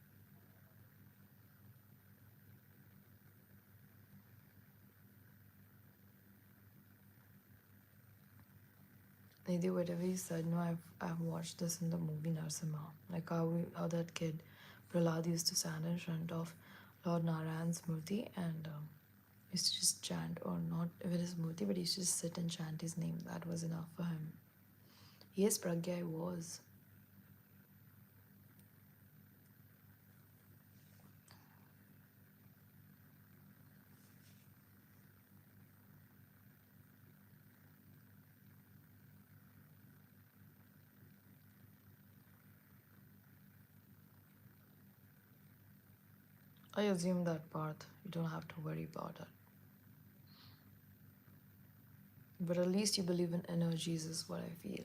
Nidhi, whatever you said, no, I've watched this in the movie Narsimha. Like how that kid Prahlad used to stand in front of Lord Narayan's murti and used to just chant, or not even his murti, but he used to just sit and chant his name. That was enough for him. Yes, Pragya, I was. I assume that part. You don't have to worry about it. But at least you believe in energies, is what I feel.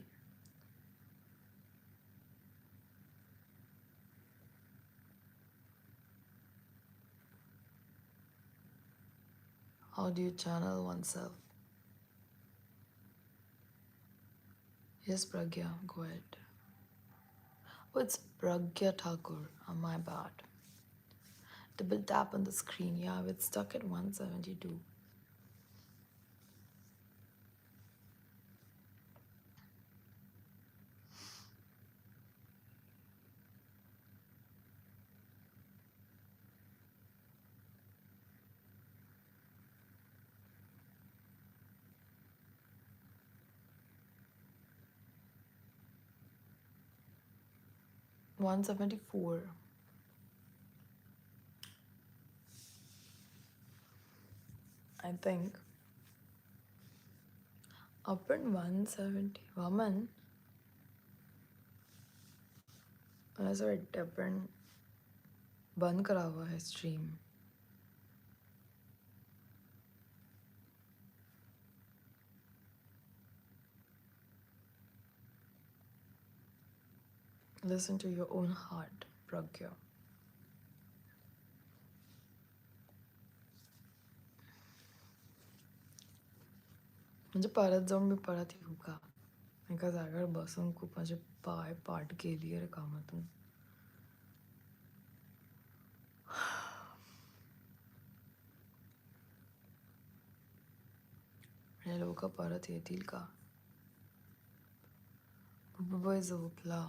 How do you channel oneself? Yes, Pragya, go ahead. Oh, it's Pragya Thakur. Oh, my bad. Double tap on the screen. Yeah, it's stuck at 172. 174. I think. Up in 170. Woman. Sir Tepan बंद करा हुआ है stream. Listen to your own heart, Pragya. म्हणजे परत जाऊन मी परत येऊ का? एका जागेवर बसून खूप माझे पाय पाठ गेली आहे कामातून. हे लोक परत येतील का? बुबूबॉय झोपला.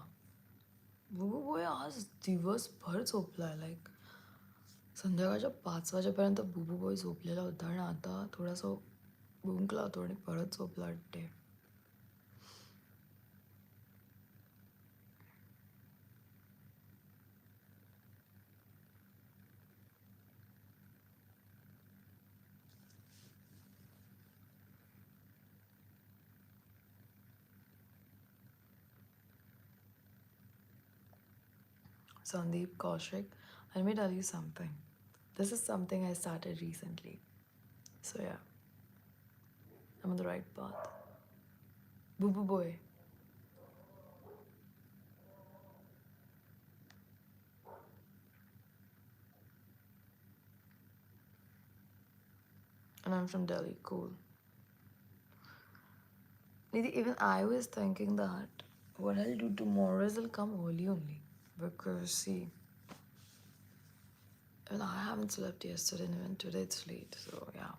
बुबूबॉय आज दिवसभर झोपलाय. लाईक संध्याकाळच्या 5 वाजेपर्यंत बुबूबॉय झोपलेला होता आणि आता थोडासा भूक लावतो आणि परत झोपला वाटते. Sandeep Kaushik, let me tell you something. This is something I started recently. So yeah, I'm on the right path. Boo Boo Boy. And I'm from Delhi. Cool. Nidhi, even I was thinking that what I'll do tomorrow is I'll come early only. Because see, and I haven't slept yesterday and even today it's late. So yeah,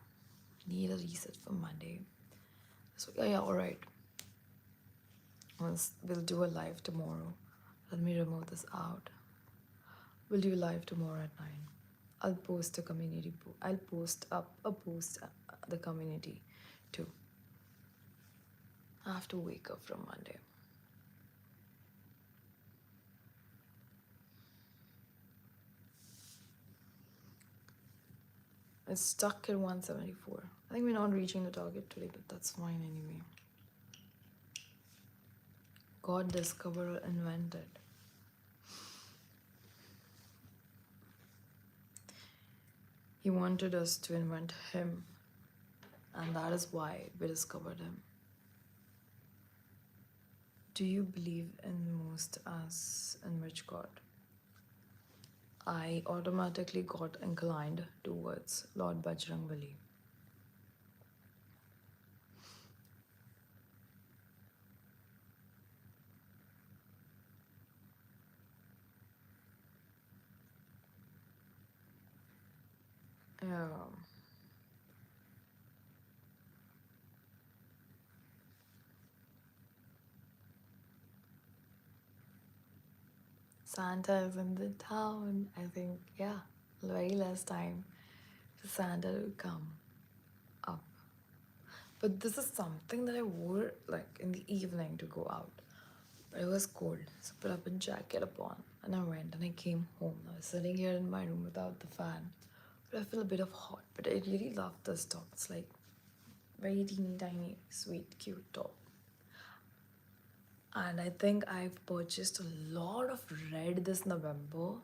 need a reset for Monday. So yeah, alright. We'll do a live tomorrow. Let me remove this out. We'll do live tomorrow at 9. I'll post a community. I'll post up a post the community too. I have to wake up from Monday. It's stuck at 174. I think we're not reaching the target today, but that's fine anyway. God discovered or invented. He wanted us to invent him, and that is why we discovered him. Do you believe in most as in which God? I automatically got inclined towards Lord Bajrangbali. Yeah. Santa is in the town. I think, yeah, very less time for Santa to come up. But this is something that I wore like in the evening to go out. But it was cold, so put up a jacket upon and I went and I came home. I was sitting here in my room without the fan. But I feel a bit of hot. But I really love this top. It's like very teeny tiny, sweet, cute top. And I think I've purchased a lot of red this November.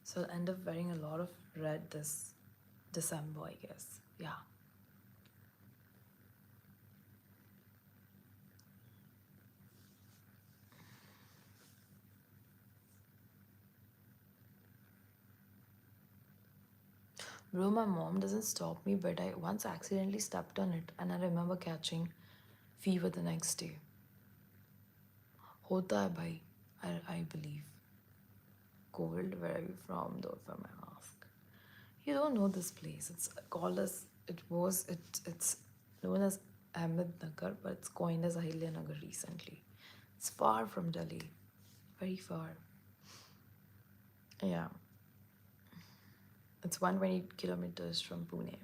So I'll end up wearing a lot of red this December, I guess. Yeah. Bro, my mom doesn't stop me, but I once accidentally stepped on it and I remember catching fever the next day. Hota hai bhai, I believe. Cold, where are you from though, if I may ask? You don't know this place. It's called as, it's known as Ahmed Nagar, but it's coined as Ahilya Nagar recently. It's far from Delhi. Very far. Yeah. It's 120 kilometers from Pune.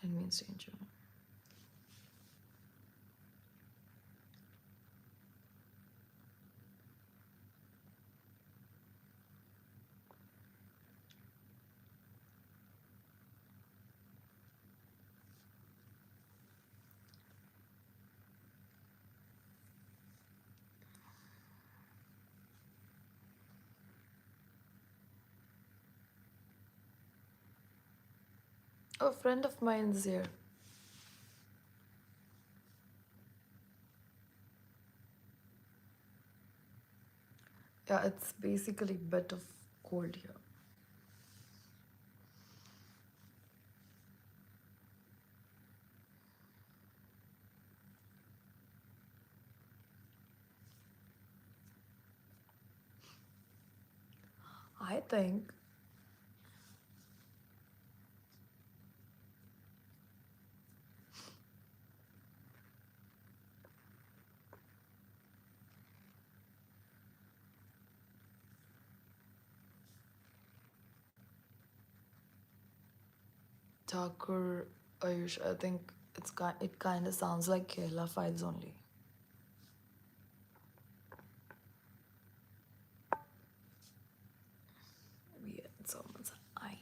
It means danger. A friend of mine is here. Yeah, it's basically a bit of cold here. I think Thakur Ayush, I think it kind of sounds like Kerala files only. Yeah, it's someone's eye.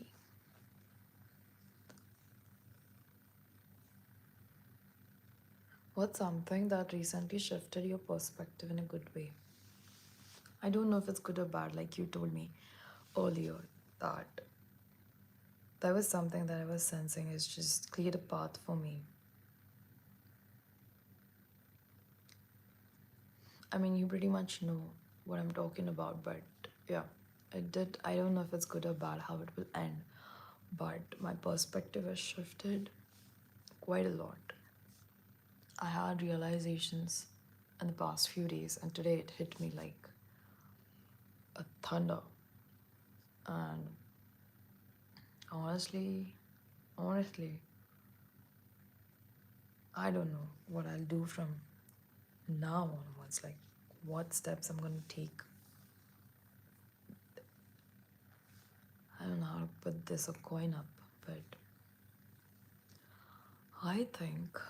What's something that recently shifted your perspective in a good way? I don't know if it's good or bad, like you told me earlier that there was something that I was sensing is just cleared a path for me. I mean, you pretty much know what I'm talking about, but yeah, it did. I don't know if it's good or bad how it will end, but my perspective has shifted quite a lot. I had realizations in the past few days, and today it hit me like a thunder. And honestly, honestly, I don't know what I'll do from now onwards. Like, what steps I'm gonna take. I don't know how to put this a coin up, but I think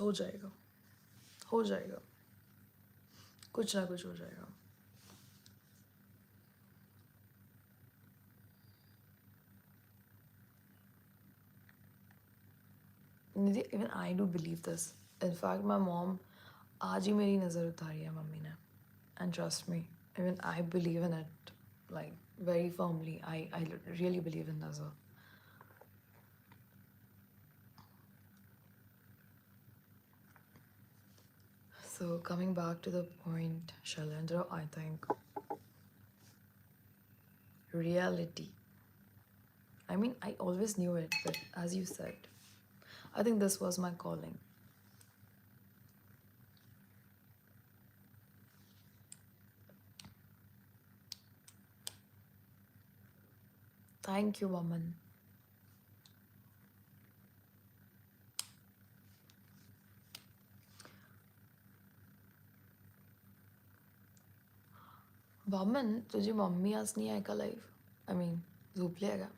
हो जाएगा हो जाएगा कुछ ना कुछ हो जाएगा Nidhi even I do believe this in fact my mom आज ही मेरी नज़र उतारी है मम्मी ने and trust me even I believe in it like very firmly. I really believe in nazar. So coming back to the point, Shailendra, I think reality. I mean, I always knew it, but as you said, I think this was my calling. Thank you, woman. Woman, तुझी mummy आज नहीं आहे का live? I mean, झोपली आहे का?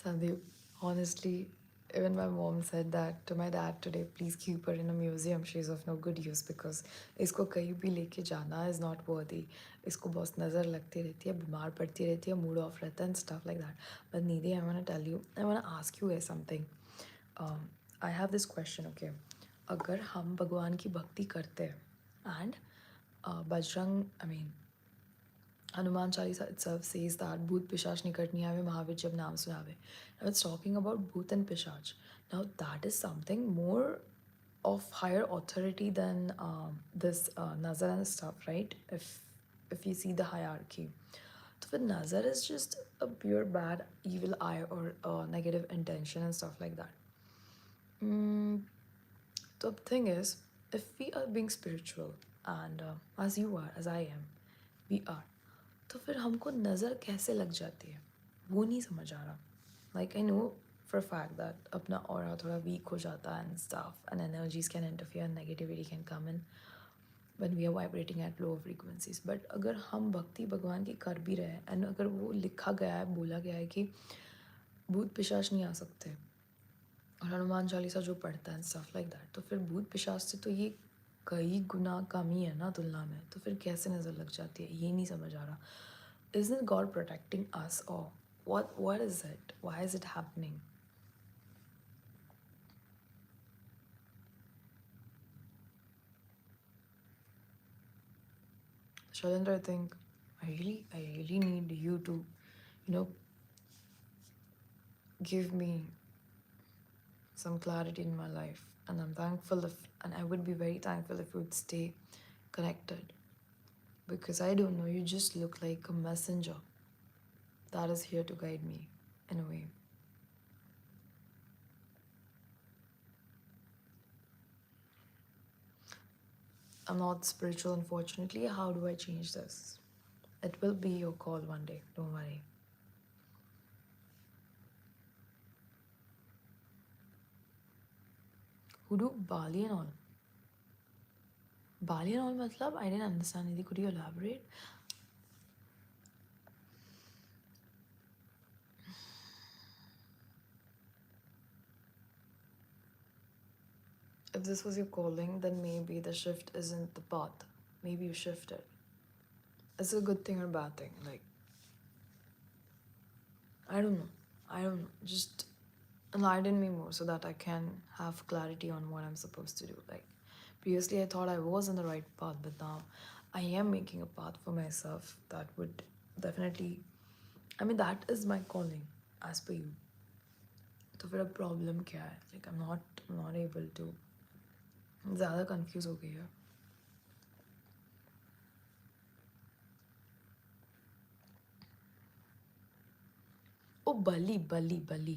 Sandeep, honestly, even my mom said that to my dad today, please keep her in a museum. She's of no good use because इसको कहीं भी लेके जाना is not worthy. इसको बहुत नज़र लगती रहती है, बीमार पड़ती रहती है, mood off रहता है and stuff like that. But Nidhi, I want to tell you, I want to ask you guys something. I have this question, okay? अगर हम भगवान की भक्ति करते हैं and Bajrang, I mean, Hanuman Chalisa itself says that Bhoot Pishach Nikat Nahi Aave Mahavir Jab Naam Sunave. Now it's talking about Bhoot and Pishach. Now that is something more of higher authority than this Nazar and stuff, right? If you see the hierarchy. So with Nazar is just a pure bad evil eye or negative intention and stuff like that. Mm, the thing is, if we are being spiritual and as you are, as I am, we are, तो फिर हमको नज़र कैसे लग जाती है वो नहीं समझ आ रहा like I know for fact that अपना और थोड़ा वीक हो जाता है and stuff and energies can interfere negativity can come in when we are vibrating at low frequencies but अगर हम भक्ति भगवान की कर भी रहे हैं एंड अगर वो लिखा गया है बोला गया है कि भूत पिशाच नहीं आ सकते और हनुमान चालीसा जो पढ़ता है स्टफ लाइक दैट तो फिर भूत पिशाच से तो ये कई गुना कम ही है ना तुलना में तो फिर कैसे नज़र लग जाती है ये नहीं समझ आ रहा isn't God protecting us or what is it why is it happening Shailendra, I think I really need you to, you know, give me some clarity in my life. And I'm thankful if, and I would be very thankful if you would stay connected. Because I don't know, you just look like a messenger that is here to guide me in a way. I'm not spiritual, unfortunately. How do I change this? It will be your call one day, don't worry. Who do Bali and all? Bali and all, matlab? I didn't understand. Nidhi, could you elaborate? If this was your calling, then maybe the shift isn't the path. Maybe you shifted. It's a good thing or bad thing. Like, I don't know. I don't know. Just enlighten me more so that I can have clarity on what I'm supposed to do. Like, previously I thought I was on the right path, but now I am making a path for myself that would definitely, I mean, that is my calling as per you. तो फिर अब problem क्या है like I'm not able to ज़्यादा confuse हो गई है ओ बली बली बली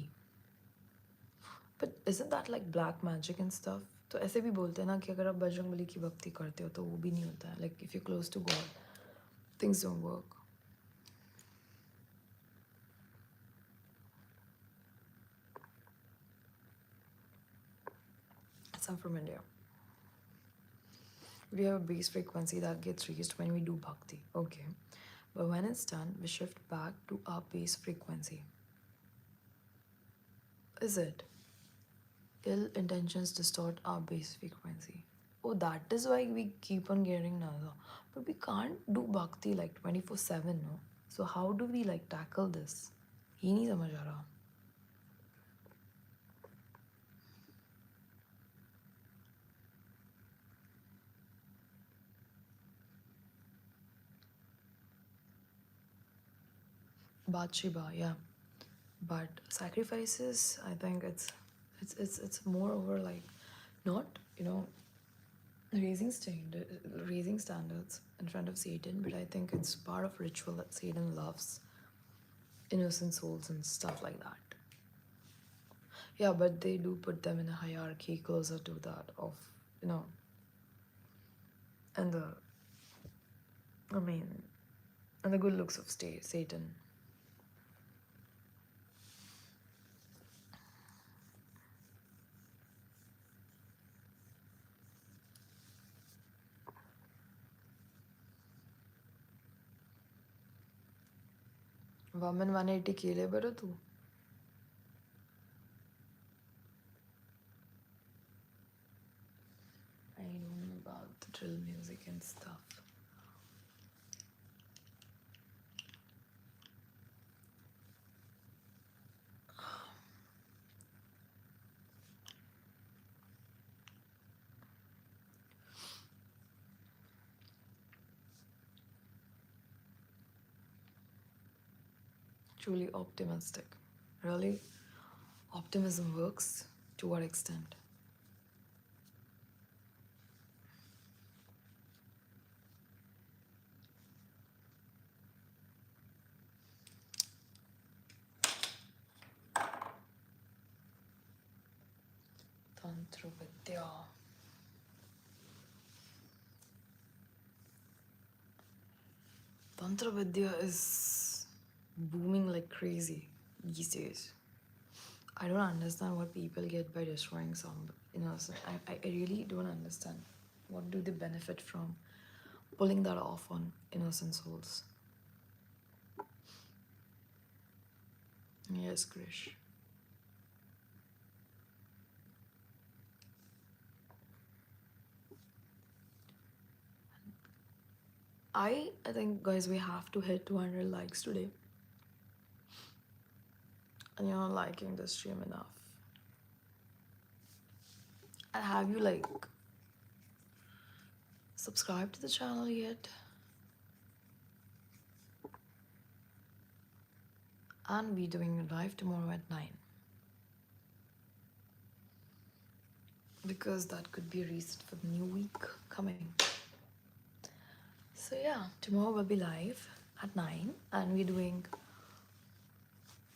but isn't that like black magic and stuff तो ऐसे भी बोलते हैं ना कि अगर आप बजरंग बली की भक्ति करते हो तो वो भी नहीं होता है like if you're close to God things don't work. I'm from India. We have a base frequency that gets reached when we do bhakti, okay, but when it's done we shift back to our base frequency. Is it? Ill intentions distort our base frequency. Oh, that is why we keep on getting nada. But we can't do bhakti like 24/7, no? So how do we like tackle this? He नहीं समझ आ रहा. Bathsheba, yeah. But sacrifices, I think it's more over like not, you know, raising standards in front of Satan, but I think it's part of ritual that Satan loves innocent souls and stuff like that. Yeah, but they do put them in a hierarchy closer to that of, you know, and the, I mean, and the good looks of Satan. Woman 180 केले बरो तू. I don't know about the drill music and stuff. Truly optimistic. Really? Optimism works? To what extent? Tantra Vidya. Tantra Vidya is booming like crazy these days. I don't understand what people get by destroying some innocent. I really don't understand. What do they benefit from pulling that off on innocent souls? Yes, Krish. I think guys we have to hit 200 likes today. And you're not liking the stream enough. And have you like subscribed to the channel yet? and we're doing live tomorrow at 9 because that could be a reset for the new week coming. So yeah, tomorrow we'll be live at 9 and we're doing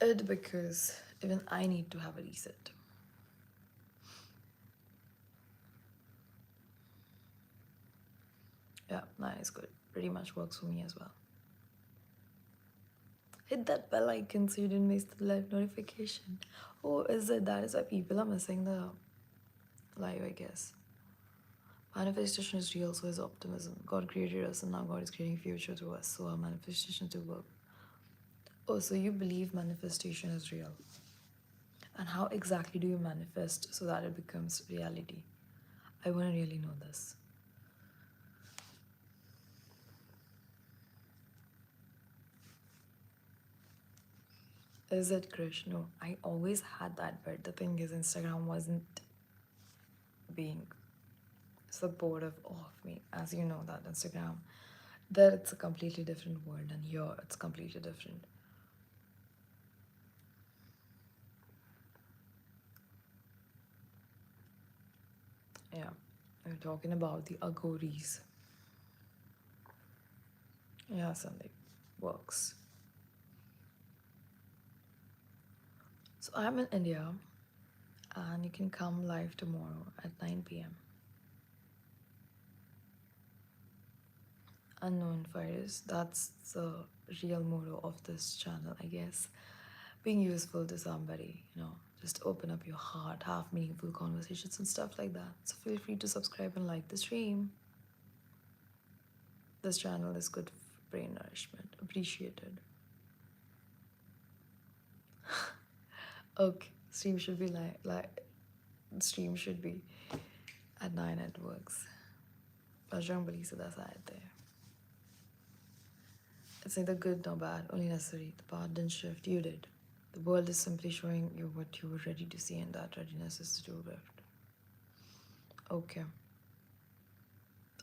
it because even I need to have a reset. Yeah, 9 is good. Pretty much works for me as well. Hit that bell icon so you didn't miss the live notification. Oh, is it? That is why people are missing the live, I guess. Manifestation is real, so is optimism. God created us and now God is creating future to us, so our manifestation to work. Oh, so you believe manifestation is real. And how exactly do you manifest so that it becomes reality? I want to really know this. Is it Krish? No, I always had that, but the thing is, Instagram wasn't being supportive of me. As you know, that Instagram, there it's a completely different world, and here it's completely different. Yeah, we're talking about the Agoris. Yeah, Sunday works. So I'm in India, and you can come live tomorrow at 9 p.m. Unknown virus. That's the real motto of this channel, I guess. Being useful to somebody, just open up your heart, have meaningful conversations and stuff like that. So feel free to subscribe and like the stream. This channel is good for brain nourishment. Appreciated. Okay, stream should be stream should be at 9 at works. Bajrang Bali se that's there. It's neither good nor bad, only necessary. The path didn't shift, you did. The world is simply showing you what you were ready to see, and that readiness is to do left. Okay.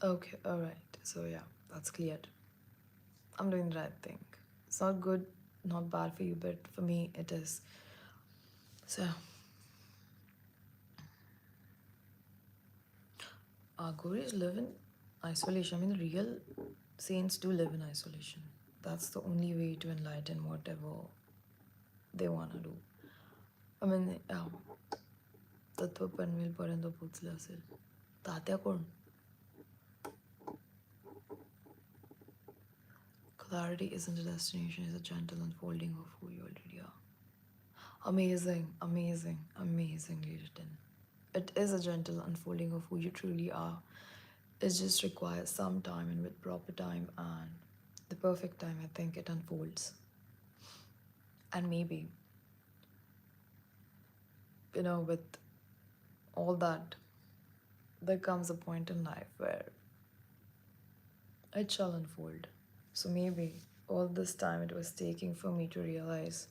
Okay, alright. So yeah, that's cleared. I'm doing the right thing. It's not good, not bad for you, but for me it is. So our gurus live in isolation. I mean, real saints do live in isolation. That's the only way to enlighten whatever they want to do. I mean, तत्व पनवेलपर्यंत पोचलं असेल तात्या कोण Clarity isn't a destination, it's a gentle unfolding of who you already are. Amazing, amazing, amazingly written. It is a gentle unfolding of who you truly are. It just requires some time, and with proper time and the perfect time, I think it unfolds. And maybe, with all that, there comes a point in life where it shall unfold. So maybe all this time it was taking for me to realize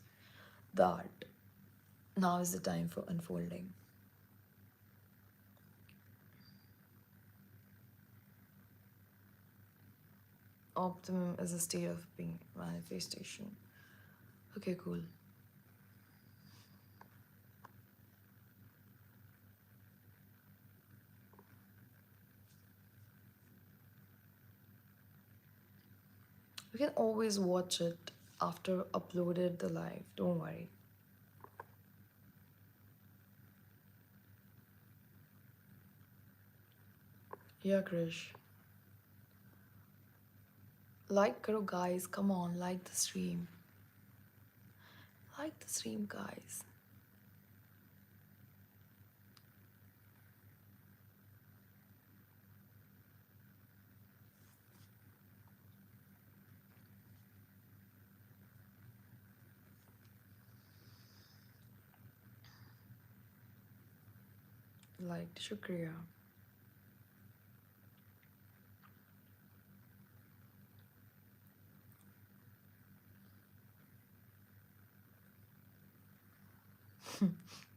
that now is the time for unfolding. Optimum is a state of being, manifestation. Okay, cool. You can always watch it after uploaded the live, don't worry. Yeah, Krish. Like karo guys, come on, like the stream. Like the stream, guys. Like, shukriya.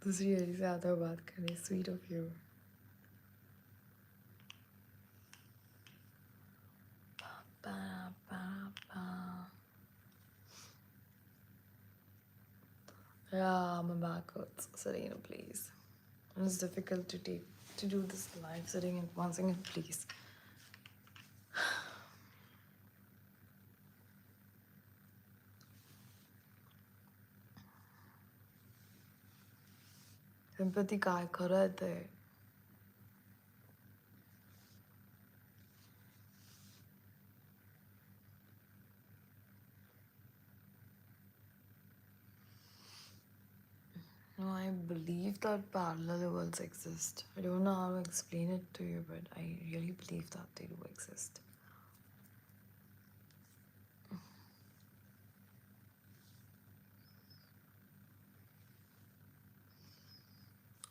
दूसरी हरी से आता बात करने sweet of you. Ba, ba, ba. my back hurts. Serena, please. And it's difficult to do this live sitting in one second, please. Empathy काय खरं ते. No, I believe that parallel worlds exist. I don't know how to explain it to you, but I really believe that they do exist.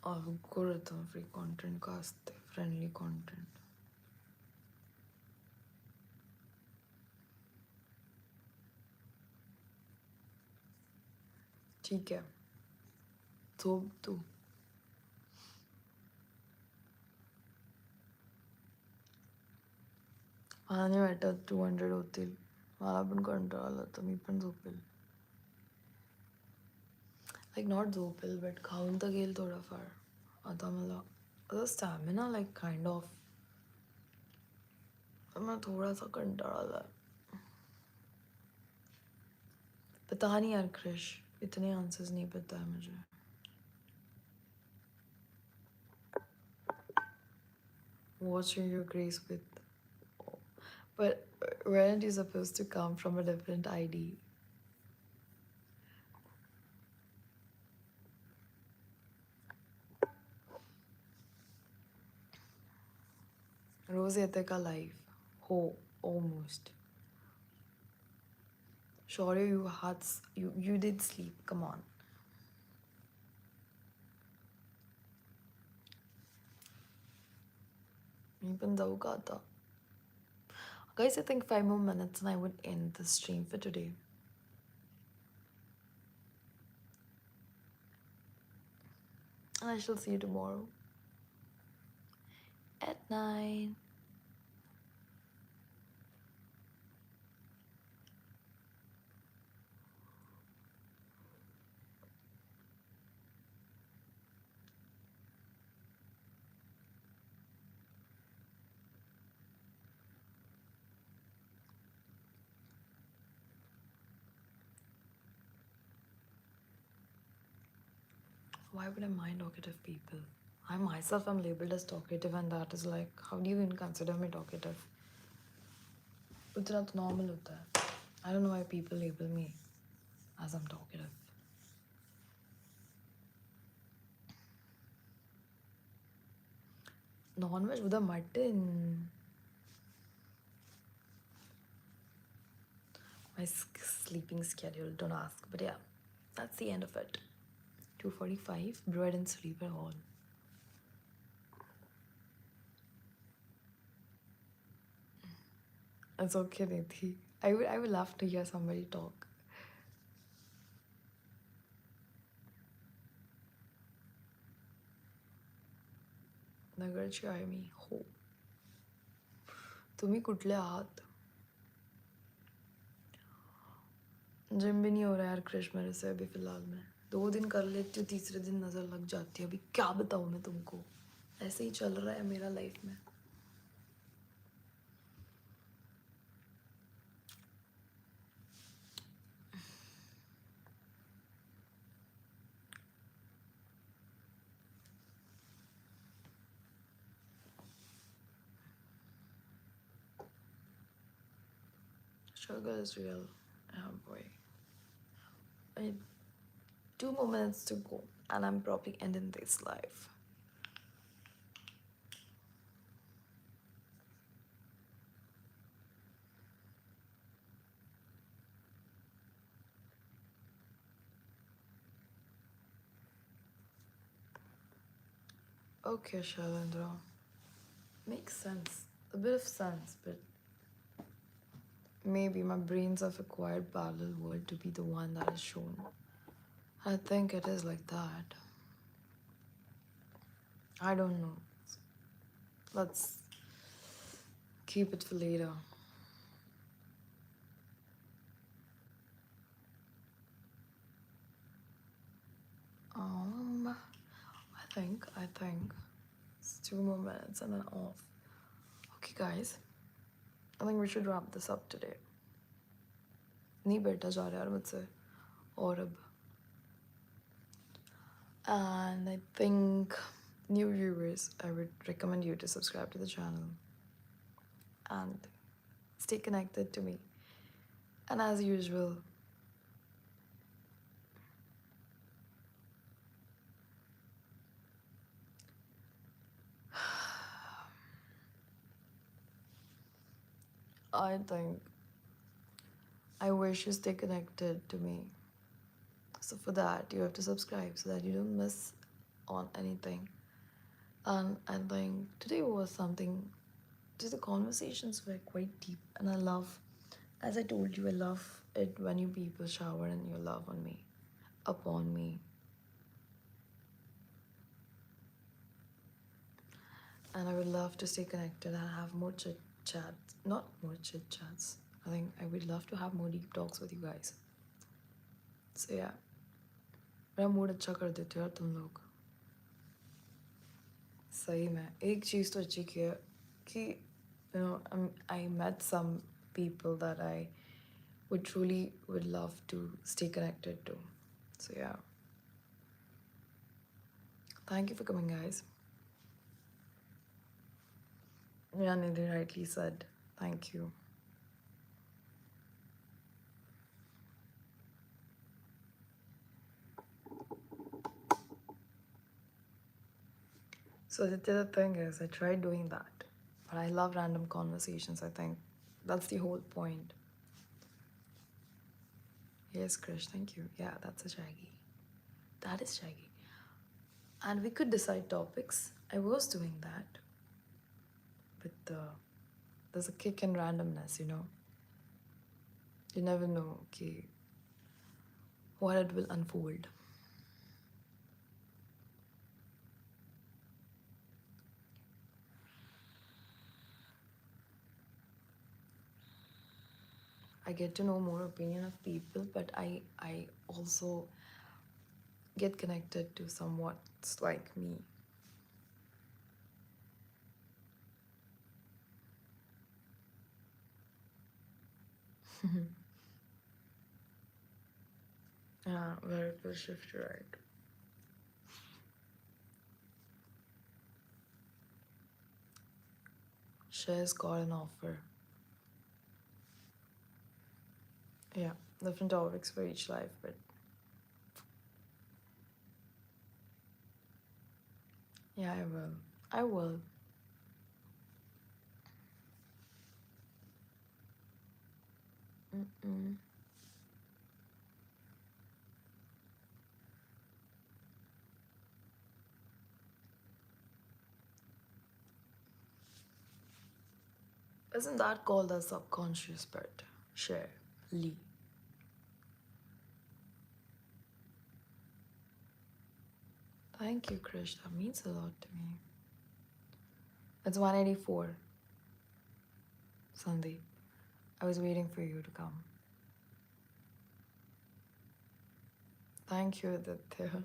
Algorithm free content कास्ते friendly content. ठीक है. झोप तू. मला नाही वाटत 200 होतील. मला पण कंटाळा आला तर मी पण झोपेल. लाईक नॉट झोपेल बट खाऊन तर घेईल थोडाफार. आता मला आता स्टॅमिना लाईक काइंड ऑफ मला थोडासा कंटाळा आला. पता नहीं यार क्रिश, इतने आंसर्स नहीं पता है मुझे. Watching your grace with, but weren't you supposed to come from a different ID? रोज येते का लाइव हो almost. Sure you did sleep, come on. मी पण जाऊ का आता? Guys, I think 5 more minutes and I would end the stream for today. And I shall see you tomorrow at 9. Why would I mind talkative people? I myself am labeled as talkative, and that is like, how do you even consider me talkative? उतना तो normal होता है. I don't know why people label me as I'm talkative. Non-veg with a mutton. My sleeping schedule, don't ask. But yeah, that's the end of it. 2:45, bro, I didn't sleep at all. It's okay, Nithi. I would love to hear somebody talk. नगरची आहे मी हो. तुम्ही कुठले आहात? Gym भी नहीं हो रहा यार क्रिश मेरे से अभी फिलहाल में. 2 दिन कर लेती हूँ, तीसरे दिन नज़र लग जाती है. अभी क्या बताऊँ मैं तुमको, ऐसे ही चल रहा है मेरा लाइफ में. Struggle is real. Oh boy. 2 more minutes to go and I'm probably ending this live. Okay, Shailendra. Makes sense. A bit of sense, but maybe my brains have acquired parallel world to be the one that is shown. I think it is like that. I don't know. Let's keep it for later. think it's 2 more minutes and then off. Okay, guys, I think we should wrap this up today. नहीं बैठा जा रहा यार मुझसे और अब. And I think new viewers, I would recommend you to subscribe to the channel and stay connected to me. And as usual, I think I wish you stay connected to me. So for that, you have to subscribe so that you don't miss on anything. And I think today was something, just the conversations were quite deep. And I love, as I told you, I love it when you people shower in your love on me, upon me. And I would love to stay connected and have more chit chats. Not more chit chats. I think I would love to have more deep talks with you guys. So yeah. मेरा mood अच्छा कर देते हो यार तुम लोग. सही में एक चीज़ तो अच्छी की है कि I met some people that I would truly would love to stay connected to. So yeah. Thank you for coming, guys. Nidhi rightly said thank you. So the thing is, I tried doing that, but I love random conversations. I think that's the whole point. Yes, Krish, thank you. Yeah, that's a shaggy. That is shaggy. And we could decide topics. I was doing that, but there's a kick in randomness, you know. You never know, okay, what it will unfold. I get to know more opinion of people, but I also get connected to somewhat like me. Yeah, where it will shift right. Shares got an offer. Yeah, different topics for each life, but yeah, I will. I will. Mm-mm. Isn't that called the subconscious part? Share. Lee. Thank you, Krish. That means a lot to me. It's 184. Sandeep. I was waiting for you to come. Thank you, Aditya.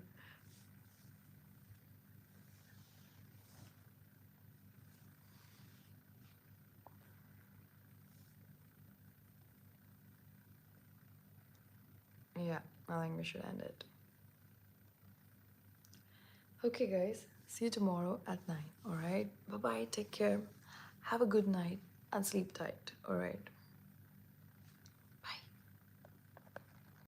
Yeah, I think we should end it. Okay, guys. See you tomorrow at 9. Alright? Bye bye. Take care. Have a good night and sleep tight. Alright?